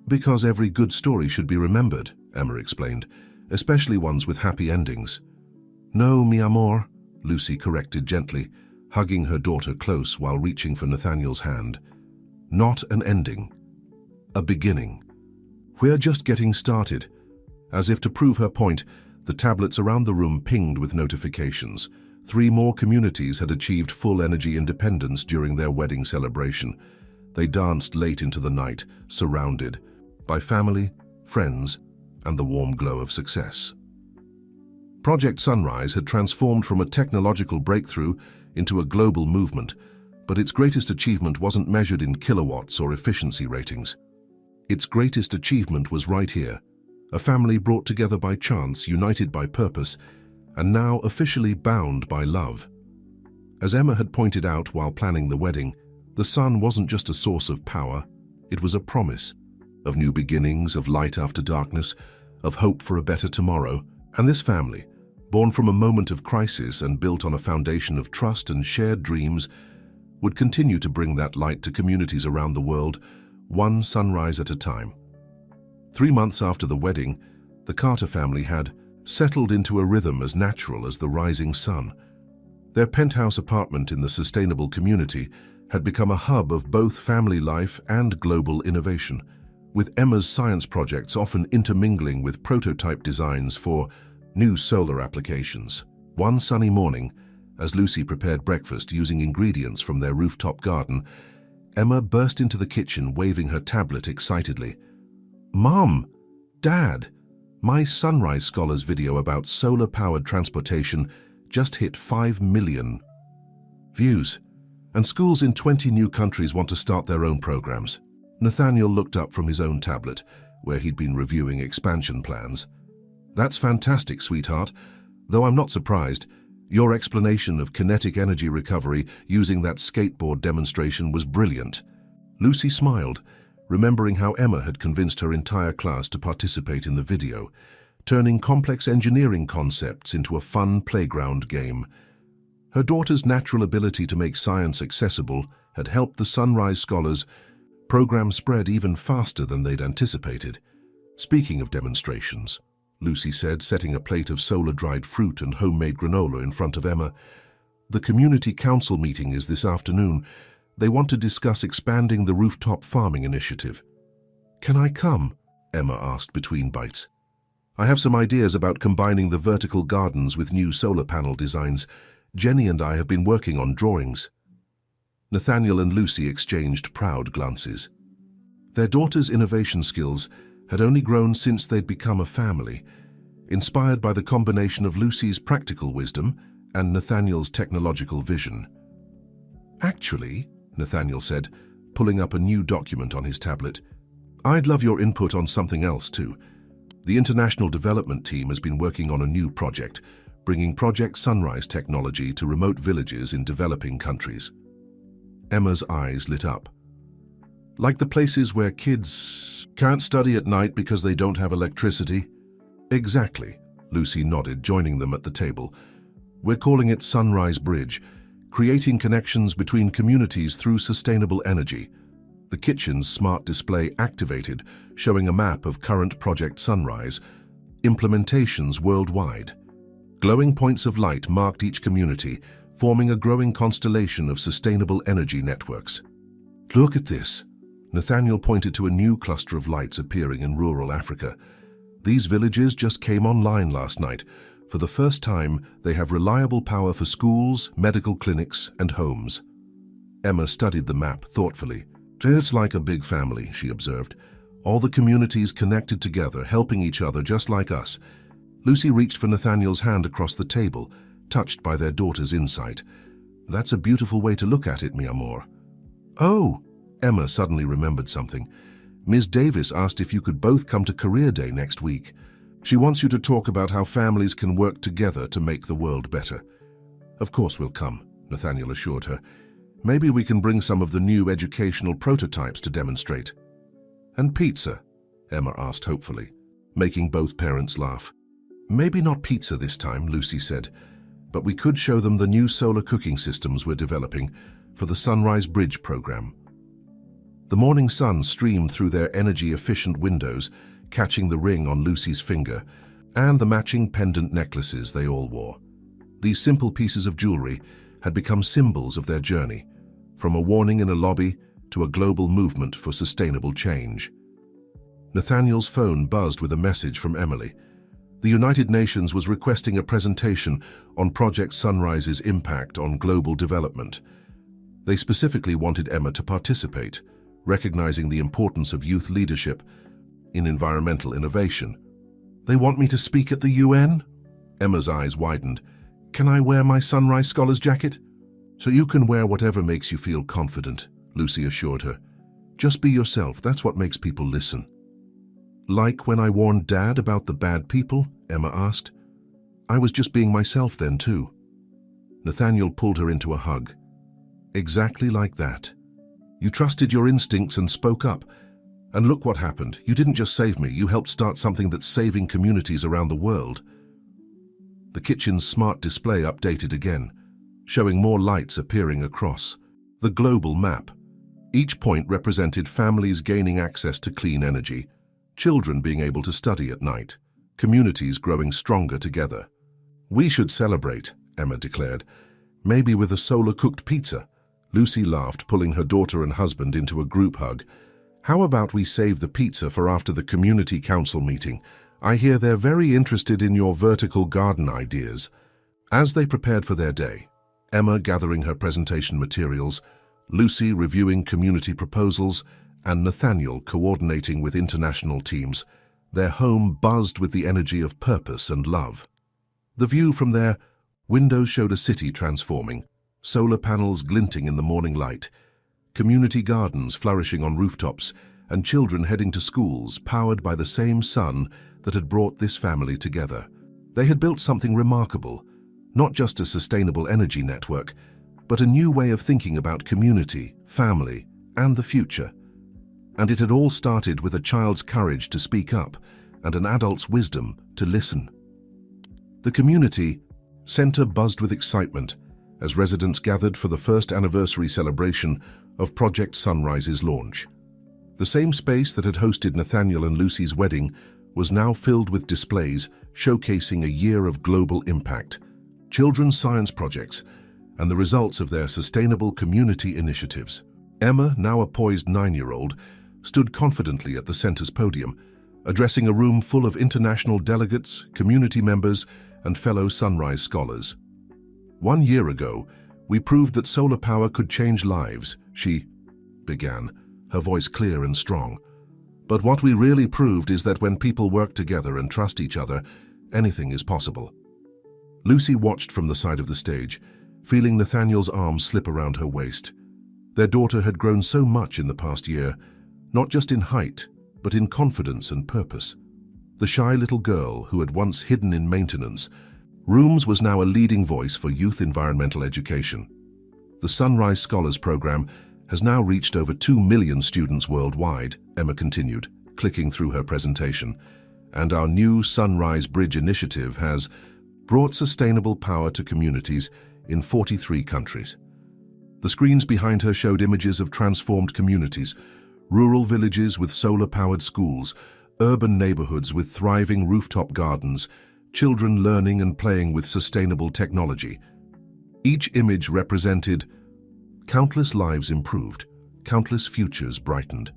Because every good story should be remembered, Emma explained, especially ones with happy endings. No, mi amor, Lucy corrected gently, hugging her daughter close while reaching for Nathaniel's hand. Not an ending. A beginning. We're just getting started. As if to prove her point, the tablets around the room pinged with notifications. 3 more communities had achieved full energy independence during their wedding celebration. They danced late into the night, surrounded by family, friends, and the warm glow of success. Project Sunrise had transformed from a technological breakthrough into a global movement, but its greatest achievement wasn't measured in kilowatts or efficiency ratings. Its greatest achievement was right here, a family brought together by chance, united by purpose, and now officially bound by love. As Emma had pointed out while planning the wedding, the sun wasn't just a source of power, it was a promise of new beginnings, of light after darkness, of hope for a better tomorrow. And this family, born from a moment of crisis and built on a foundation of trust and shared dreams, would continue to bring that light to communities around the world, one sunrise at a time. 3 months after the wedding, the Carter family had settled into a rhythm as natural as the rising sun. Their penthouse apartment in the sustainable community had become a hub of both family life and global innovation, with Emma's science projects often intermingling with prototype designs for new solar applications. One sunny morning, as Lucy prepared breakfast using ingredients from their rooftop garden, Emma burst into the kitchen waving her tablet excitedly. Mom! Dad! My Sunrise Scholars video about solar-powered transportation just hit 5 million views, and schools in 20 new countries want to start their own programs. Nathaniel looked up from his own tablet, where he'd been reviewing expansion plans. That's fantastic, sweetheart, though I'm not surprised. Your explanation of kinetic energy recovery using that skateboard demonstration was brilliant. Lucy smiled, remembering how Emma had convinced her entire class to participate in the video, turning complex engineering concepts into a fun playground game. Her daughter's natural ability to make science accessible had helped the Sunrise Scholars program spread even faster than they'd anticipated. Speaking of demonstrations, Lucy said, setting a plate of solar-dried fruit and homemade granola in front of Emma, the community council meeting is this afternoon. They want to discuss expanding the rooftop farming initiative. Can I come? Emma asked between bites. I have some ideas about combining the vertical gardens with new solar panel designs. Jenny and I have been working on drawings. Nathaniel and Lucy exchanged proud glances. Their daughter's innovation skills had only grown since they'd become a family, inspired by the combination of Lucy's practical wisdom and Nathaniel's technological vision. Actually, Nathaniel said, pulling up a new document on his tablet, I'd love your input on something else too. The International Development Team has been working on a new project, bringing Project Sunrise technology to remote villages in developing countries. Emma's eyes lit up. Like the places where kids can't study at night because they don't have electricity? Exactly, Lucy nodded, joining them at the table. We're calling it Sunrise Bridge, creating connections between communities through sustainable energy. The kitchen's smart display activated, showing a map of current Project Sunrise implementations worldwide. Glowing points of light marked each community, forming a growing constellation of sustainable energy networks. Look at this. Nathaniel pointed to a new cluster of lights appearing in rural Africa. These villages just came online last night. For the first time, they have reliable power for schools, medical clinics, and homes. Emma studied the map thoughtfully. It's like a big family, she observed. All the communities connected together, helping each other just like us. Lucy reached for Nathaniel's hand across the table, touched by their daughter's insight. "That's a beautiful way to look at it, mi amor." "Oh," Emma suddenly remembered something. "Ms. Davis asked if you could both come to Career Day next week. She wants you to talk about how families can work together to make the world better." "Of course we'll come," Nathaniel assured her. "Maybe we can bring some of the new educational prototypes to demonstrate." "And pizza?" Emma asked hopefully, making both parents laugh. "Maybe not pizza this time," Lucy said, "but we could show them the new solar cooking systems we're developing for the Sunrise Bridge program." The morning sun streamed through their energy-efficient windows, catching the ring on Lucy's finger and the matching pendant necklaces they all wore. These simple pieces of jewelry had become symbols of their journey, from a warning in a lobby to a global movement for sustainable change. Nathaniel's phone buzzed with a message from Emily. The United Nations was requesting a presentation on Project Sunrise's impact on global development. They specifically wanted Emma to participate, recognizing the importance of youth leadership in environmental innovation. "They want me to speak at the UN?" Emma's eyes widened. "Can I wear my Sunrise Scholars jacket?" "So you can wear whatever makes you feel confident," Lucy assured her. "Just be yourself, that's what makes people listen." "Like when I warned Dad about the bad people?" Emma asked. "I was just being myself then too." Nathaniel pulled her into a hug. "Exactly like that. You trusted your instincts and spoke up. And look what happened. You didn't just save me, you helped start something that's saving communities around the world." The kitchen's smart display updated again, showing more lights appearing across the global map. Each point represented families gaining access to clean energy, children being able to study at night, communities growing stronger together. "We should celebrate," Emma declared. "Maybe with a solar-cooked pizza." Lucy laughed, pulling her daughter and husband into a group hug. "How about we save the pizza for after the community council meeting? I hear they're very interested in your vertical garden ideas." As they prepared for their day, Emma gathering her presentation materials, Lucy reviewing community proposals, and Nathaniel coordinating with international teams, their home buzzed with the energy of purpose and love. The view from their windows showed a city transforming, solar panels glinting in the morning light, community gardens flourishing on rooftops, and children heading to schools powered by the same sun that had brought this family together. They had built something remarkable, not just a sustainable energy network, but a new way of thinking about community, family, and the future. And it had all started with a child's courage to speak up and an adult's wisdom to listen. The community center buzzed with excitement as residents gathered for the first anniversary celebration of Project Sunrise's launch. The same space that had hosted Nathaniel and Lucy's wedding was now filled with displays showcasing a year of global impact, children's science projects, and the results of their sustainable community initiatives. Emma, now a poised 9-year-old, stood confidently at the center's podium, addressing a room full of international delegates, community members, and fellow Sunrise scholars. "1 year ago, we proved that solar power could change lives," she began, her voice clear and strong. "But what we really proved is that when people work together and trust each other, anything is possible." Lucy watched from the side of the stage, feeling Nathaniel's arms slip around her waist. Their daughter had grown so much in the past year, not just in height, but in confidence and purpose. The shy little girl who had once hidden in maintenance rooms was now a leading voice for youth environmental education. The Sunrise Scholars Program has now reached over 2 million students worldwide, Emma continued, clicking through her presentation. And our new Sunrise Bridge initiative has brought sustainable power to communities in 43 countries. The screens behind her showed images of transformed communities, rural villages with solar-powered schools, urban neighborhoods with thriving rooftop gardens, children learning and playing with sustainable technology. Each image represented countless lives improved, countless futures brightened.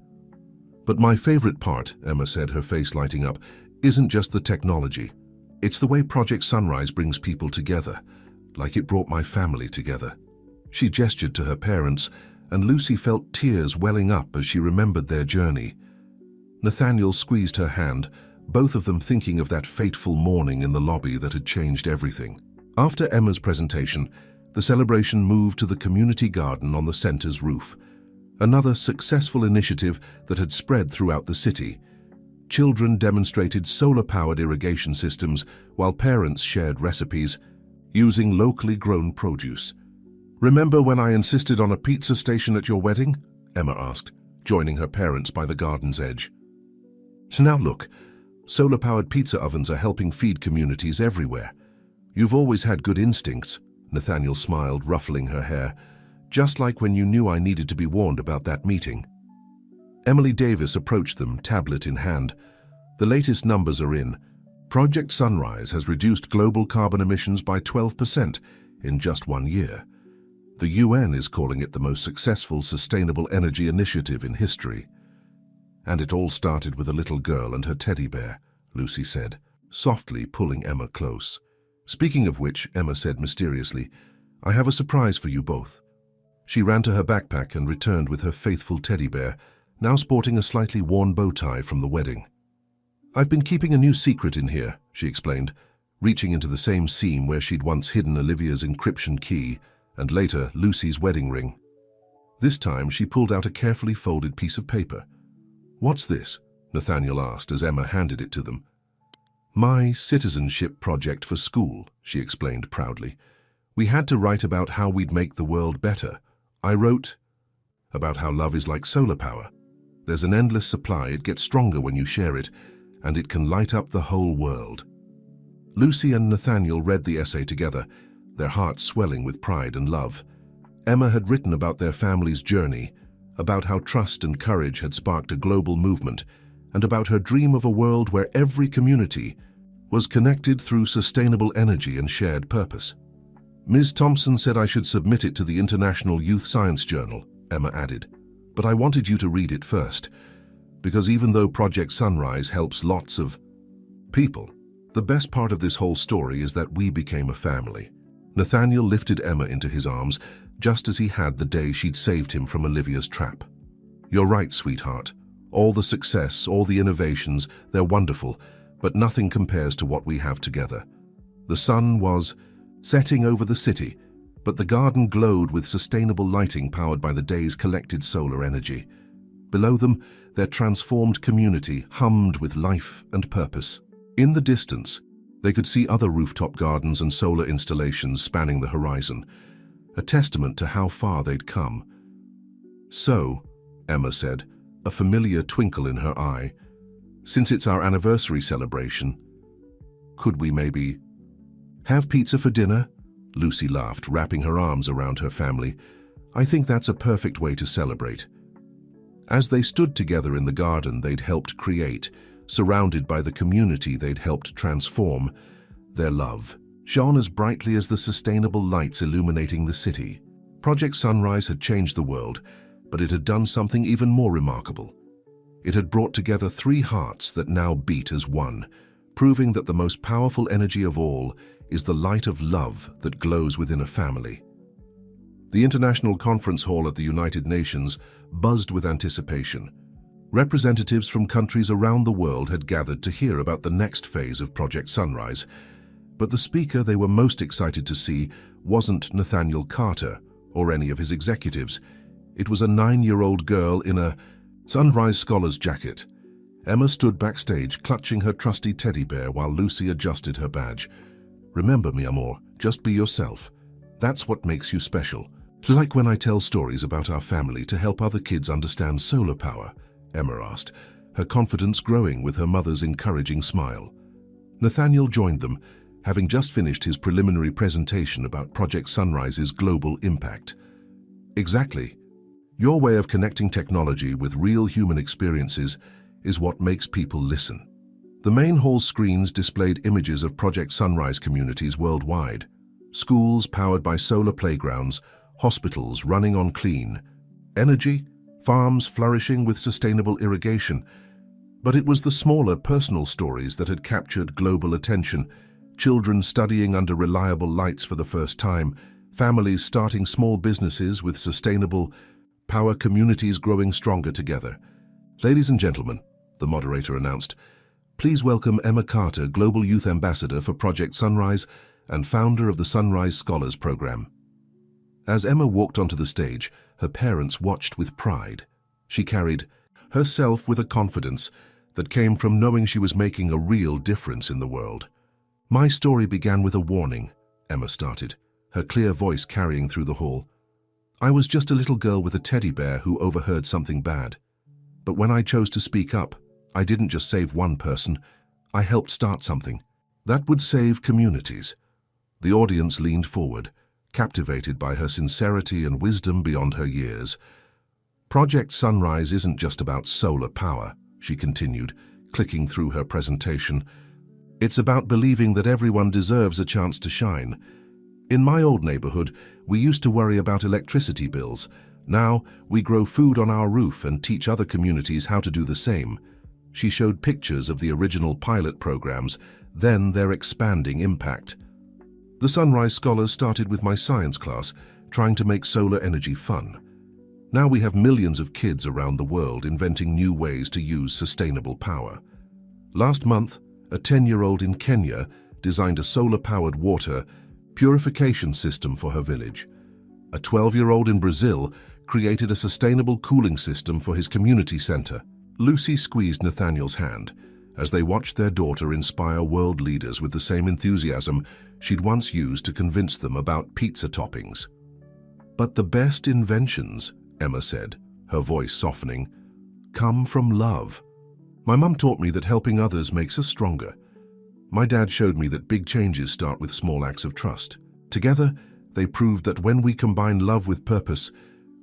"But my favorite part," Emma said, her face lighting up, "isn't just the technology. It's the way Project Sunrise brings people together, like it brought my family together." She gestured to her parents, and Lucy felt tears welling up as she remembered their journey. Nathaniel squeezed her hand, both of them thinking of that fateful morning in the lobby that had changed everything. After Emma's presentation, the celebration moved to the community garden on the center's roof, another successful initiative that had spread throughout the city. Children demonstrated solar-powered irrigation systems while parents shared recipes using locally grown produce. "Remember when I insisted on a pizza station at your wedding?" Emma asked, joining her parents by the garden's edge. "Now look, solar-powered pizza ovens are helping feed communities everywhere. You've always had good instincts," Nathaniel smiled, ruffling her hair, "just like when you knew I needed to be warned about that meeting." Emily Davis approached them, tablet in hand. "The latest numbers are in. Project Sunrise has reduced global carbon emissions by 12% in just 1 year. The UN is calling it the most successful sustainable energy initiative in history." "And it all started with a little girl and her teddy bear," Lucy said, softly pulling Emma close. "Speaking of which," Emma said mysteriously, "I have a surprise for you both." She ran to her backpack and returned with her faithful teddy bear, now sporting a slightly worn bow tie from the wedding. "I've been keeping a new secret in here," she explained, reaching into the same seam where she'd once hidden Olivia's encryption key and later Lucy's wedding ring. This time she pulled out a carefully folded piece of paper. "What's this?" Nathaniel asked as Emma handed it to them. "My citizenship project for school," she explained proudly. "We had to write about how we'd make the world better. I wrote about how love is like solar power. There's an endless supply, it gets stronger when you share it, and it can light up the whole world." Lucy and Nathaniel read the essay together, their hearts swelling with pride and love. Emma had written about their family's journey, about how trust and courage had sparked a global movement, and about her dream of a world where every community was connected through sustainable energy and shared purpose. "Ms. Thompson said I should submit it to the International Youth Science Journal," Emma added, "but I wanted you to read it first, because even though Project Sunrise helps lots of people, the best part of this whole story is that we became a family." Nathaniel lifted Emma into his arms, just as he had the day she'd saved him from Olivia's trap. "You're right, sweetheart. All the success, all the innovations, they're wonderful, but nothing compares to what we have together." The sun was setting over the city, but the garden glowed with sustainable lighting powered by the day's collected solar energy. Below them, their transformed community hummed with life and purpose. In the distance, they could see other rooftop gardens and solar installations spanning the horizon, a testament to how far they'd come. "So," Emma said, a familiar twinkle in her eye, "since it's our anniversary celebration, could we maybe have pizza for dinner?" Lucy laughed, wrapping her arms around her family. "I think that's a perfect way to celebrate." As they stood together in the garden they'd helped create, surrounded by the community they'd helped transform, their love shone as brightly as the sustainable lights illuminating the city. Project Sunrise had changed the world, but it had done something even more remarkable. It had brought together 3 hearts that now beat as one, proving that the most powerful energy of all is the light of love that glows within a family. The International Conference Hall at the United Nations buzzed with anticipation. Representatives from countries around the world had gathered to hear about the next phase of Project Sunrise, but the speaker they were most excited to see wasn't Nathaniel Carter or any of his executives. It was a 9-year-old girl in a Sunrise Scholar's jacket. Emma stood backstage, clutching her trusty teddy bear while Lucy adjusted her badge. "Remember, mi amor, just be yourself. That's what makes you special. Like when I tell stories about our family to help other kids understand solar power," Emma asked, her confidence growing with her mother's encouraging smile. Nathaniel joined them, having just finished his preliminary presentation about Project Sunrise's global impact. "Exactly. Your way of connecting technology with real human experiences is what makes people listen." The main hall screens displayed images of Project Sunrise communities worldwide. Schools powered by solar playgrounds, hospitals running on clean energy, farms flourishing with sustainable irrigation. But it was the smaller personal stories that had captured global attention. Children studying under reliable lights for the first time, families starting small businesses with sustainable power, communities growing stronger together. "Ladies and gentlemen," the moderator announced, "please welcome Emma Carter, Global Youth Ambassador for Project Sunrise, and founder of the Sunrise Scholars Program. As Emma walked onto the stage, her parents watched with pride. She carried herself with a confidence that came from knowing she was making a real difference in the world. "My story began with a warning," Emma started, her clear voice carrying through the hall. "I was just a little girl with a teddy bear who overheard something bad. But when I chose to speak up, I didn't just save one person, I helped start something that would save communities." The audience leaned forward, captivated by her sincerity and wisdom beyond her years. "Project Sunrise isn't just about solar power," she continued, clicking through her presentation. "It's about believing that everyone deserves a chance to shine. In my old neighborhood, we used to worry about electricity bills. Now, we grow food on our roof and teach other communities how to do the same." She showed pictures of the original pilot programs, then their expanding impact. "The Sunrise Scholars started with my science class, trying to make solar energy fun. Now we have millions of kids around the world inventing new ways to use sustainable power. Last month, a 10-year-old in Kenya designed a solar-powered water purification system for her village. A 12-year-old in Brazil created a sustainable cooling system for his community center." Lucy squeezed Nathaniel's hand as they watched their daughter inspire world leaders with the same enthusiasm she'd once used to convince them about pizza toppings. "But the best inventions," Emma said, her voice softening, "come from love. My mum taught me that helping others makes us stronger. My dad showed me that big changes start with small acts of trust. Together, they proved that when we combine love with purpose,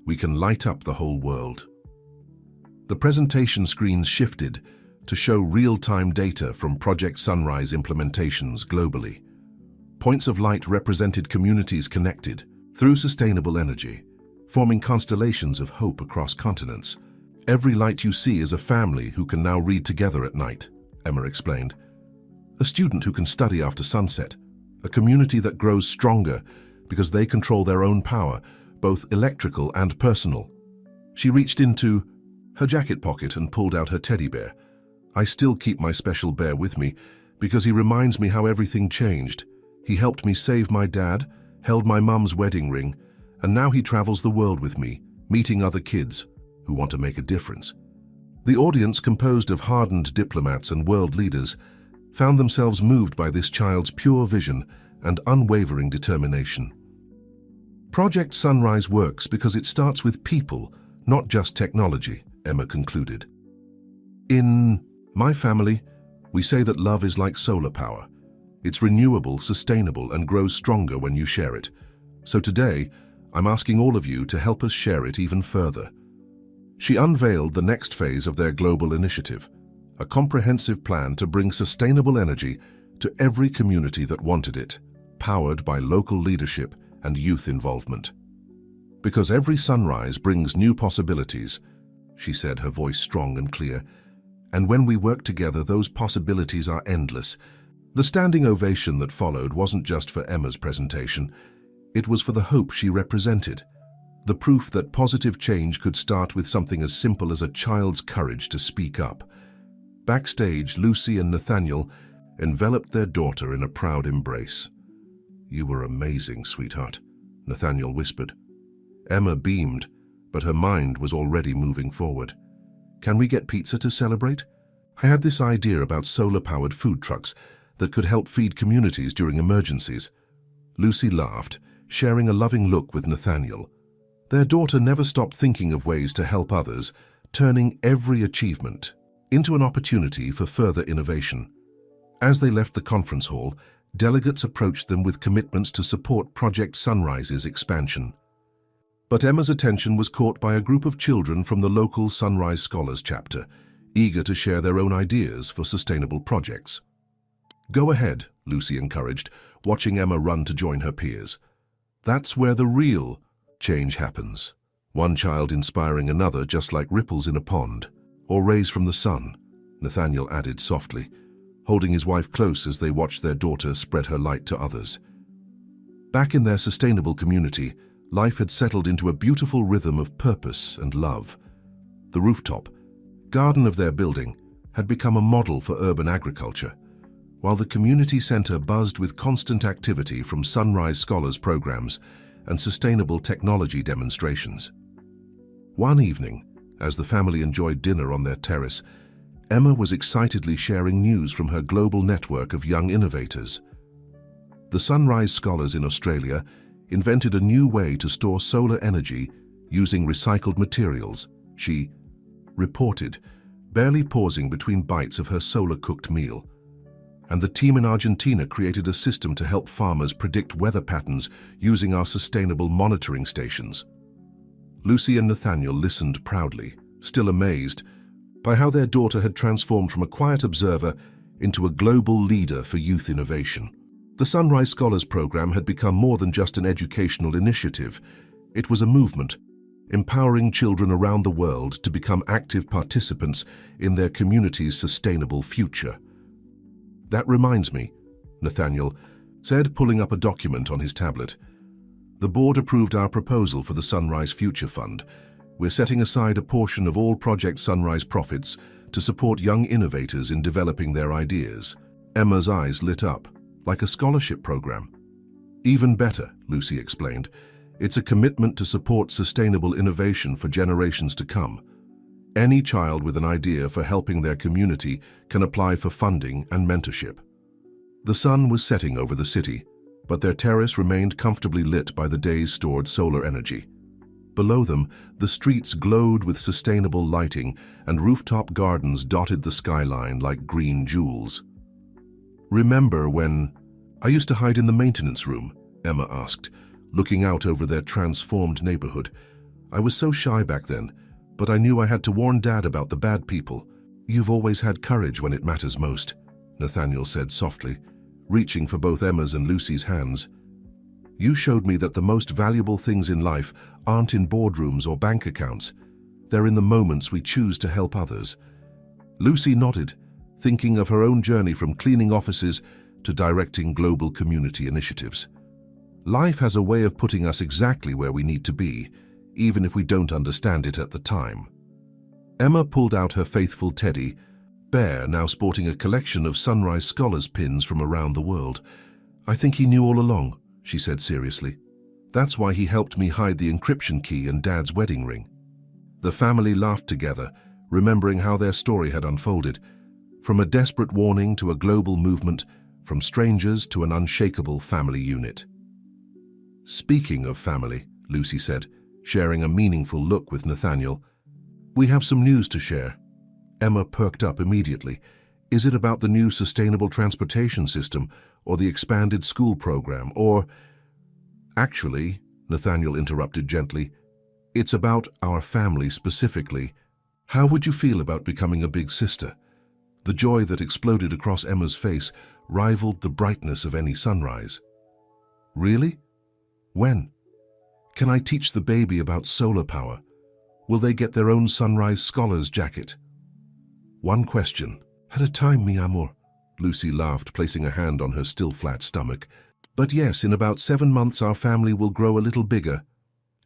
we can light up the whole world." The presentation screens shifted to show real-time data from Project Sunrise implementations globally. Points of light represented communities connected through sustainable energy, forming constellations of hope across continents. "Every light you see is a family who can now read together at night," Emma explained. "A student who can study after sunset, a community that grows stronger because they control their own power, both electrical and personal." She reached into her jacket pocket and pulled out her teddy bear. "I still keep my special bear with me because he reminds me how everything changed. He helped me save my dad, held my mum's wedding ring, and now he travels the world with me, meeting other kids who want to make a difference." The audience, composed of hardened diplomats and world leaders, found themselves moved by this child's pure vision and unwavering determination. "Project Sunrise works because it starts with people, not just technology," Emma concluded. "In my family, we say that love is like solar power. It's renewable, sustainable, and grows stronger when you share it. So today, I'm asking all of you to help us share it even further." She unveiled the next phase of their global initiative, a comprehensive plan to bring sustainable energy to every community that wanted it, powered by local leadership and youth involvement. "Because every sunrise brings new possibilities," she said, her voice strong and clear, "and when we work together, those possibilities are endless." The standing ovation that followed wasn't just for Emma's presentation. It was for the hope she represented, the proof that positive change could start with something as simple as a child's courage to speak up. Backstage, Lucy and Nathaniel enveloped their daughter in a proud embrace. "You were amazing, sweetheart," Nathaniel whispered. Emma beamed, but her mind was already moving forward. "Can we get pizza to celebrate? I had this idea about solar-powered food trucks that could help feed communities during emergencies." Lucy laughed, sharing a loving look with Nathaniel. Their daughter never stopped thinking of ways to help others, turning every achievement into an opportunity for further innovation. As they left the conference hall, delegates approached them with commitments to support Project Sunrise's expansion. But Emma's attention was caught by a group of children from the local Sunrise Scholars chapter, eager to share their own ideas for sustainable projects. "Go ahead," Lucy encouraged, watching Emma run to join her peers. "That's where the real change happens. One child inspiring another, just like ripples in a pond, or rays from the sun," Nathaniel added softly, holding his wife close as they watched their daughter spread her light to others. Back in their sustainable community, life had settled into a beautiful rhythm of purpose and love. The rooftop garden of their building had become a model for urban agriculture. while the community center buzzed with constant activity from Sunrise Scholars programs and sustainable technology demonstrations. One evening, as the family enjoyed dinner on their terrace, Emma was excitedly sharing news from her global network of young innovators. The Sunrise Scholars in Australia invented a new way to store solar energy using recycled materials, she reported, barely pausing between bites of her solar-cooked meal. And the team in Argentina created a system to help farmers predict weather patterns using our sustainable monitoring stations. Lucy and Nathaniel listened proudly, still amazed by how their daughter had transformed from a quiet observer into a global leader for youth innovation. The Sunrise Scholars program had become more than just an educational initiative. It was a movement, empowering children around the world to become active participants in their community's sustainable future. "That reminds me," Nathaniel said, pulling up a document on his tablet. "The board approved our proposal for the Sunrise Future Fund. We're setting aside a portion of all Project Sunrise profits to support young innovators in developing their ideas." Emma's eyes lit up, like a scholarship program. "Even better," Lucy explained. "It's a commitment to support sustainable innovation for generations to come. Any child with an idea for helping their community can apply for funding and mentorship." The sun was setting over the city, but their terrace remained comfortably lit by the day's stored solar energy. Below them, the streets glowed with sustainable lighting, and rooftop gardens dotted the skyline like green jewels. "Remember when I used to hide in the maintenance room?" Emma asked, looking out over their transformed neighborhood. "I was so shy back then, but I knew I had to warn Dad about the bad people." "You've always had courage when it matters most," Nathaniel said softly, reaching for both Emma's and Lucy's hands. "You showed me that the most valuable things in life aren't in boardrooms or bank accounts. They're in the moments we choose to help others." Lucy nodded, thinking of her own journey from cleaning offices to directing global community initiatives. Life has a way of putting us exactly where we need to be, even if we don't understand it at the time. Emma pulled out her faithful teddy, Bear, now sporting a collection of Sunrise Scholars pins from around the world. "I think he knew all along," she said seriously. "That's why he helped me hide the encryption key and Dad's wedding ring." The family laughed together, remembering how their story had unfolded, from a desperate warning to a global movement, from strangers to an unshakable family unit. "Speaking of family," Lucy said, sharing a meaningful look with Nathaniel, "we have some news to share." Emma perked up immediately. "Is it about the new sustainable transportation system, or the expanded school program, or—" "Actually," Nathaniel interrupted gently, "it's about our family specifically. How would you feel about becoming a big sister?" The joy that exploded across Emma's face rivaled the brightness of any sunrise. "Really? When? Can I teach the baby about solar power? Will they get their own Sunrise Scholars jacket?" "One question at a time, mi amor," Lucy laughed, placing a hand on her still flat stomach. "But yes, in about 7 months our family will grow a little bigger."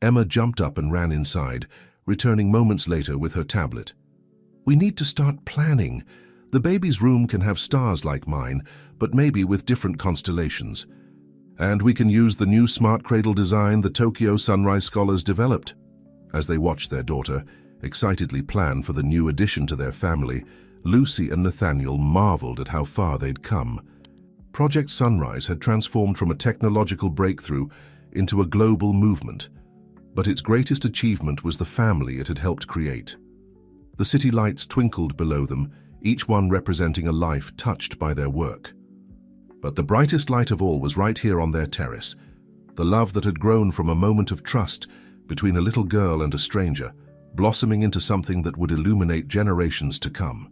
Emma jumped up and ran inside, returning moments later with her tablet. "We need to start planning. The baby's room can have stars like mine, but maybe with different constellations. And we can use the new smart cradle design the Tokyo Sunrise Scholars developed." As they watched their daughter excitedly plan for the new addition to their family, Lucy and Nathaniel marveled at how far they'd come. Project Sunrise had transformed from a technological breakthrough into a global movement, but its greatest achievement was the family it had helped create. The city lights twinkled below them, each one representing a life touched by their work. But the brightest light of all was right here on their terrace, the love that had grown from a moment of trust between a little girl and a stranger, blossoming into something that would illuminate generations to come.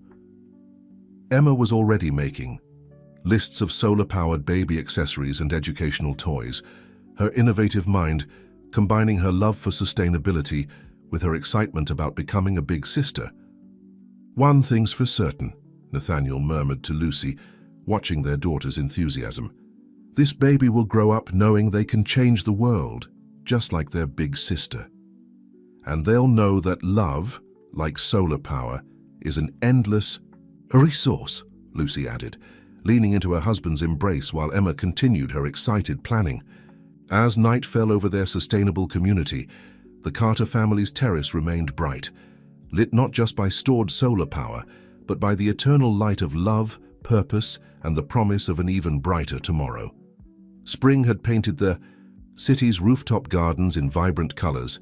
Emma was already making lists of solar-powered baby accessories and educational toys, her innovative mind combining her love for sustainability with her excitement about becoming a big sister. "One thing's for certain," Nathaniel murmured to Lucy, watching their daughter's enthusiasm. "This baby will grow up knowing they can change the world, just like their big sister. And they'll know that love, like solar power, is an endless resource," Lucy added, leaning into her husband's embrace while Emma continued her excited planning. As night fell over their sustainable community, the Carter family's terrace remained bright, lit not just by stored solar power, but by the eternal light of love, purpose, and the promise of an even brighter tomorrow. Spring had painted the city's rooftop gardens in vibrant colors,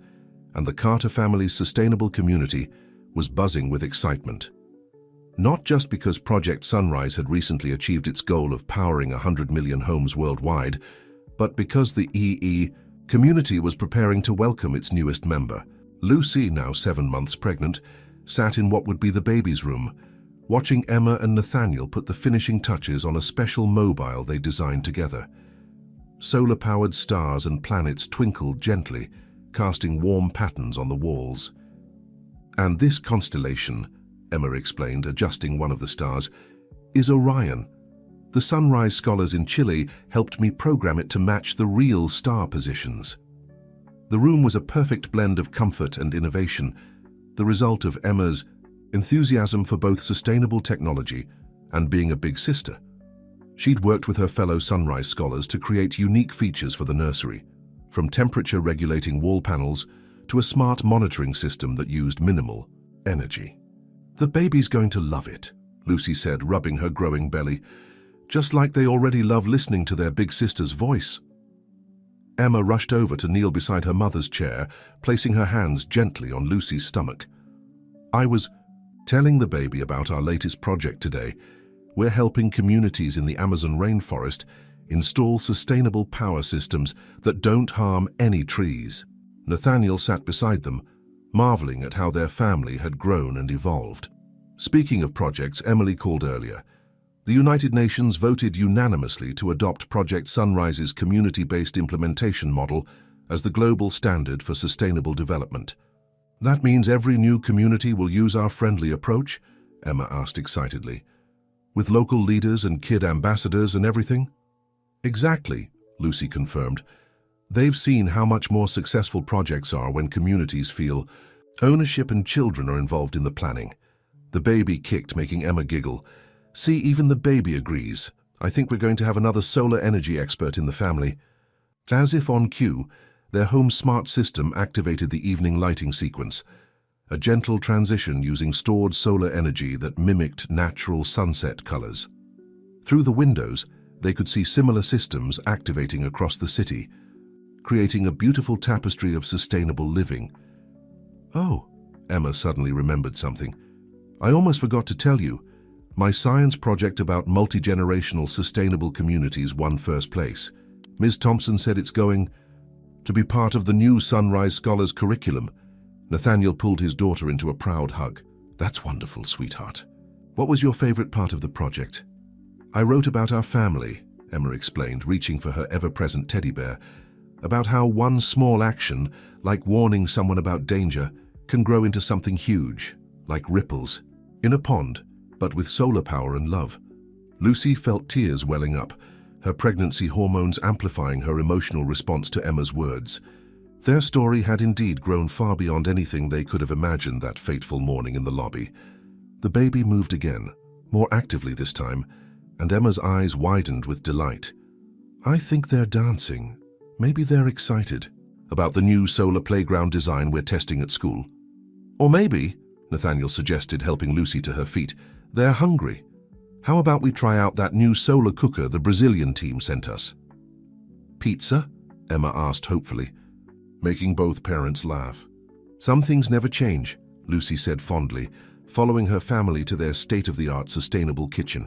and the Carter family's sustainable community was buzzing with excitement. Not just because Project Sunrise had recently achieved its goal of powering 100 million homes worldwide, but because the EE community was preparing to welcome its newest member. Lucy, now 7 months pregnant, sat in what would be the baby's room, watching Emma and Nathaniel put the finishing touches on a special mobile they designed together. Solar-powered stars and planets twinkled gently, casting warm patterns on the walls. "And this constellation," Emma explained, adjusting one of the stars, "is Orion. The sunrise scholars in Chile helped me program it to match the real star positions." The room was a perfect blend of comfort and innovation, the result of Emma's enthusiasm for both sustainable technology and being a big sister. She'd worked with her fellow sunrise scholars to create unique features for the nursery, from temperature-regulating wall panels to a smart monitoring system that used minimal energy. "The baby's going to love it," Lucy said, rubbing her growing belly, "just like they already love listening to their big sister's voice." Emma rushed over to kneel beside her mother's chair, placing her hands gently on Lucy's stomach. "I was telling the baby about our latest project today. We're helping communities in the Amazon rainforest install sustainable power systems that don't harm any trees." Nathaniel sat beside them, marveling at how their family had grown and evolved. Speaking of projects Emily called earlier, the United Nations voted unanimously to adopt Project Sunrise's community-based implementation model as the global standard for sustainable development. "That means every new community will use our friendly approach?" Emma asked excitedly. "With local leaders and kid ambassadors and everything?" "Exactly," Lucy confirmed. "They've seen how much more successful projects are when communities feel ownership and children are involved in the planning." The baby kicked, making Emma giggle. "See, even the baby agrees. I think we're going to have another solar energy expert in the family." As if on cue, their home smart system activated the evening lighting sequence, a gentle transition using stored solar energy that mimicked natural sunset colors. Through the windows, they could see similar systems activating across the city, creating a beautiful tapestry of sustainable living. "Oh," Emma suddenly remembered something. "I almost forgot to tell you. My science project about multi-generational sustainable communities won first place. Ms. Thompson said it's going to be part of the new Sunrise Scholars curriculum." Nathaniel pulled his daughter into a proud hug. "That's wonderful, sweetheart. What was your favorite part of the project?" "I wrote about our family," Emma explained, reaching for her ever-present teddy bear, "about how one small action, like warning someone about danger, can grow into something huge, like ripples in a pond, but with solar power and love." Lucy felt tears welling up, her pregnancy hormones amplifying her emotional response to Emma's words. Their story had indeed grown far beyond anything they could have imagined that fateful morning in the lobby. The baby moved again, more actively this time, and Emma's eyes widened with delight. "I think they're dancing. Maybe they're excited about the new solar playground design we're testing at school. Or maybe," Nathaniel suggested, helping Lucy to her feet, "they're hungry. How about we try out that new solar cooker the Brazilian team sent us?" "Pizza?" Emma asked hopefully, making both parents laugh. "Some things never change," Lucy said fondly, following her family to their state-of-the-art sustainable kitchen.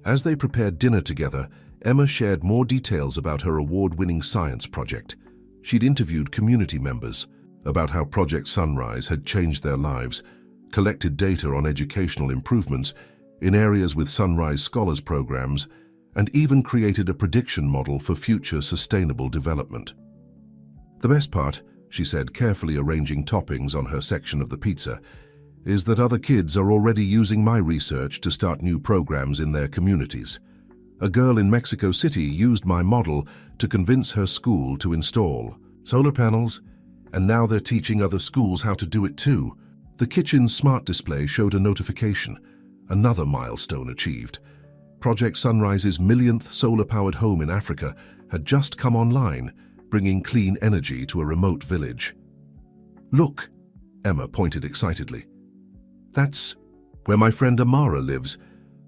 As they prepared dinner together, Emma shared more details about her award-winning science project. She'd interviewed community members about how Project Sunrise had changed their lives, collected data on educational improvements in areas with Sunrise Scholars programs, and even created a prediction model for future sustainable development. "The best part," she said, carefully arranging toppings on her section of the pizza, "is that other kids are already using my research to start new programs in their communities. A girl in Mexico City used my model to convince her school to install solar panels, and now they're teaching other schools how to do it too." The kitchen's smart display showed a notification, another milestone achieved. Project Sunrise's millionth solar-powered home in Africa had just come online, bringing clean energy to a remote village. "Look," Emma pointed excitedly. "That's where my friend Amara lives.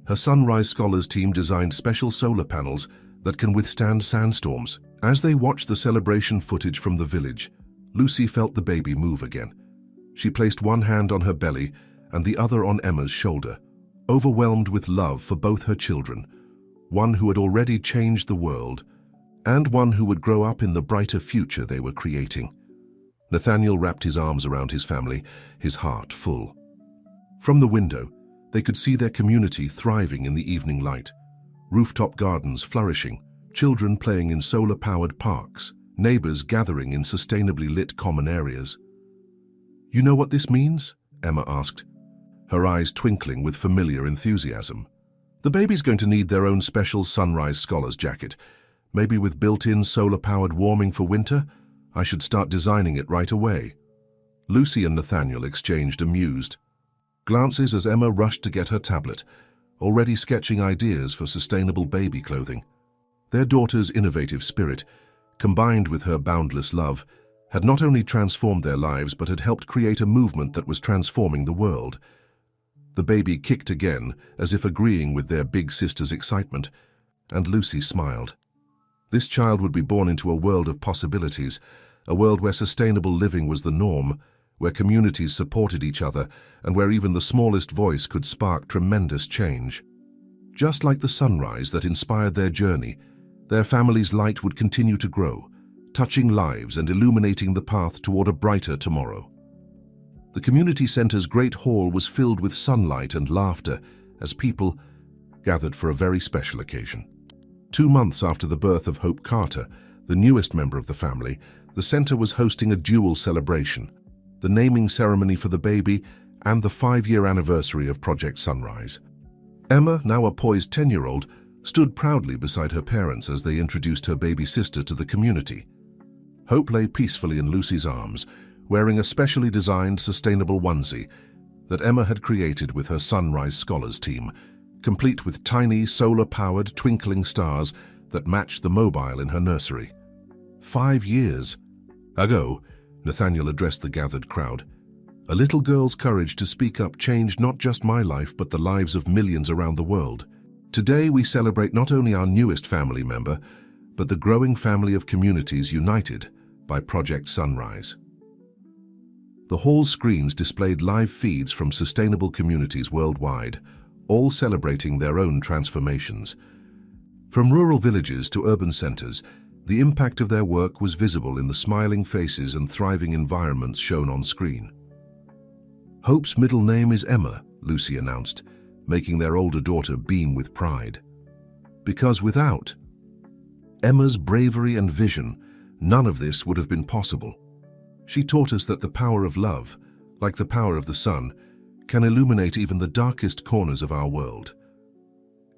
Her Sunrise Scholars team designed special solar panels that can withstand sandstorms." As they watched the celebration footage from the village, Lucy felt the baby move again. She placed one hand on her belly and the other on Emma's shoulder, overwhelmed with love for both her children, one who had already changed the world and one who would grow up in the brighter future they were creating. Nathaniel wrapped his arms around his family, his heart full. From the window, they could see their community thriving in the evening light, rooftop gardens flourishing, children playing in solar-powered parks, neighbors gathering in sustainably lit common areas. "You know what this means?" Emma asked, her eyes twinkling with familiar enthusiasm. "The baby's going to need their own special Sunrise Scholars jacket, maybe with built-in solar-powered warming for winter. I should start designing it right away." Lucy and Nathaniel exchanged amused glances as Emma rushed to get her tablet, already sketching ideas for sustainable baby clothing. Their daughter's innovative spirit, combined with her boundless love, had not only transformed their lives but had helped create a movement that was transforming the world. The baby kicked again, as if agreeing with their big sister's excitement, and Lucy smiled. This child would be born into a world of possibilities, a world where sustainable living was the norm, where communities supported each other, and where even the smallest voice could spark tremendous change. Just like the sunrise that inspired their journey, their family's light would continue to grow, touching lives and illuminating the path toward a brighter tomorrow. The community center's great hall was filled with sunlight and laughter as people gathered for a very special occasion. 2 months after the birth of Hope Carter, the newest member of the family, the center was hosting a dual celebration: the naming ceremony for the baby and the 5-year anniversary of Project Sunrise. Emma, now a poised 10-year-old, stood proudly beside her parents as they introduced her baby sister to the community. Hope lay peacefully in Lucy's arms, wearing a specially designed sustainable onesie that Emma had created with her Sunrise Scholars team, complete with tiny solar-powered twinkling stars that matched the mobile in her nursery. 5 years ago, Nathaniel addressed the gathered crowd. "A little girl's courage to speak up changed not just my life but the lives of millions around the world. Today we celebrate not only our newest family member, but the growing family of communities united by Project Sunrise." The hall's screens displayed live feeds from sustainable communities worldwide, all celebrating their own transformations. From rural villages to urban centers, the impact of their work was visible in the smiling faces and thriving environments shown on screen. "Hope's middle name is Emma," Lucy announced, making their older daughter beam with pride. "Because without Emma's bravery and vision, none of this would have been possible. She taught us that the power of love, like the power of the sun, can illuminate even the darkest corners of our world."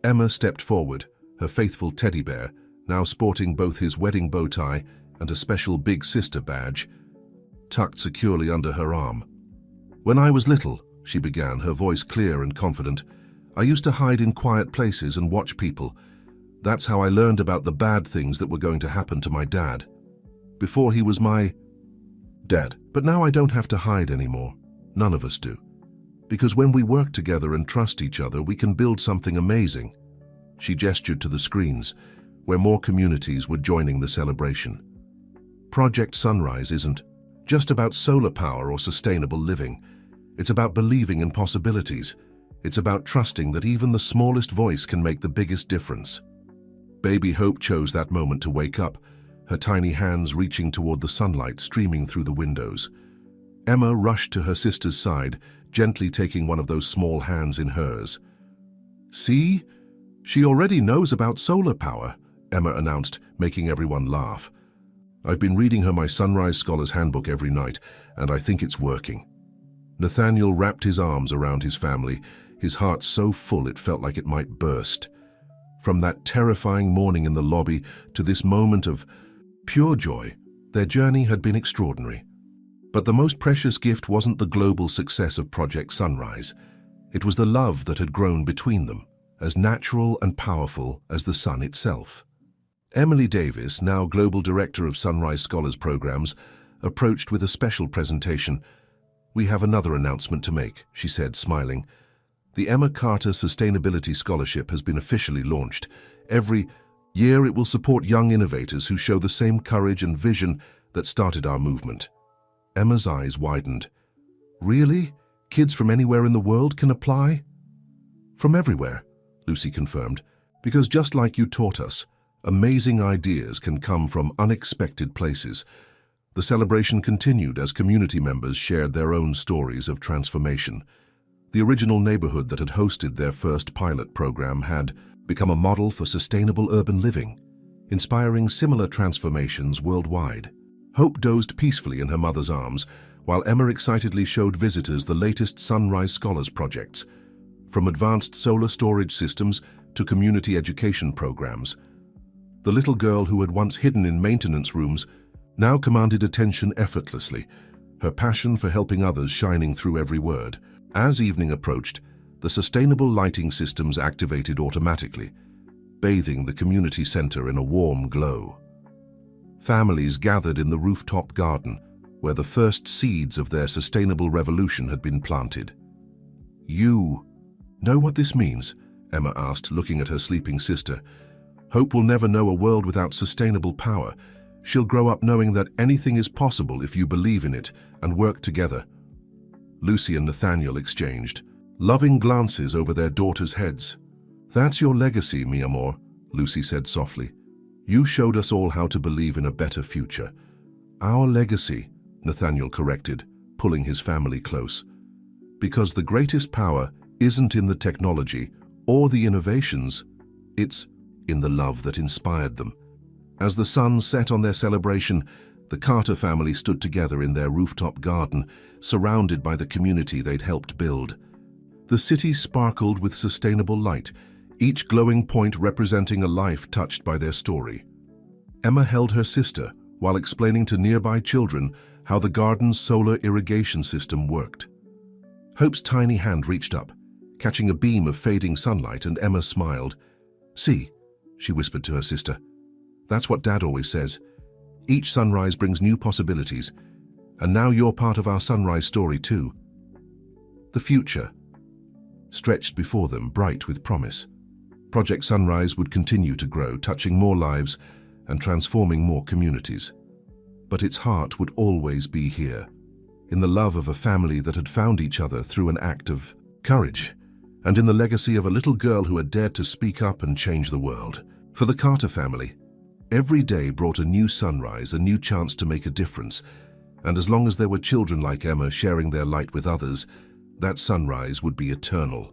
Emma stepped forward, her faithful teddy bear, now sporting both his wedding bow tie and a special big sister badge, tucked securely under her arm. "When I was little," she began, her voice clear and confident, "I used to hide in quiet places and watch people. That's how I learned about the bad things that were going to happen to my dad. Before he was my dad. But now I don't have to hide anymore. None of us do. Because when we work together and trust each other, we can build something amazing." She gestured to the screens, where more communities were joining the celebration. Project Sunrise isn't just about solar power or sustainable living. It's about believing in possibilities. It's about trusting that even the smallest voice can make the biggest difference. Baby Hope chose that moment to wake up, her tiny hands reaching toward the sunlight streaming through the windows. Emma rushed to her sister's side, gently taking one of those small hands in hers. "See? She already knows about solar power," Emma announced, making everyone laugh. "I've been reading her my Sunrise Scholars Handbook every night, and I think it's working." Nathaniel wrapped his arms around his family, his heart so full it felt like it might burst. From that terrifying morning in the lobby to this moment of pure joy, their journey had been extraordinary. But the most precious gift wasn't the global success of Project Sunrise. It was the love that had grown between them, as natural and powerful as the sun itself. Emily Davis, now Global Director of Sunrise Scholars Programs, approached with a special presentation. "We have another announcement to make," she said, smiling. "The Emma Carter Sustainability Scholarship has been officially launched. Every year it will support young innovators who show the same courage and vision that started our movement." Emma's eyes widened. "Really? Kids from anywhere in the world can apply?" "From everywhere," Lucy confirmed, "because just like you taught us, amazing ideas can come from unexpected places." The celebration continued as community members shared their own stories of transformation. The original neighborhood that had hosted their first pilot program had become a model for sustainable urban living, inspiring similar transformations worldwide. Hope dozed peacefully in her mother's arms, while Emma excitedly showed visitors the latest Sunrise Scholars projects, from advanced solar storage systems to community education programs. The little girl who had once hidden in maintenance rooms now commanded attention effortlessly, her passion for helping others shining through every word. As evening approached, the sustainable lighting systems activated automatically, bathing the community center in a warm glow. Families gathered in the rooftop garden, where the first seeds of their sustainable revolution had been planted. "You know what this means?" Emma asked, looking at her sleeping sister. "Hope will never know a world without sustainable power. She'll grow up knowing that anything is possible if you believe in it and work together." Lucy and Nathaniel exchanged loving glances over their daughters' heads. "That's your legacy, mi amor," Lucy said softly. "You showed us all how to believe in a better future." "Our legacy," Nathaniel corrected, pulling his family close. "Because the greatest power isn't in the technology or the innovations, it's in the love that inspired them." As the sun set on their celebration, the Carter family stood together in their rooftop garden, surrounded by the community they'd helped build. The city sparkled with sustainable light, each glowing point representing a life touched by their story. Emma held her sister while explaining to nearby children how the garden's solar irrigation system worked. Hope's tiny hand reached up, catching a beam of fading sunlight, and Emma smiled. "See," she whispered to her sister. "That's what Dad always says. Each sunrise brings new possibilities, and now you're part of our sunrise story too." The future stretched before them, bright with promise. Project Sunrise would continue to grow, touching more lives and transforming more communities. But its heart would always be here, in the love of a family that had found each other through an act of courage, and in the legacy of a little girl who had dared to speak up and change the world. For the Carter family, every day brought a new sunrise, a new chance to make a difference, and as long as there were children like Emma sharing their light with others, that sunrise would be eternal.